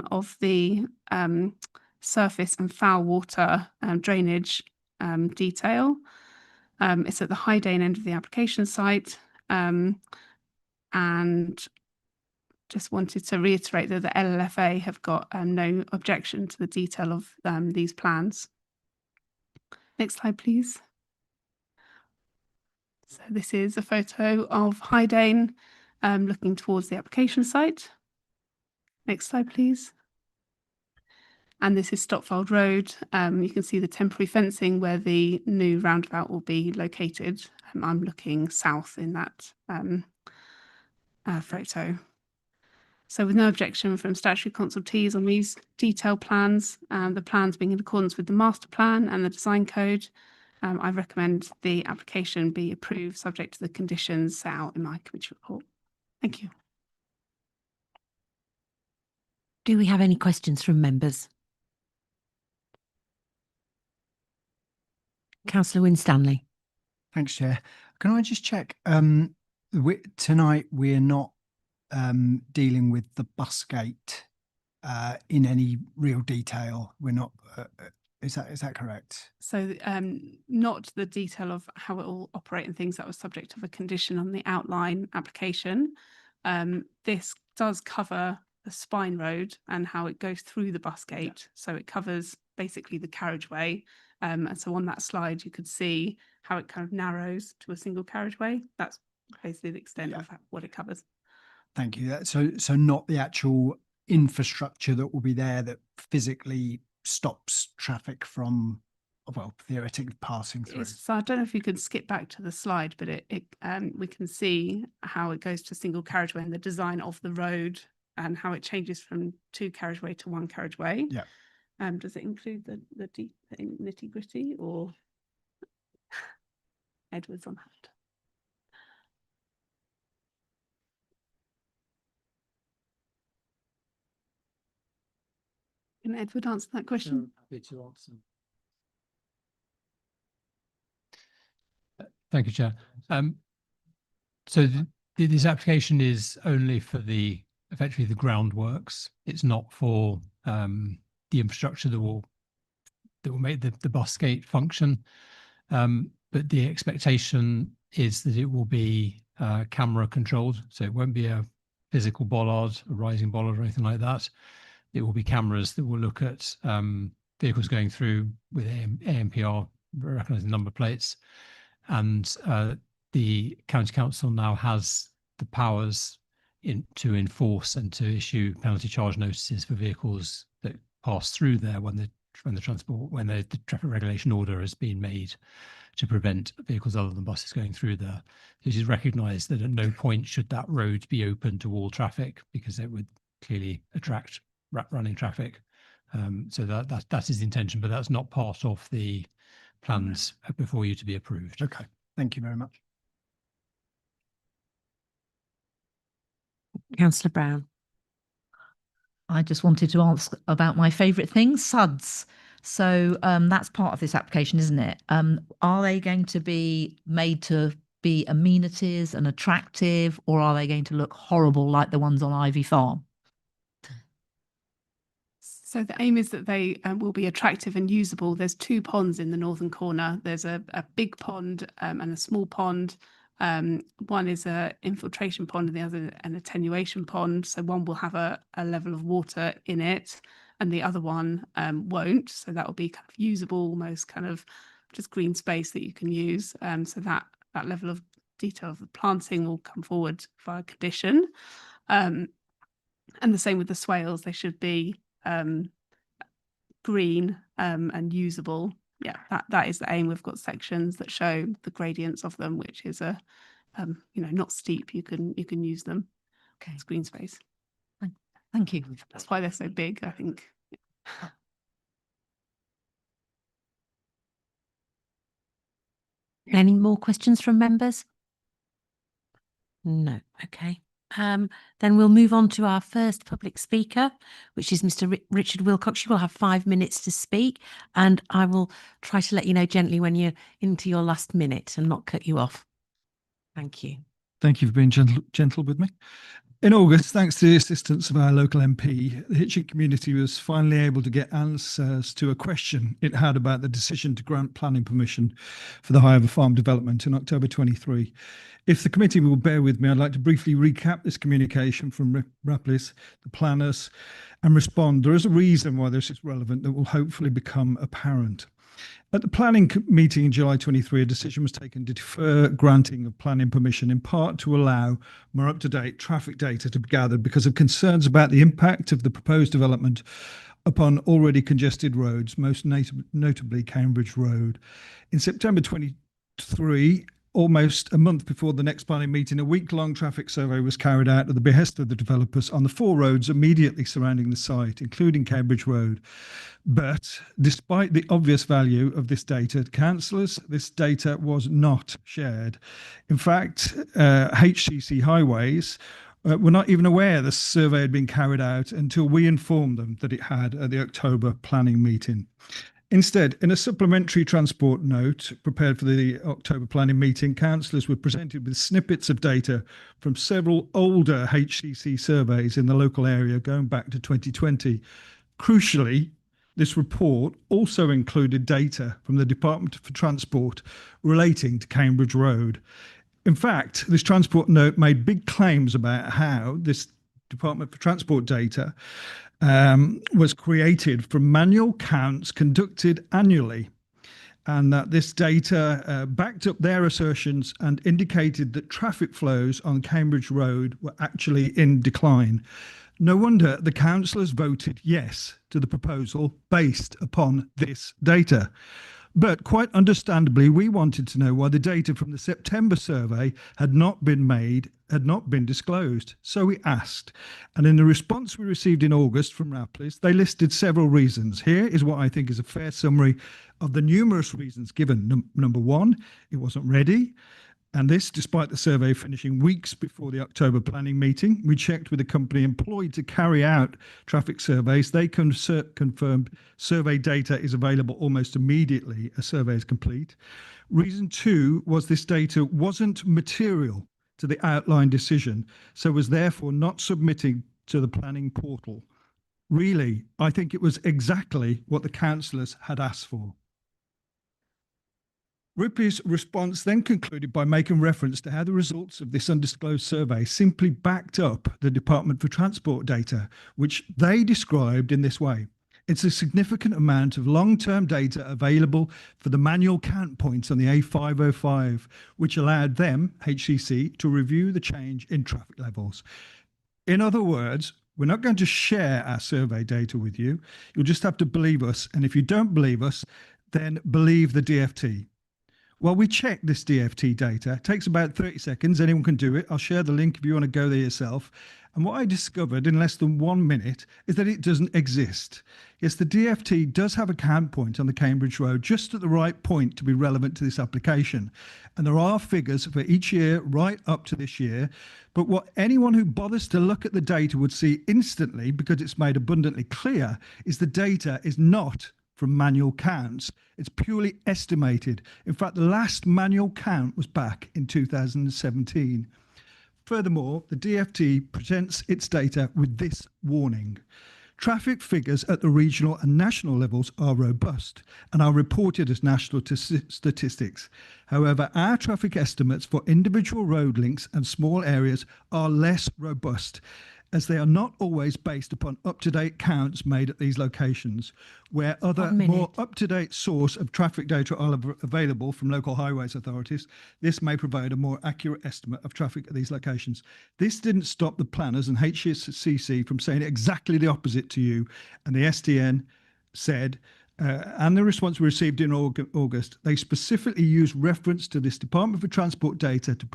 of the surface and foul water drainage detail. It's at the High Dane end of the application site, and just wanted to reiterate that the LLFA have got no objection to the detail of these plans. Next slide, please. So this is a photo of High Dane looking towards the application site. Next slide, please. And this is Stotfold Road. You can see the temporary fencing where the new roundabout will be located. I'm looking south in that photo. So with no objection from statutory consultees on these detailed plans, the plans being in accordance with the master plan and the design code, I recommend the application be approved subject to the conditions set out in my committee report. Thank you. Do we have any questions from members? Councillor Winstanley. Thanks, Chair. Can I just check? Tonight we're not dealing with the bus gate in any real detail. We're not. Is that correct? So not the detail of how it will operate and things that was subject of a condition on the outline application. This does cover the spine road and how it goes through the bus gate. So it covers basically the carriageway. And so on that slide, you could see how it kind of narrows to a single carriageway. That's basically the extent of what it covers. Thank you. So not the actual infrastructure that will be there that physically stops traffic from, well, theoretically passing through. So I don't know if you could skip back to the slide, but we can see how it goes to single carriageway and the design of the road and how it changes from two carriageway to one carriageway. Yeah. Does it include the deep nitty gritty or Edward's on hand? Can Edward answer that question? Happy to answer. Thank you, Chair. So this application is only for effectively the groundworks. It's not for the infrastructure that will make the bus gate function. But the expectation is that it will be camera controlled. So it won't be a physical bollard, a rising bollard or anything like that. It will be cameras that will look at vehicles going through with ANPR, recognising number plates. And the County Council now has the powers to enforce and to issue penalty charge notices for vehicles that pass through there when the traffic regulation order has been made to prevent vehicles other than buses going through there. It is recognised that at no point should that road be open to all traffic because it would clearly attract running traffic. So that is the intention, but that's not part of the plans before you to be approved. Okay, thank you very much. Councillor Brown. I just wanted to ask about my favourite thing, SUDs. So that's part of this application, isn't it? Are they going to be made to be amenities and attractive, or are they going to look horrible like the ones on Ivy Farm? So the aim is that they will be attractive and usable. There's two ponds in the northern corner. There's a big pond and a small pond. One is a infiltration pond and the other an attenuation pond. So one will have a level of water in it and the other one won't. So that will be kind of usable, almost kind of just green space that you can use. So that level of detail of the planting will come forward via condition. And the same with the swales. They should be green and usable. Yeah, that is the aim. We've got sections that show the gradients of them, which is not steep. You can use them. Okay, it's green space. Thank you. That's why they're so big, I think. Any more questions from members? No. Okay. Then we'll move on to our first public speaker, which is Mr. Richard Wilcox. You will have 5 minutes to speak, and I will try to let you know gently when you're into your last minute and not cut you off. Thank you. Thank you for being gentle with me. In August, thanks to the assistance of our local MP, the Hitchin community was finally able to get answers to a question it had about the decision to grant planning permission for the Highover Farm development in October 23. If the committee will bear with me, I'd like to briefly recap this communication from Raplis, the planners, and respond. There is a reason why this is relevant that will hopefully become apparent. At the planning meeting in July 23, a decision was taken to defer granting of planning permission, in part to allow more up-to-date traffic data to be gathered because of concerns about the impact of the proposed development upon already congested roads, most notably Cambridge Road. In September 23, almost a month before the next planning meeting, a week-long traffic survey was carried out at the behest of the developers on the 4 roads immediately surrounding the site, including Cambridge Road. But despite the obvious value of this data to councillors, this data was not shared. In fact, HCC Highways were not even aware the survey had been carried out until we informed them that it had at the October planning meeting. Instead, in a supplementary transport note prepared for the October planning meeting, councillors were presented with snippets of data from several older HCC surveys in the local area going back to 2020. Crucially, this report also included data from the Department for Transport relating to Cambridge Road. In fact, this transport note made big claims about how this Department for Transport data was created from manual counts conducted annually, and that this data backed up their assertions and indicated that traffic flows on Cambridge Road were actually in decline. No wonder the councillors voted yes to the proposal based upon this data. But quite understandably, we wanted to know why the data from the September survey had not been disclosed. So we asked, and in the response we received in August from Raplis, they listed several reasons. Here is what I think is a fair summary of the numerous reasons given. Number one, it wasn't ready. And this, despite the survey finishing weeks before the October planning meeting. We checked with a company employed to carry out traffic surveys. They confirmed survey data is available almost immediately a survey is complete. Reason two was this data wasn't material to the outline decision, so was therefore not submitted to the planning portal. Really, I think it was exactly what the councillors had asked for. Ripley's response then concluded by making reference to how the results of this undisclosed survey simply backed up the Department for Transport data, which they described in this way. It's a significant amount of long-term data available for the manual count points on the A505, which allowed them, HCC, to review the change in traffic levels. In other words, we're not going to share our survey data with you. You'll just have to believe us. And if you don't believe us, then believe the DFT. Well, we checked this DFT data. It takes about 30 seconds. Anyone can do it. I'll share the link if you want to go there yourself. And what I discovered in less than 1 minute is that it doesn't exist. Yes, the DFT does have a count point on the Cambridge Road just at the right point to be relevant to this application. And there are figures for each year right up to this year. But what anyone who bothers to look at the data would see instantly, because it's made abundantly clear, is the data is not from manual counts. It's purely estimated. In fact, the last manual count was back in 2017. Furthermore, the DFT presents its data with this warning. Traffic figures at the regional and national levels are robust and are reported as national statistics. However, our traffic estimates for individual road links and small areas are less robust, as they are not always based upon up-to-date counts made at these locations. Where other more up-to-date source of traffic data are available from local highways authorities, this may provide a more accurate estimate of traffic at these locations. This didn't stop the planners and HCC from saying exactly the opposite to you, and the STN said, and the response we received in August, they specifically used reference to this Department for Transport data to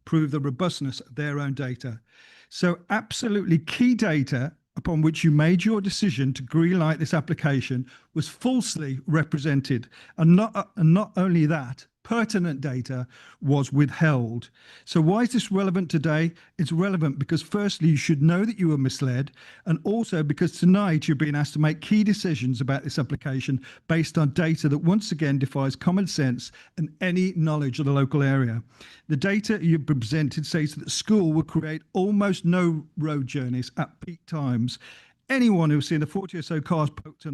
prove the robustness of their own data. So absolutely key data upon which you made your decision to greenlight this application was falsely represented. And not only that, pertinent data was withheld. So why is this relevant today? It's relevant because firstly, you should know that you were misled, and also because tonight you're being asked to make key decisions about this application based on data that once again defies common sense and any knowledge of the local area. The data you presented says that the school will create almost no road journeys at peak times. Anyone who's seen the 40 or so cars parked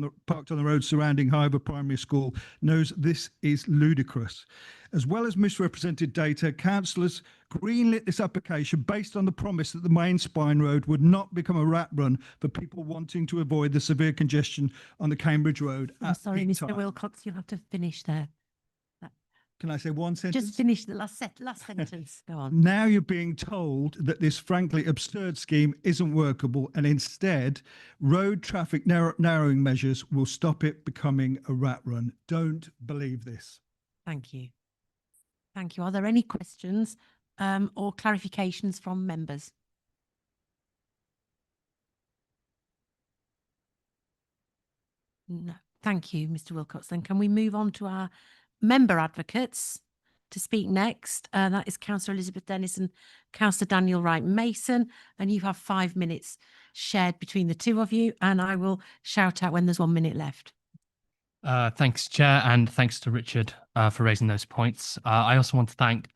on the road surrounding Hiver Primary School knows this is ludicrous. As well as misrepresented data, councillors greenlit this application based on the promise that the main spine road would not become a rat run for people wanting to avoid the severe congestion on the Cambridge Road. I'm sorry, Mr. Wilcox, you'll have to finish there. Can I say one sentence? Just finish the last sentence. Go on. Now you're being told that this frankly absurd scheme isn't workable, and instead road traffic narrowing measures will stop it becoming a rat run. Don't believe this. Thank you. Thank you. Are there any questions or clarifications from members? No. Thank you, Mr. Wilcox. Then can we move on to our member advocates to speak next? That is Councillor Elizabeth Dennis and Councillor Daniel Wright Mason, and you have 5 minutes shared between the two of you, and I will shout out when there's 1 minute left. Thanks, Chair, and thanks to Richard for raising those points. I also want to thank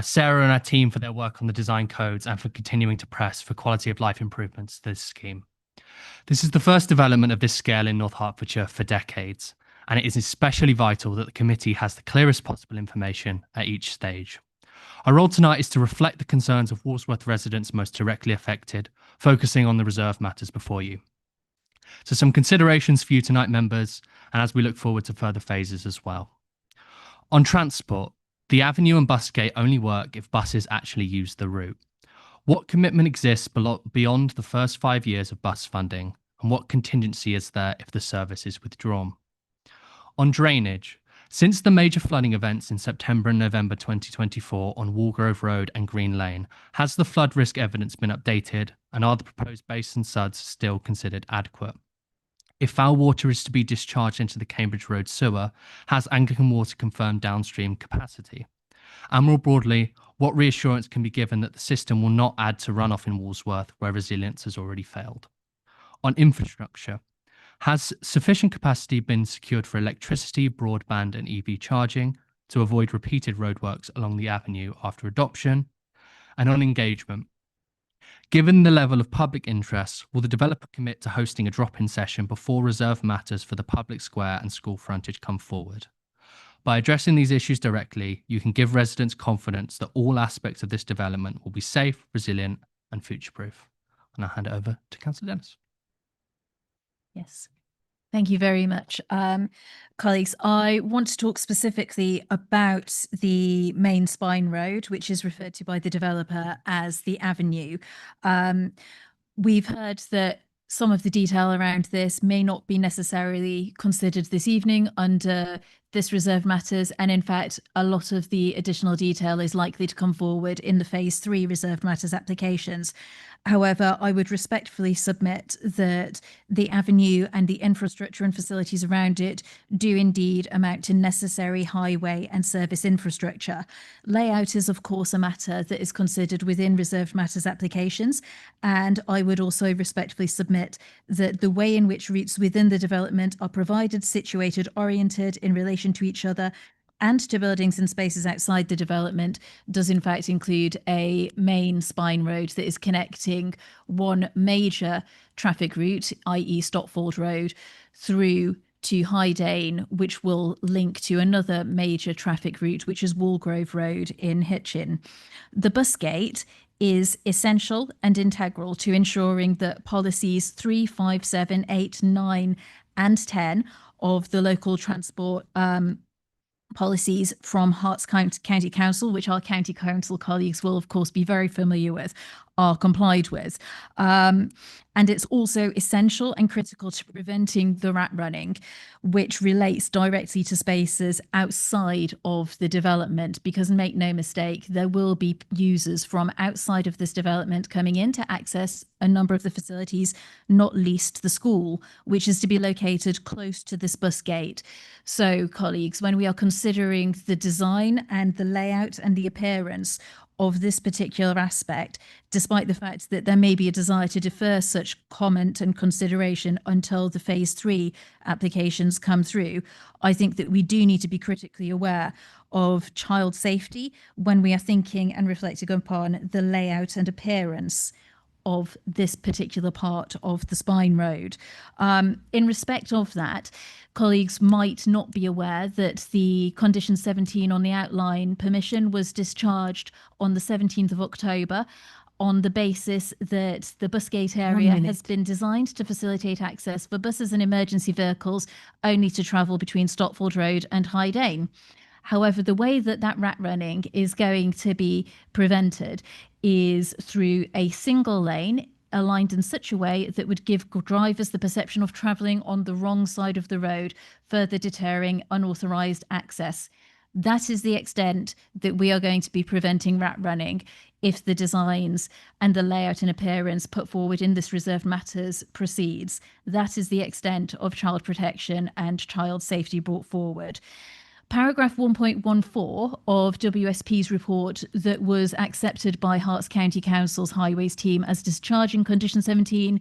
Sarah and our team for their work on the design codes and for continuing to press for quality of life improvements to this scheme. This is the first development of this scale in North Hertfordshire for decades, and it is especially vital that the committee has the clearest possible information at each stage. Our role tonight is to reflect the concerns of Walsworth residents most directly affected, focusing on the reserve matters before you. So some considerations for you tonight, members, and as we look forward to further phases as well. On transport, the avenue and bus gate only work if buses actually use the route. What commitment exists beyond the first 5 years of bus funding, and what contingency is there if the service is withdrawn? On drainage, since the major flooding events in September and November 2024 on Walgrove Road and Green Lane, has the flood risk evidence been updated, and are the proposed basin suds still considered adequate? If foul water is to be discharged into the Cambridge Road sewer, has Anglican Water confirmed downstream capacity? And more broadly, what reassurance can be given that the system will not add to runoff in Walsworth where resilience has already failed? On infrastructure, has sufficient capacity been secured for electricity, broadband and EV charging to avoid repeated roadworks along the avenue after adoption? And on engagement, given the level of public interest, will the developer commit to hosting a drop-in session before reserve matters for the public square and school frontage come forward? By addressing these issues directly, you can give residents confidence that all aspects of this development will be safe, resilient and future-proof. And I'll hand it over to Councillor Dennis. Yes. Thank you very much. Colleagues, I want to talk specifically about the main spine road, which is referred to by the developer as the avenue. We've heard that some of the detail around this may not be necessarily considered this evening under this reserve matters, and in fact a lot of the additional detail is likely to come forward in the phase 3 reserved matters applications. However, I would respectfully submit that the avenue and the infrastructure and facilities around it do indeed amount to necessary highway and service infrastructure. Layout is of course a matter that is considered within reserved matters applications, and I would also respectfully submit that the way in which routes within the development are provided, situated, oriented in relation to each other and to buildings and spaces outside the development does in fact include a main spine road that is connecting one major traffic route, i.e. Stotfold Road, through to Hydane, which will link to another major traffic route, which is Walgrove Road in Hitchin. The bus gate is essential and integral to ensuring that policies 3, 5, 7, 8, 9 and 10 of the local transport policies from Herts County Council, which our county council colleagues will of course be very familiar with, are complied with. And it's also essential and critical to preventing the rat running, which relates directly to spaces outside of the development, because make no mistake, there will be users from outside of this development coming in to access a number of the facilities, not least the school, which is to be located close to this bus gate. So, colleagues, when we are considering the design and the layout and the appearance of this particular aspect, despite the fact that there may be a desire to defer such comment and consideration until the phase 3 applications come through, I think that we do need to be critically aware of child safety when we are thinking and reflecting upon the layout and appearance of this particular part of the Spine Road. In respect of that, colleagues might not be aware that the condition 17 on the outline permission was discharged on the 17th of October on the basis that the busgate area has been designed to facilitate access for buses and emergency vehicles only to travel between Stotfold Road and High Dane. However, the way that that rat running is going to be prevented is through a single lane aligned in such a way that would give drivers the perception of travelling on the wrong side of the road, further deterring unauthorised access. That is the extent that we are going to be preventing rat running if the designs and the layout and appearance put forward in this reserved matters proceeds. That is the extent of child protection and child safety brought forward. Paragraph 1.14 of WSP's report that was accepted by Herts County Council's Highways team as discharging condition 17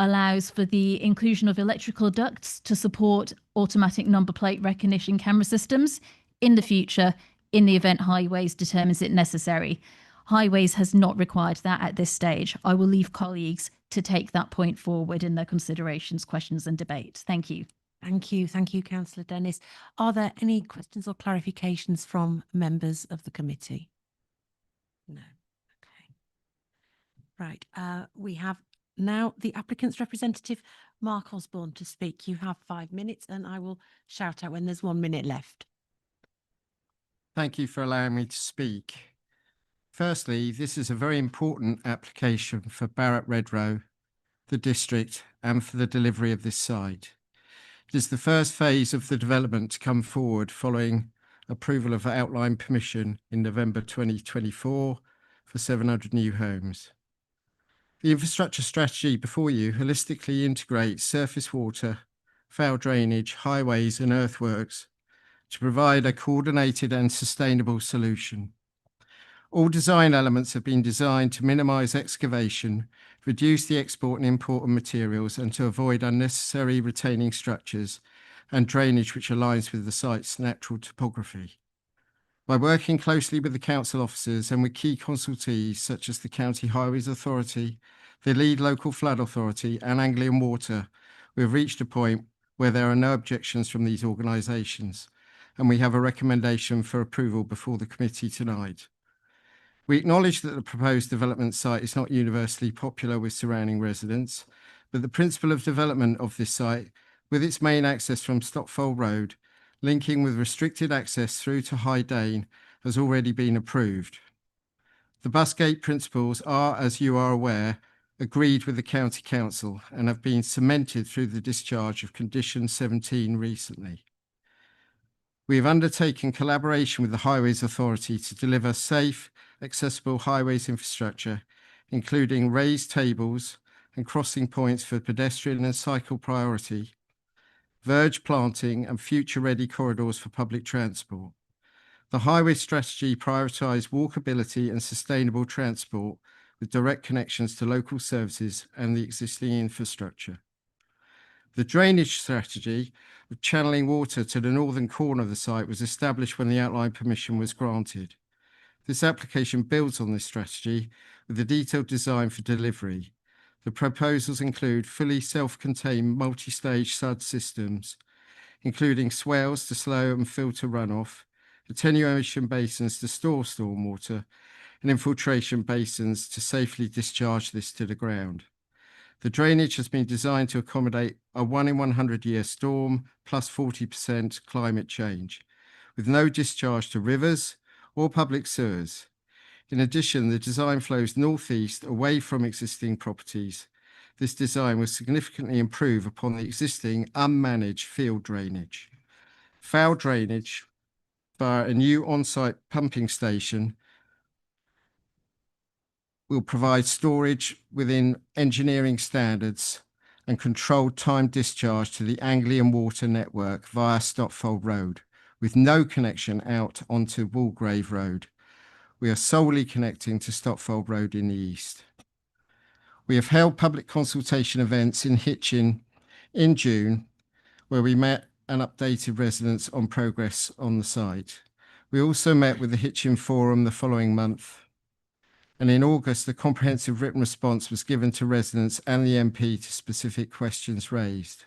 allows for the inclusion of electrical ducts to support automatic number plate recognition camera systems in the future in the event Highways determines it necessary. Highways has not required that at this stage. I will leave colleagues to take that point forward in their considerations, questions and debate. Thank you. Thank you. Thank you, Councillor Dennis. Are there any questions or clarifications from members of the committee? No. Okay. Right. We have now the applicant's representative, Mark Osborne, to speak. You have 5 minutes and I will shout out when there's 1 minute left. Thank you for allowing me to speak. Firstly, this is a very important application for Barratt Redrow, the district, and for the delivery of this site. It is the first phase of the development to come forward following approval of outline permission in November 2024 for 700 new homes. The infrastructure strategy before you holistically integrates surface water, foul drainage, highways and earthworks to provide a coordinated and sustainable solution. All design elements have been designed to minimise excavation, reduce the export and import of materials, and to avoid unnecessary retaining structures and drainage which aligns with the site's natural topography. By working closely with the council officers and with key consultees such as the County Highways Authority, the lead local flood authority and Anglian Water, we have reached a point where there are no objections from these organisations, and we have a recommendation for approval before the committee tonight. We acknowledge that the proposed development site is not universally popular with surrounding residents, but the principle of development of this site, with its main access from Stotfold Road, linking with restricted access through to High Dane, has already been approved. The busgate principles are, as you are aware, agreed with the County Council and have been cemented through the discharge of Condition 17 recently. We have undertaken collaboration with the Highways Authority to deliver safe, accessible highways infrastructure, including raised tables and crossing points for pedestrian and cycle priority, verge planting and future-ready corridors for public transport. The highway strategy prioritised walkability and sustainable transport with direct connections to local services and the existing infrastructure. The drainage strategy of channelling water to the northern corner of the site was established when the outline permission was granted. This application builds on this strategy with a detailed design for delivery. The proposals include fully self-contained multi-stage SUD systems, including swales to slow and filter runoff, attenuation basins to store stormwater, and infiltration basins to safely discharge this to the ground. The drainage has been designed to accommodate a 1 in 100 year storm plus 40% climate change, with no discharge to rivers or public sewers. In addition, the design flows northeast away from existing properties. This design will significantly improve upon the existing unmanaged field drainage. Foul drainage via a new on-site pumping station will provide storage within engineering standards and controlled time discharge to the Anglian Water Network via Stotfold Road, with no connection out onto Walgrave Road. We are solely connecting to Stotfold Road in the east. We have held public consultation events in Hitchin in June, where we met and updated residents on progress on the site. We also met with the Hitchin Forum the following month. And in August, a comprehensive written response was given to residents and the MP to specific questions raised.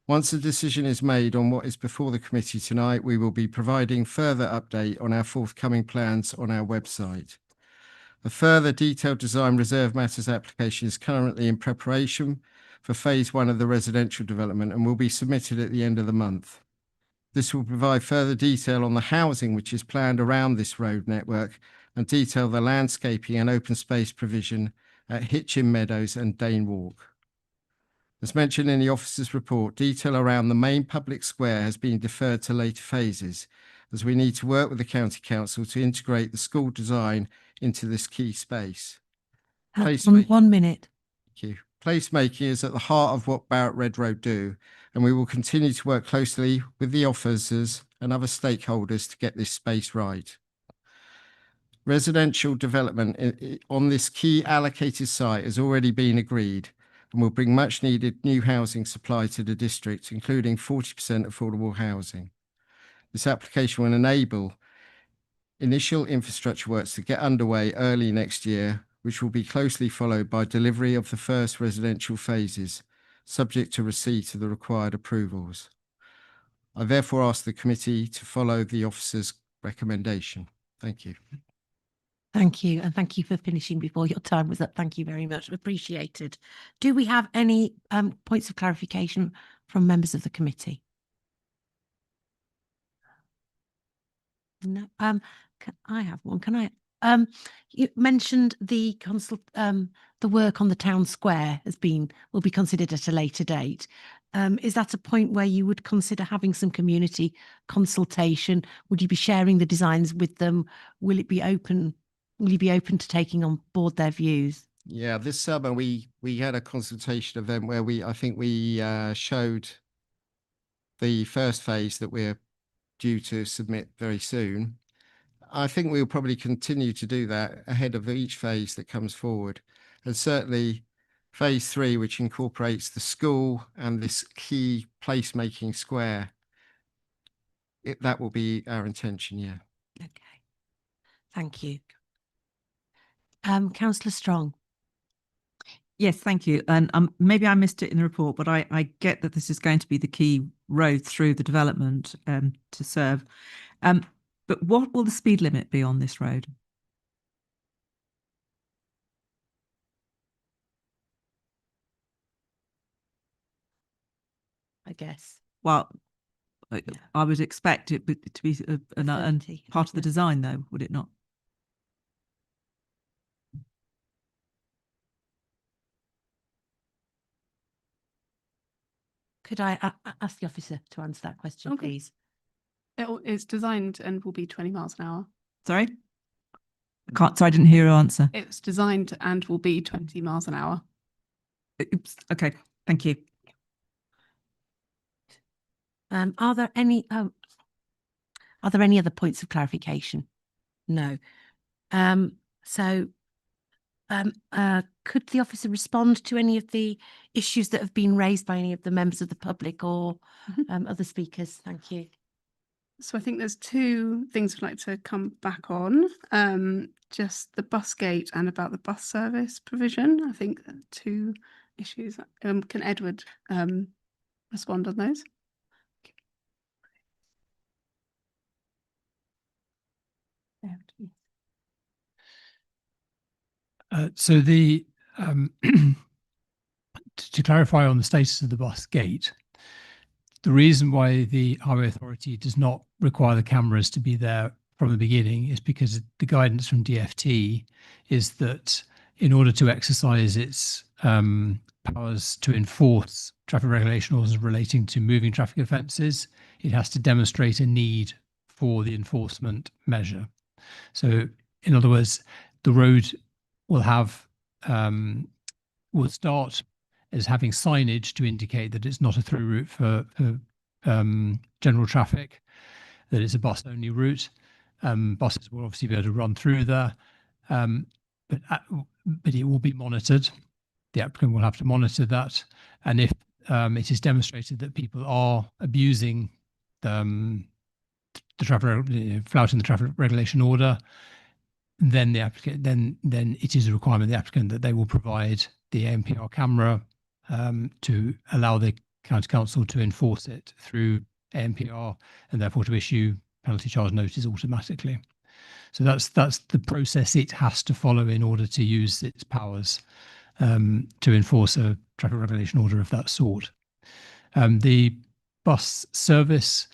Once a decision is made on what is before the committee tonight, we will be providing further update on our forthcoming plans on our website. A further detailed design reserve matters application is currently in preparation for phase 1 of the residential development and will be submitted at the end of the month. This will provide further detail on the housing which is planned around this road network and detail the landscaping and open space provision at Hitchin Meadows and Dane Walk. As mentioned in the officer's report, detail around the main public square has been deferred to later phases, as we need to work with the County Council to integrate the school design into this key space. One minute. Thank you. Placemaking is at the heart of what Barratt Redrow do, and we will continue to work closely with the officers and other stakeholders to get this space right. Residential development on this key allocated site has already been agreed and will bring much needed new housing supply to the district, including 40% affordable housing. This application will enable initial infrastructure works to get underway early next year, which will be closely followed by delivery of the first residential phases, subject to receipt of the required approvals. I therefore ask the committee to follow the officer's recommendation. Thank you. Thank you. And thank you for finishing before your time was up. Thank you very much. Appreciated. Do we have any points of clarification from members of the committee? No. I have one. Can I? You mentioned the work on the town square will be considered at a later date. Is that a point where you would consider having some community consultation? Would you be sharing the designs with them? Will it be open? Will you be open to taking on board their views? Yeah, this summer we had a consultation event where I think we showed the first phase that we're due to submit very soon. I think we'll probably continue to do that ahead of each phase that comes forward. And certainly phase 3, which incorporates the school and this key placemaking square, that will be our intention, yeah. Okay. Thank you. Councillor Strong. Yes, thank you. And maybe I missed it in the report, but I get that this is going to be the key road through the development to serve. But what will the speed limit be on this road? I guess. Well, I would expect it to be part of the design, though, would it not? Could I ask the officer to answer that question, please? It's designed and will be 20 miles an hour. Sorry? Sorry, I didn't hear your answer. It's designed and will be 20 miles an hour. Oops. Okay, thank you. Are there any other points of clarification? No. Could the officer respond to any of the issues that have been raised by any of the members of the public or other speakers? Thank you. So I think there's two things I'd like to come back on. Just the bus gate and about the bus service provision. I think two issues. Can Edward respond on those? So the to clarify on the status of the bus gate, the reason why the Highway Authority does not require the cameras to be there from the beginning is because the guidance from DFT is that in order to exercise its powers to enforce traffic regulation orders relating to moving traffic offences, it has to demonstrate a need for the enforcement measure. So, in other words, the road will have will start as having signage to indicate that it's not a through route for general traffic, that it's a bus-only route. Buses will obviously be able to run through there, but it will be monitored. The applicant will have to monitor that, and if it is demonstrated that people are abusing the traffic, flouting the traffic regulation order, then the applicant then it is a requirement of the applicant that they will provide the ANPR camera to allow the county council to enforce it through ANPR, and therefore to issue penalty charge notice automatically. So that's the process it has to follow in order to use its powers to enforce a traffic regulation order of that sort. The bus service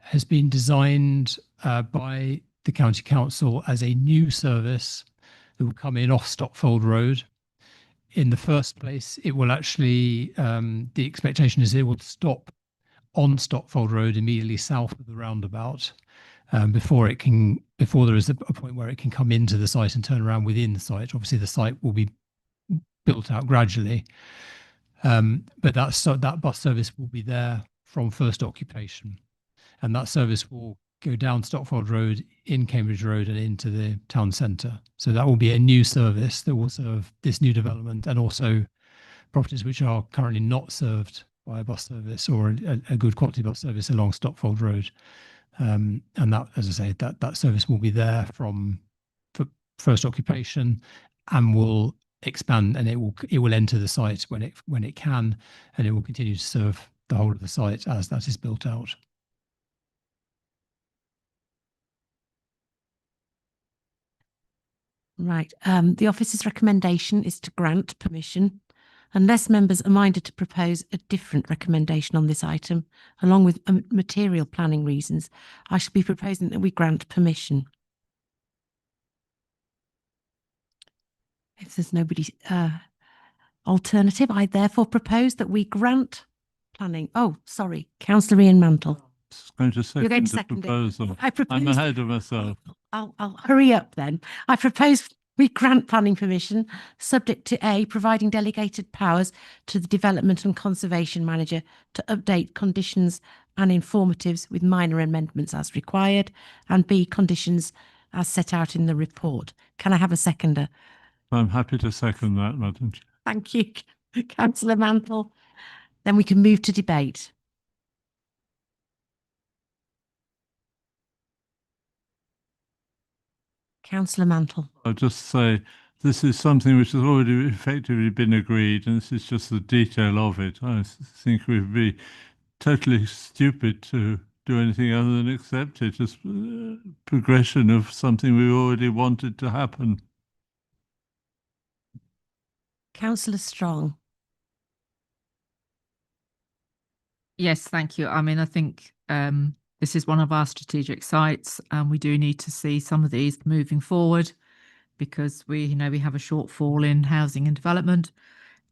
has been designed by the county council as a new service that will come in off Stotfold Road. In the first place, it will actually, the expectation is it will stop on Stotfold Road immediately south of the roundabout before there is a point where it can come into the site and turn around within the site. Obviously, the site will be built out gradually, but that bus service will be there from first occupation, and that service will go down Stotfold Road, in Cambridge Road, and into the town centre. So that will be a new service that will serve this new development and also properties which are currently not served by a bus service or a good quality bus service along Stotfold Road. And that, as I say, that service will be there for first occupation and will expand, and it will enter the site when it can, and it will continue to serve the whole of the site as that is built out. Right. The office's recommendation is to grant permission unless members are minded to propose a different recommendation on this item, along with material planning reasons. I shall be proposing that we grant permission. If there's nobody alternative, I therefore propose that we grant planning. Oh, sorry, Councillor Ian Mantle. Going to second You're going to the second proposal. it. I'm ahead of myself. I'll hurry up then. I propose we grant planning permission subject to A, providing delegated powers to the Development and Conservation Manager to update conditions and informatives with minor amendments as required, and B, conditions as set out in the report. Can I have a seconder? I'm happy to second that, Madam Chair. Thank you, Councillor Mantle. Then we can move to debate. Councillor Mantle. I'll just say this is something which has already effectively been agreed, and this is just the detail of it. I think we'd be totally stupid to do anything other than accept it as progression of something we already wanted to happen. Councillor Strong. Yes, thank you. I mean, I think this is one of our strategic sites, and we do need to see some of these moving forward because we have a shortfall in housing and development.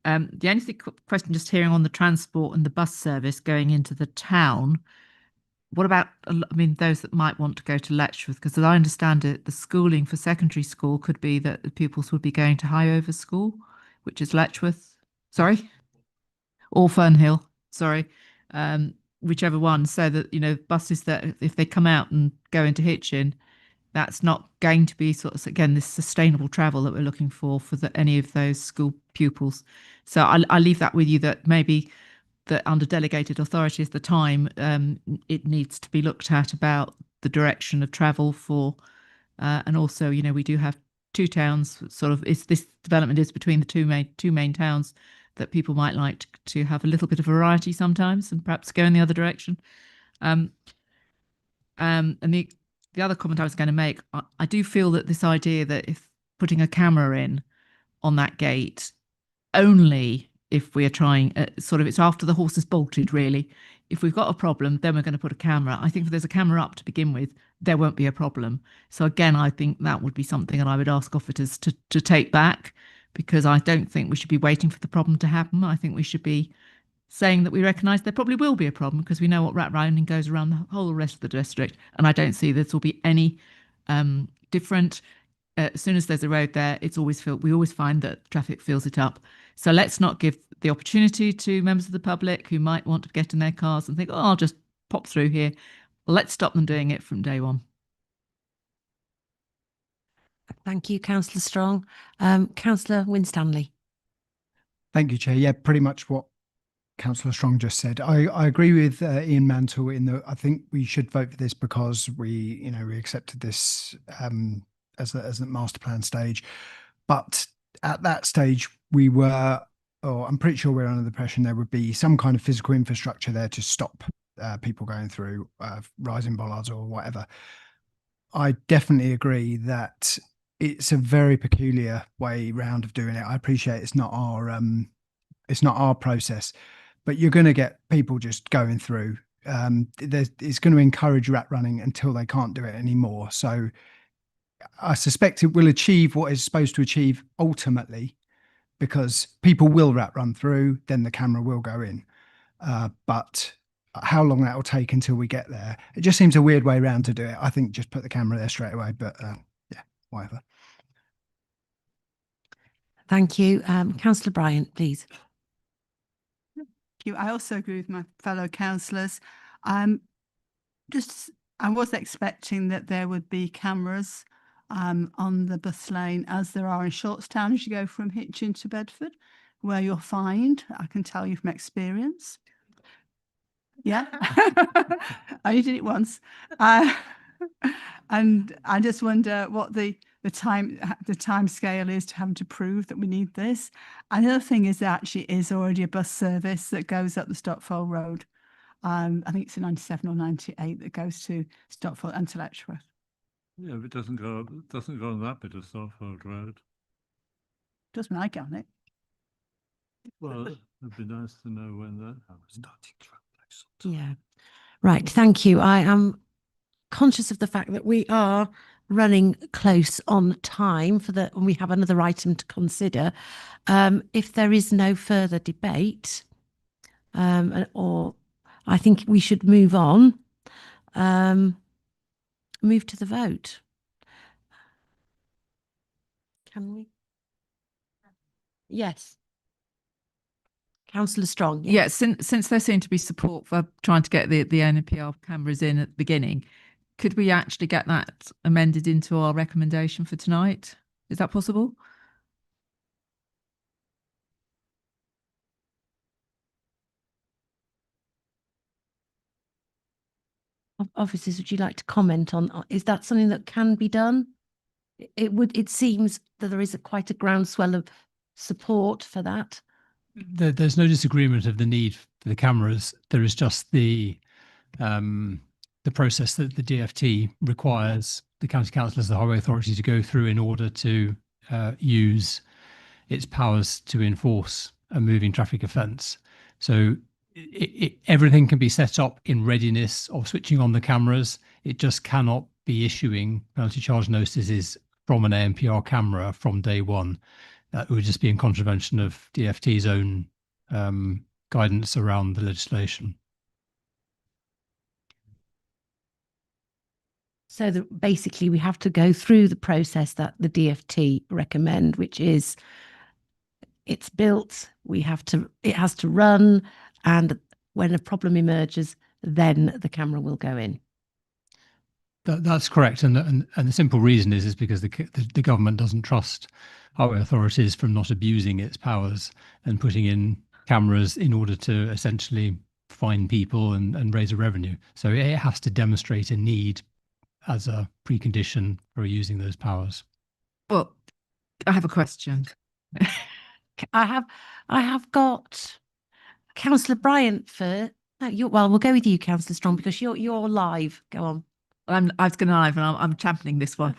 The only question, just hearing on the transport and the bus service going into the town, what about, I mean, those that might want to go to Letchworth? Because as I understand it, the schooling for secondary school could be that the pupils would be going to Highover School, which is Letchworth, sorry, or Fernhill, sorry. Whichever one, so that buses that if they come out and go into Hitchin, that's not going to be sort of, again, this sustainable travel that we're looking for any of those school pupils. So I'll leave that with you, that maybe that under delegated authority at the time, it needs to be looked at about the direction of travel for, and also we do have two towns. Sort of, this development is between the two main towns, that people might like to have a little bit of variety sometimes and perhaps go in the other direction. And the other comment I was going to make, I do feel that this idea that if putting a camera in on that gate, only if we are trying, it's after the horse has bolted really, if we've got a problem, then we're going to put a camera. I think if there's a camera up to begin with, there won't be a problem. So again, I think that would be something that I would ask officers to take back, because I don't think we should be waiting for the problem to happen. I think we should be saying that we recognise there probably will be a problem, because we know what rat rounding goes around the whole rest of the district, and I don't see this will be any different. As soon as there's a road there, it's always we always find that traffic fills it up. So let's not give the opportunity to members of the public who might want to get in their cars and think, oh, I'll just pop through here. Let's stop them doing it from day one. Thank you, Councillor Strong. Councillor Winstanley. Thank you, Chair. Yeah, pretty much what Councillor Strong just said. I agree with Ian Mantle in that I think we should vote for this because we accepted this as a master plan stage. But at that stage, I'm pretty sure we're under the impression there would be some kind of physical infrastructure there to stop people going through, rising bollards or whatever. I definitely agree that it's a very peculiar way round of doing it. I appreciate it's not our process, but you're going to get people just going through. It's going to encourage rat running until they can't do it anymore. So I suspect it will achieve what it's supposed to achieve ultimately, because people will rat run through, then the camera will go in. But how long that will take until we get there, it just seems a weird way around to do it. I think just put the camera there straight away, but yeah, whatever. Thank you. Councillor Bryant, please. Thank you. I also agree with my fellow councillors. I was expecting that there would be cameras on the bus lane, as there are in Shortstown as you go from Hitchin to Bedford, where you'll find, I can tell you from experience. Yeah, I only did it once. And I just wonder what the time scale is to having to prove that we need this. And the other thing is there actually is already a bus service that goes up the Stockfold Road. I think it's a 97 or 98 that goes to Stockfold and to Letchworth. Yeah, but it doesn't go on that bit of Stockfold Road. Does when I get on it. Well, it'd be nice to know when that happens. Yeah. Right. Thank you. I am conscious of the fact that we are running close on time and we have another item to consider. If there is no further debate, or I think we should move on, move to the vote. Can we? Yes. Councillor Strong. Yes, since there seemed to be support for trying to get the NPR cameras in at the beginning, could we actually get that amended into our recommendation for tonight? Is that possible? Officers, would you like to comment on, is that something that can be done? It seems that there is quite a groundswell of support for that. There's no disagreement of the need for the cameras. There is just the process that the DFT requires the county council as the highway authority to go through in order to use its powers to enforce a moving traffic offence. So everything can be set up in readiness of switching on the cameras. It just cannot be issuing penalty charge notices from an ANPR camera from day one. That would just be in contravention of DFT's own guidance around the legislation. So basically we have to go through the process that the DFT recommend, which is it's built, it has to run, and when a problem emerges, then the camera will go in. That's correct, and the simple reason is because the government doesn't trust highway authorities from not abusing its powers and putting in cameras in order to essentially fine people and raise a revenue. So it has to demonstrate a need as a precondition for using those powers. Well, I have a question. I have got Councillor Bryant for. No, we'll go with you, Councillor Strong, because you're live. Go on. I was going to live, and I'm championing this one.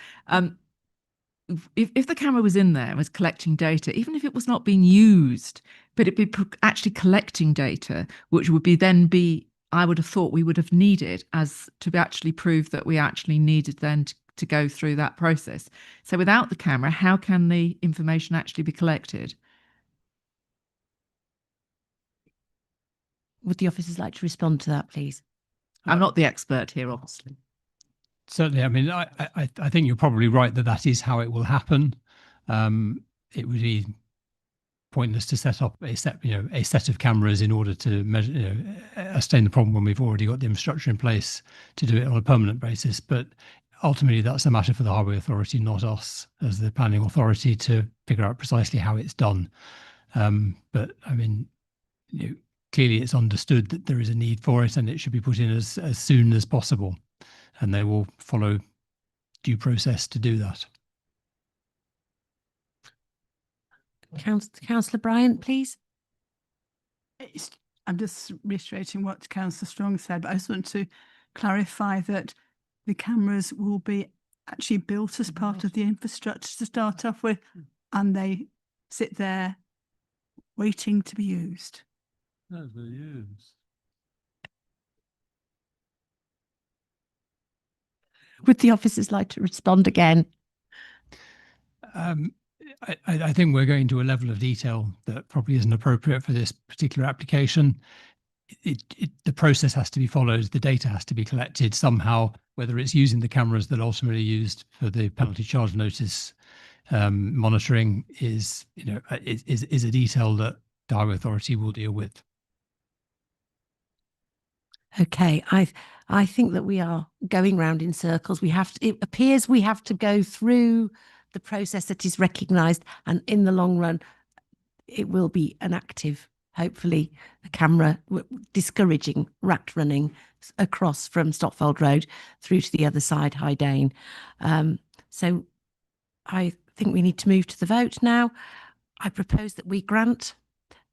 If the camera was in there and was collecting data, even if it was not being used, but it'd be actually collecting data, which would then be I would have thought we would have needed as to actually prove that we actually needed then to go through that process. So without the camera, how can the information actually be collected? Would the officers like to respond to that, please? I'm not the expert here, obviously. Certainly, I mean, I think you're probably right that that is how it will happen. It would be pointless to set up a set of cameras in order to measure, ascertain the problem when we've already got the infrastructure in place to do it on a permanent basis. But ultimately, that's a matter for the Highway Authority, not us as the planning authority, to figure out precisely how it's done. But I mean, clearly it's understood that there is a need for it and it should be put in as soon as possible. And they will follow due process to do that. Councillor Bryant, please. I'm just reiterating what Councillor Strong said, but I just want to clarify that the cameras will be actually built as part of the infrastructure to start off with, and they sit there waiting to be used. No, they're used. Would the officers like to respond again? I think we're going to a level of detail that probably isn't appropriate for this particular application. The process has to be followed. The data has to be collected somehow, whether it's using the cameras that are ultimately used for the penalty charge notice monitoring is a detail that the Highway Authority will deal with. Okay, I think that we are going round in circles. It appears we have to go through the process that is recognised, and in the long run, it will be an active, hopefully, a camera discouraging rat running across from Stotfold Road through to the other side, High Dane. So I think we need to move to the vote now. I propose that we grant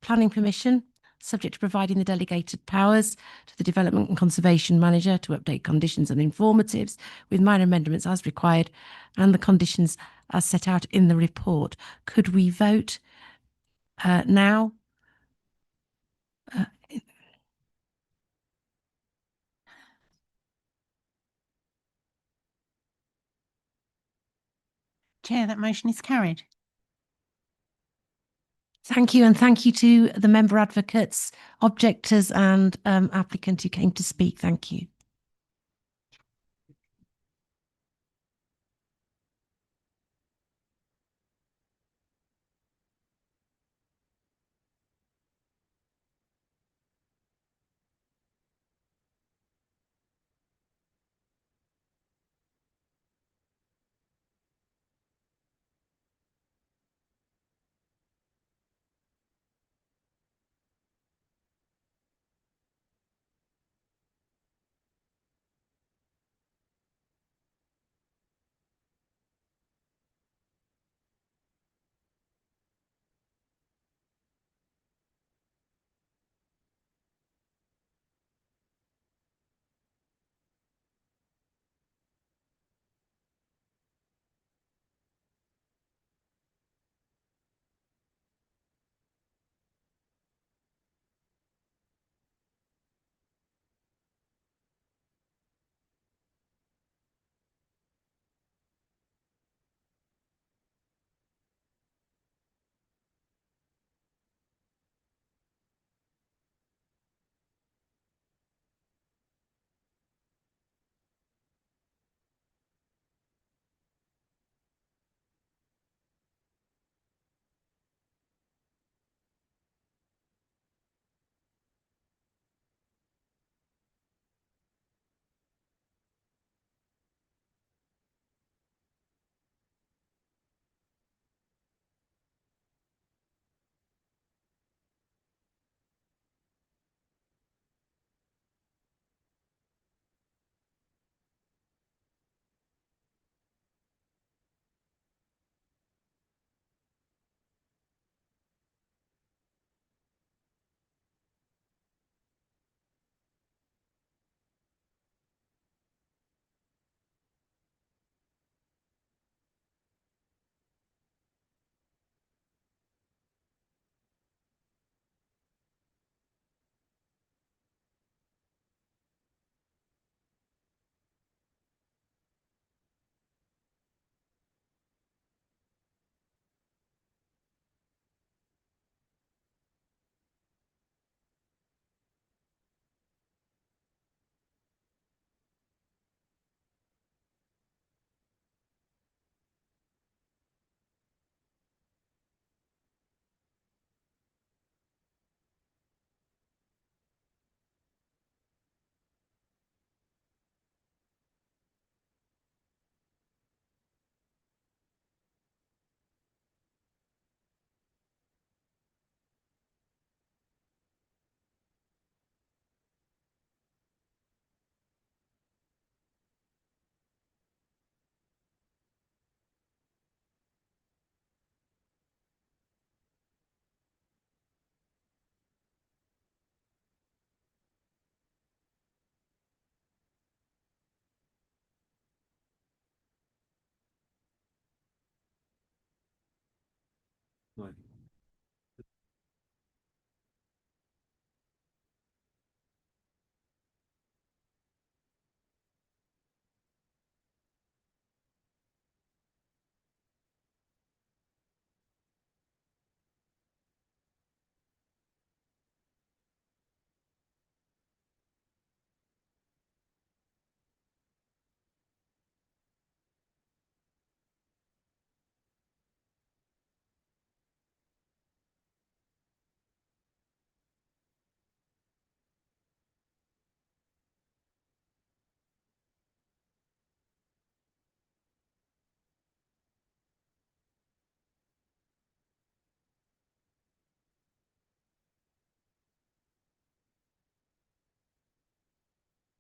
planning permission, subject to providing the delegated powers to the Development and Conservation Manager to update conditions and informatives with minor amendments as required, and the conditions as set out in the report. Could we vote now? Chair, that motion is carried. Thank you, and thank you to the member advocates, objectors and applicant who came to speak. Thank you.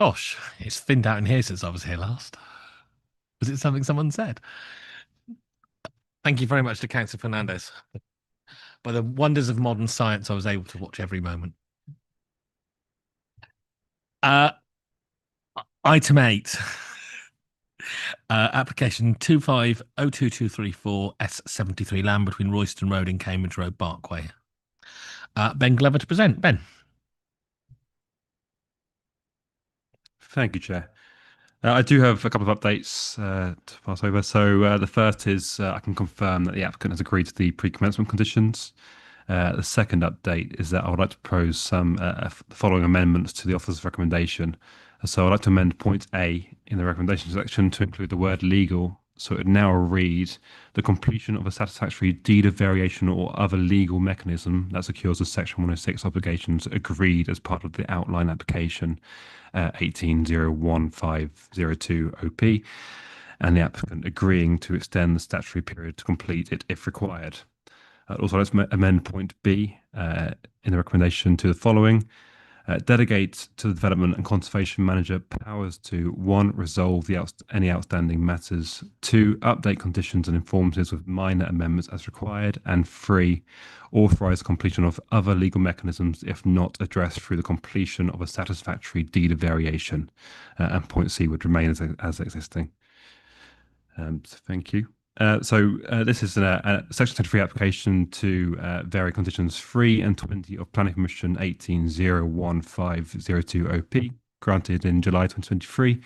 Gosh, it's thinned out in here since I was here last. Was it something someone said? Thank you very much to Councillor Fernandez. By the wonders of modern science, I was able to watch every moment. Item 8. Application 25022234 S73 land between Royston Road and Cambridge Road, Barkway. Ben Glover to present. Ben. Thank you, Chair. I do have a couple of updates to pass over. So the first is I can confirm that the applicant has agreed to the pre-commencement conditions. The second update is that I would like to propose some the following amendments to the officer's recommendation. So I'd like to amend point A in the recommendation section to include the word legal. So it would now read the completion of a satisfactory deed of variation or other legal mechanism that secures the Section 106 obligations agreed as part of the outline application 18015002 OP, and the applicant agreeing to extend the statutory period to complete it if required. Also, let's amend point B in the recommendation to the following. Delegate to the Development and Conservation Manager powers to 1. Resolve any outstanding matters, 2. Update conditions and informatives with minor amendments as required, and 3. Authorize completion of other legal mechanisms if not addressed through the completion of a satisfactory deed of variation. And point C would remain as existing. So thank you. This is a Section 23 application to vary conditions 3 and 20 of Planning Permission 18015002 OP, granted in July 2023.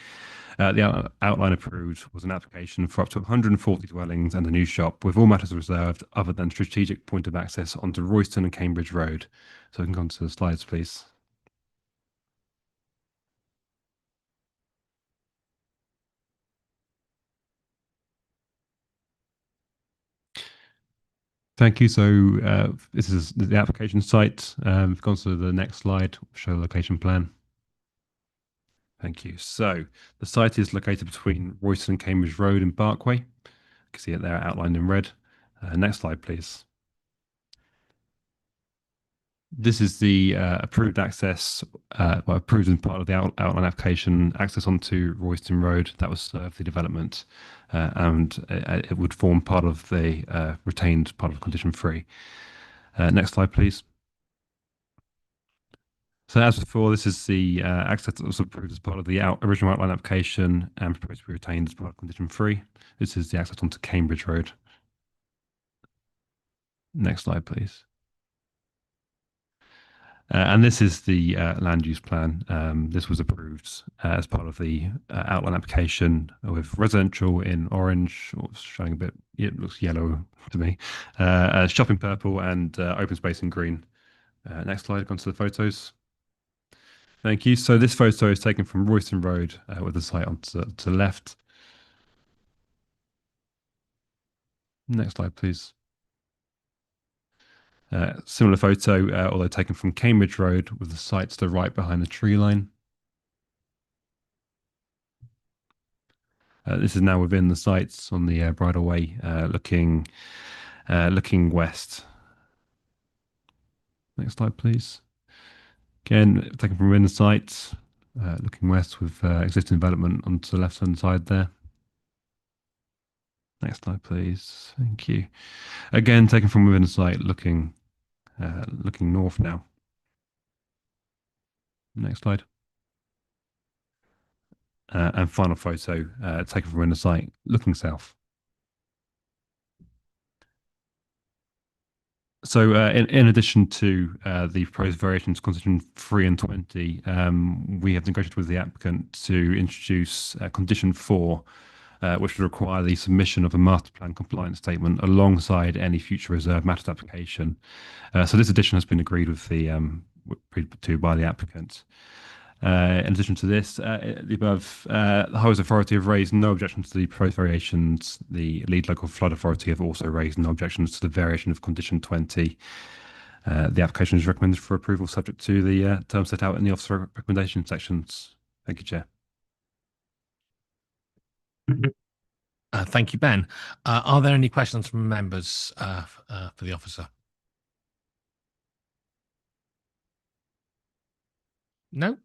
The outline approved was an application for up to 140 dwellings and a new shop, with all matters reserved other than strategic point of access onto Royston and Cambridge Road. So we can go on to the slides, please. Thank you. So this is the application site. We've gone to the next slide, show the location plan. Thank you. So the site is located between Royston and Cambridge Road and Barkway. You can see it there outlined in red. Next slide, please. This is the approved access, approved as part of the outline application, access onto Royston Road that was served the development, and it would form part of the retained part of condition 3. Next slide, please. So as before, this is the access that was approved as part of the original outline application and proposed to be retained as part of condition 3. This is the access onto Cambridge Road. Next slide, please. And this is the land use plan. This was approved as part of the outline application with residential in orange, or showing a bit, it looks yellow to me, shopping purple, and open space in green. Next slide, on to the photos. Thank you. So this photo is taken from Royston Road with the site on to the left. Next slide, please. Similar photo, although taken from Cambridge Road with the site to the right behind the tree line. This is now within the sites on the bridleway, looking west. Next slide, please. Again, taken from within the site, looking west with existing development onto the left-hand side there. Next slide, please. Thank you. Again, taken from within the site, looking north now. Next slide. And final photo taken from within the site, looking south. So in addition to the proposed variations condition 3 and 20, we have negotiated with the applicant to introduce condition 4, which would require the submission of a master plan compliance statement alongside any future reserve matters application. So this addition has been agreed with by the applicant. In addition to this, the above, the Highways Authority have raised no objections to the proposed variations. The Leeds Local Flood Authority have also raised no objections to the variation of condition 20. The application is recommended for approval subject to the terms set out in the officer recommendation sections. Thank you, Chair. Thank you, Ben. Are there any questions from members for the officer? No?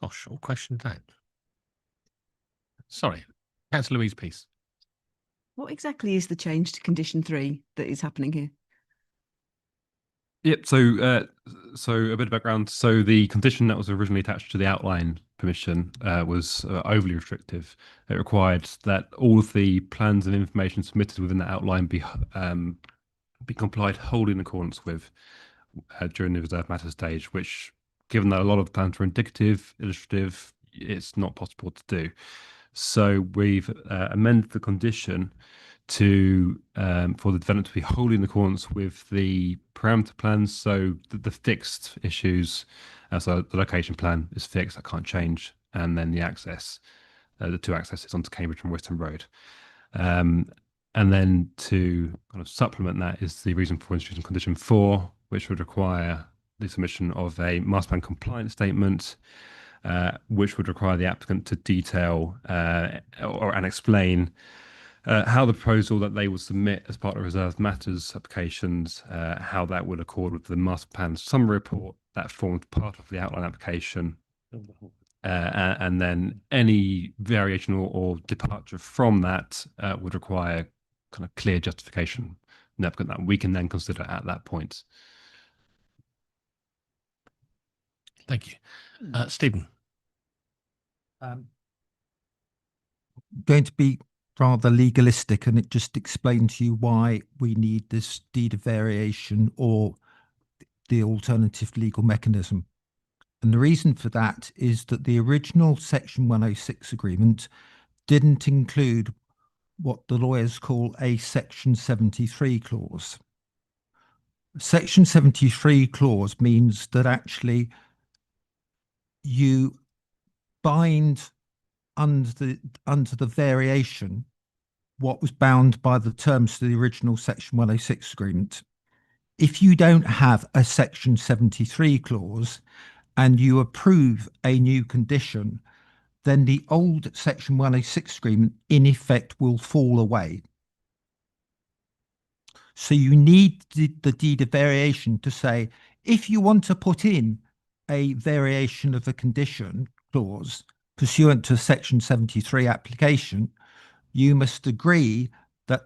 Gosh, all questioned out. Sorry, Councillor Louise Peace. What exactly is the change to condition 3 that is happening here? Yep. So a bit of background. So the condition that was originally attached to the outline permission was overly restrictive. It required that all of the plans and information submitted within the outline be complied wholly in accordance with during the reserved matter stage. Which, given that a lot of plans were indicative, illustrative, it's not possible to do. So we've amended the condition to for the development to be wholly in accordance with the parameter plans. So the fixed issues, so the location plan is fixed, that can't change, and then the access, the two accesses onto Cambridge and Western Road. And then to kind of supplement that is the reason for introducing condition 4, which would require the submission of a master plan compliance statement, which would require the applicant to detail and explain how the proposal that they will submit as part of reserved matters applications, how that would accord with the master plan summary report that formed part of the outline application. And then any variation or departure from that would require kind of clear justification from the applicant that we can then consider at that point. Thank you. Stephen. Going to be rather legalistic, and it just explained to you why we need this deed of variation or the alternative legal mechanism. And the reason for that is that the original Section 106 agreement didn't include what the lawyers call a Section 73 clause. Section 73 clause means that actually you bind under the variation what was bound by the terms of the original Section 106 agreement. If you don't have a Section 73 clause and you approve a new condition, then the old Section 106 agreement in effect will fall away. So you need the deed of variation to say, if you want to put in a variation of a condition clause pursuant to Section 73 application, you must agree that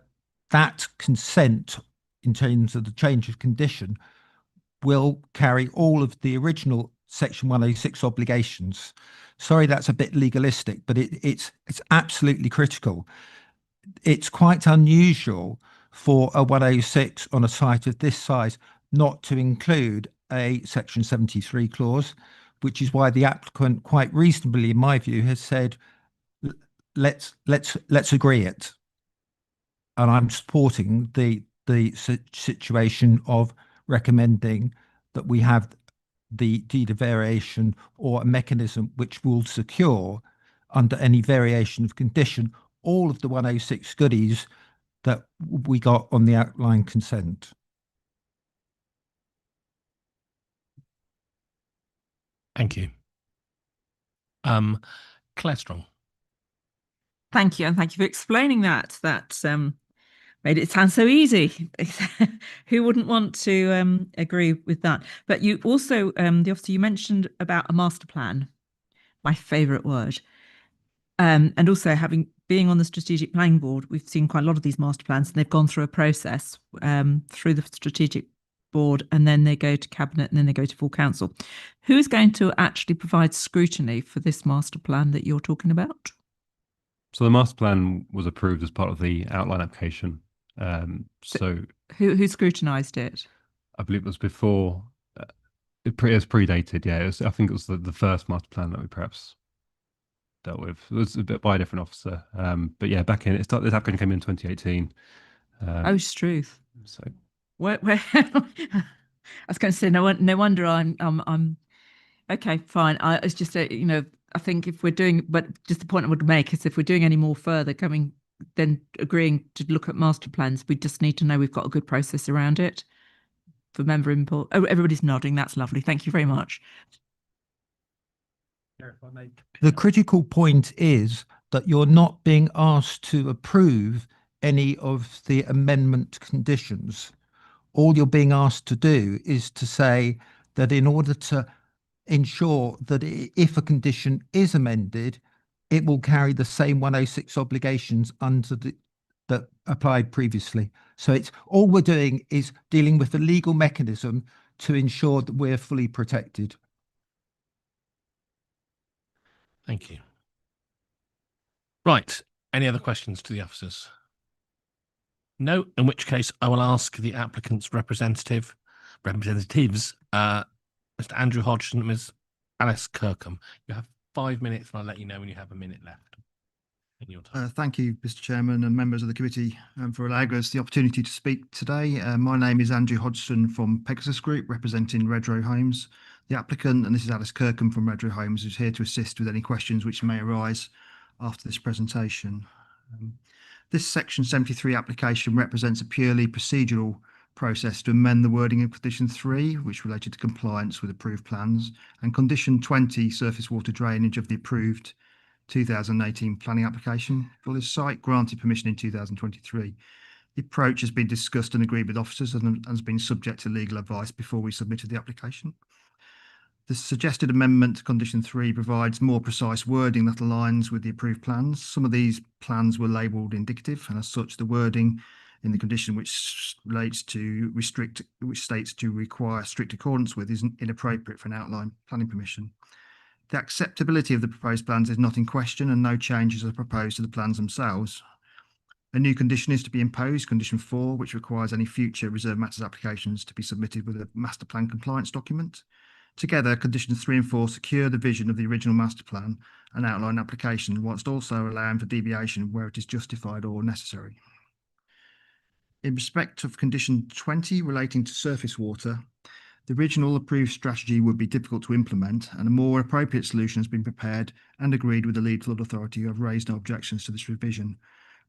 that consent in terms of the change of condition will carry all of the original Section 106 obligations. Sorry, that's a bit legalistic, but it's absolutely critical. It's quite unusual for a 106 on a site of this size not to include a Section 73 clause, which is why the applicant quite reasonably, in my view, has said, let's agree it. And I'm supporting the situation of recommending that we have the deed of variation or a mechanism which will secure, under any variation of condition, all of the 106 goodies that we got on the outline consent. Thank you. Claire Strong. Thank you, and thank you for explaining that. That made it sound so easy. Who wouldn't want to agree with that? But you also, the officer, you mentioned about a master plan, my favourite word. And also being on the strategic planning board, we've seen quite a lot of these master plans, and they've gone through a process through the strategic board, and then they go to cabinet, and then they go to full council. Who is going to actually provide scrutiny for this master plan that you're talking about? So the master plan was approved as part of the outline application. So who scrutinised it? I believe it was before. It was predated. Yeah, I think it was the first master plan that we perhaps dealt with. It was a bit by a different officer. But yeah, back in this application came in 2018. Oh, Struth. So where I was going to say no wonder I'm okay, fine. It's just I think if we're doing, but just the point I would make is if we're doing any more further then agreeing to look at master plans, we just need to know we've got a good process around it for member input. Oh, everybody's nodding. That's lovely. Thank you very much. The critical point is that you're not being asked to approve any of the amendment conditions. All you're being asked to do is to say that in order to ensure that if a condition is amended, it will carry the same 106 obligations under that applied previously. So it's all we're doing is dealing with the legal mechanism to ensure that we're fully protected. Thank you. Right. Any other questions to the officers? No, in which case I will ask the applicant's representatives, Mr. Andrew Hodgson and Ms. Alice Kirkham. You have 5 minutes and I'll let you know when you have a minute left in your time. Thank you, Mr. Chairman and members of the committee for allowing us the opportunity to speak today. My name is Andrew Hodgson from Pegasus Group, representing Redrow Homes. The applicant, and this is Alice Kirkham from Redrow Homes, is here to assist with any questions which may arise after this presentation. This Section 73 application represents a purely procedural process to amend the wording of Condition 3, which related to compliance with approved plans, and Condition 20, surface water drainage of the approved 2018 planning application for this site, granted permission in 2023. The approach has been discussed and agreed with officers and has been subject to legal advice before we submitted the application. The suggested amendment to Condition 3 provides more precise wording that aligns with the approved plans. Some of these plans were labelled indicative, and as such, the wording in the condition which relates to which states to require strict accordance with is inappropriate for an outline planning permission. The acceptability of the proposed plans is not in question, and no changes are proposed to the plans themselves. A new condition is to be imposed, Condition 4, which requires any future reserved matters applications to be submitted with a master plan compliance document. Together, Conditions 3 and 4 secure the vision of the original master plan and outline application, whilst also allowing for deviation where it is justified or necessary. In respect of Condition 20 relating to surface water, the original approved strategy would be difficult to implement, and a more appropriate solution has been prepared and agreed with the lead flood authority who have raised no objections to this revision.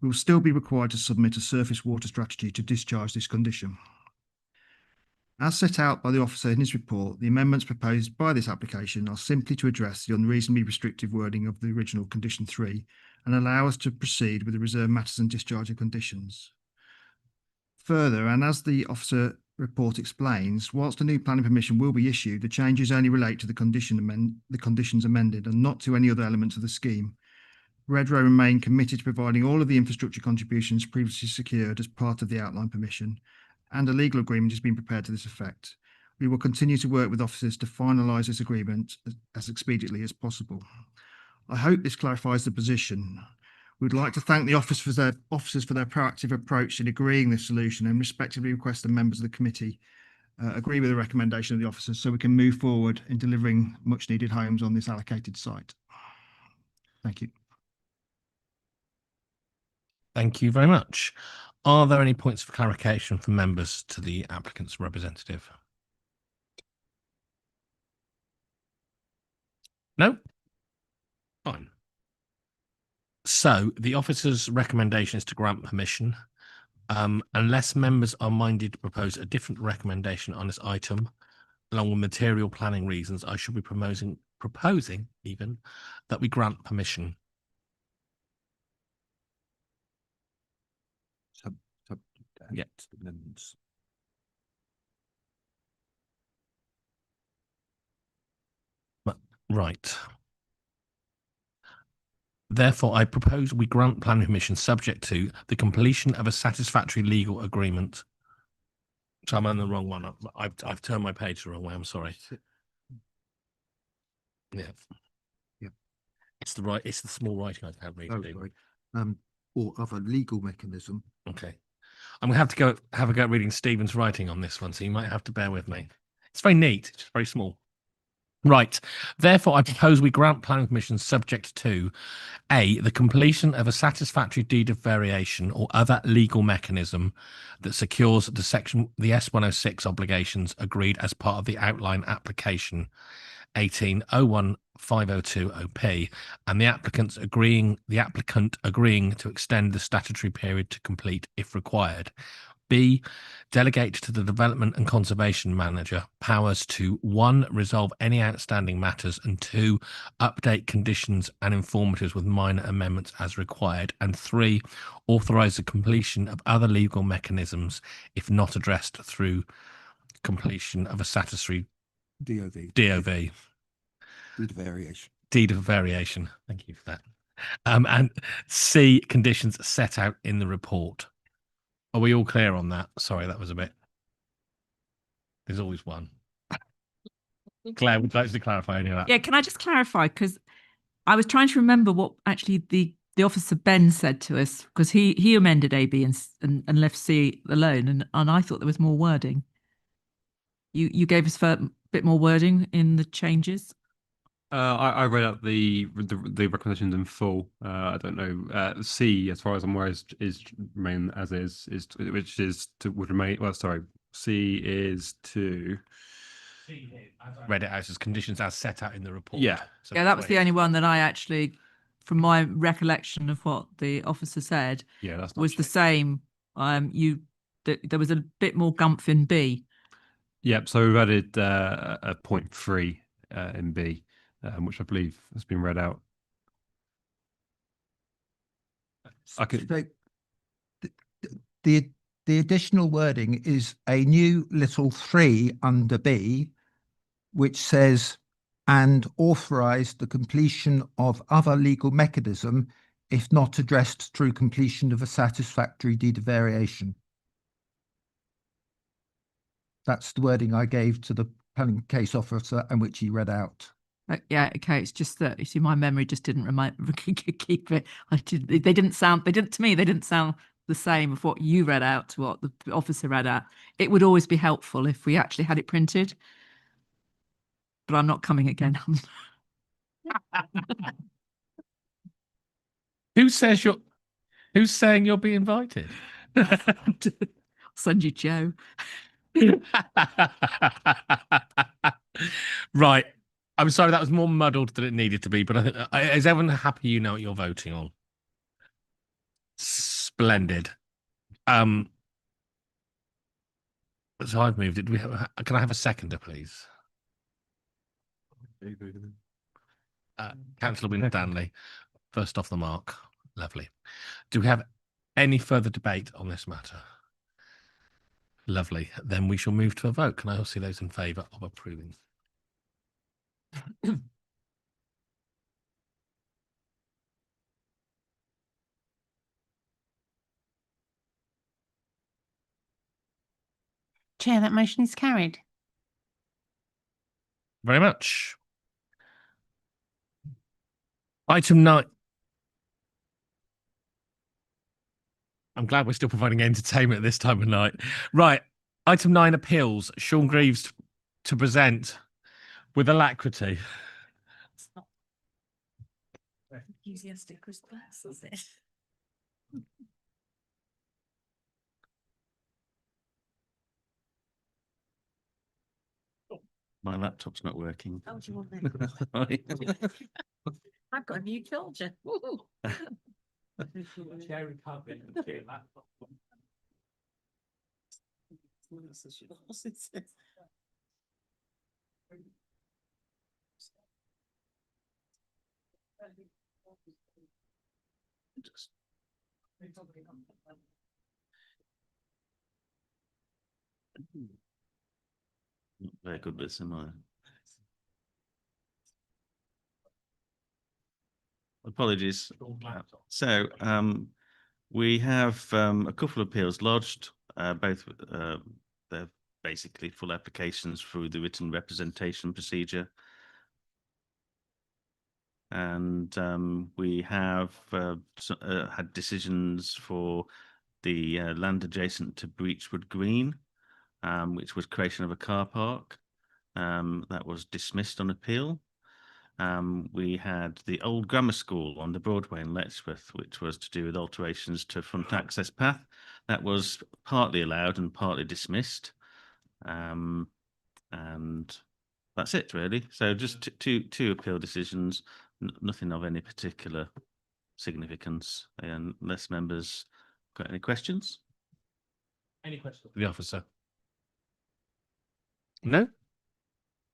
We will still be required to submit a surface water strategy to discharge this condition. As set out by the officer in his report, the amendments proposed by this application are simply to address the unreasonably restrictive wording of the original Condition 3 and allow us to proceed with the reserved matters and discharging conditions. Further, and as the officer report explains, whilst a new planning permission will be issued, the changes only relate to the conditions amended and not to any other elements of the scheme. Redrow remain committed to providing all of the infrastructure contributions previously secured as part of the outline permission, and a legal agreement has been prepared to this effect. We will continue to work with officers to finalise this agreement as expediently as possible. I hope this clarifies the position. We'd like to thank the officers for their proactive approach in agreeing this solution, and respectively request the members of the committee agree with the recommendation of the officers so we can move forward in delivering much needed homes on this allocated site. Thank you. Thank you very much. Are there any points of clarification from members to the applicant's representative? No? Fine. So the officer's recommendation is to grant permission. Unless members are minded to propose a different recommendation on this item, along with material planning reasons, I should be proposing even that we grant permission. Yeah. Right. Therefore, I propose we grant planning permission subject to the completion of a satisfactory legal agreement. So I'm on the wrong one. I've turned my page the wrong way. I'm sorry. Yeah. Yeah. It's the small writing I've had me to do. Sorry. Or other legal mechanism. Okay. I'm gonna have to have a go at reading Stephen's writing on this one, so you might have to bear with me. It's very neat, it's just very small. Right. Therefore, I propose we grant planning permission subject to A, the completion of a satisfactory deed of variation or other legal mechanism that secures the S106 obligations agreed as part of the outline application 1801502 OP, and the applicant agreeing to extend the statutory period to complete if required. B, delegate to the Development and Conservation Manager powers to 1, resolve any outstanding matters, and 2, update conditions and informatives with minor amendments as required, and 3, authorise the completion of other legal mechanisms if not addressed through completion of a satisfactory DOV. Deed of variation. Deed of variation. Thank you for that. And C, conditions set out in the report. Are we all clear on that? Sorry, that was a bit. There's always one. Claire, would you like to clarify any of that? Yeah, can I just clarify? Because I was trying to remember what actually the officer Ben said to us, because he amended A, B, and left C alone, and I thought there was more wording. You gave us a bit more wording in the changes. I read out the recommendations in full. I don't know. C, as far as I'm aware, is remain as is which is to would remain. Well, sorry. C is to. Read it out as conditions as set out in the report. Yeah. So Yeah, that was the clear. only one that I actually, from my recollection of what the officer said, Yeah, that's not was the same. There was a bit more gumph in B. Yep. So we've added a 0.3 in B, which I believe has been read out. I could. So the additional wording is a new little 3 under B, which says, and authorize the completion of other legal mechanism if not addressed through completion of a satisfactory deed of variation. That's the wording I gave to the planning case officer and which he read out. Yeah, okay. It's just that you see, my memory just didn't keep it. They didn't sound the same of what you read out to what the officer read out. It would always be helpful if we actually had it printed. But I'm not coming again. Who's saying you'll be invited? I'll send you Joe. Right. I'm sorry, that was more muddled than it needed to be, but is everyone happy you know what you're voting on? Splendid. So I've moved it. Can I have a seconder, please? Councillor Winstanley, first off the mark. Lovely. Do we have any further debate on this matter? Lovely. Then we shall move to a vote. Can I also see those in favour of approving? Chair, that motion is carried. Very much. Item 9. I'm glad we're still providing entertainment at this time of night. Right. Item 9, appeals. Sean Greaves to present with alacrity. Enthusiastic response, is it? My laptop's not working. Oh, do you want that? I've got a new charger. Not very good with this, am I? Apologies. So we have a couple of appeals lodged, both they're basically full applications through the written representation procedure. And we have had decisions for the land adjacent to Breachwood Green, which was creation of a car park. That was dismissed on appeal. We had the old grammar school on the Broadway in Letchworth, which was to do with alterations to front access path. That was partly allowed and partly dismissed. And that's it, really. So just two appeal decisions, nothing of any particular significance, unless members got any questions. Any questions for the officer? No?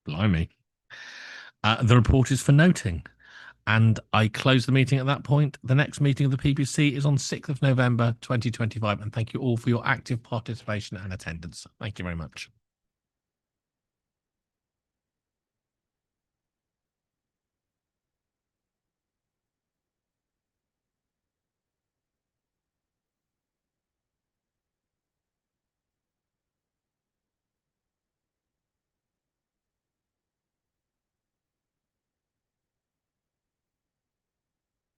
Blimey. The report is for noting. And I close the meeting at that point. The next meeting of the PPC is on 6th of November 2025. And thank you all for your active participation and attendance. Thank you very much.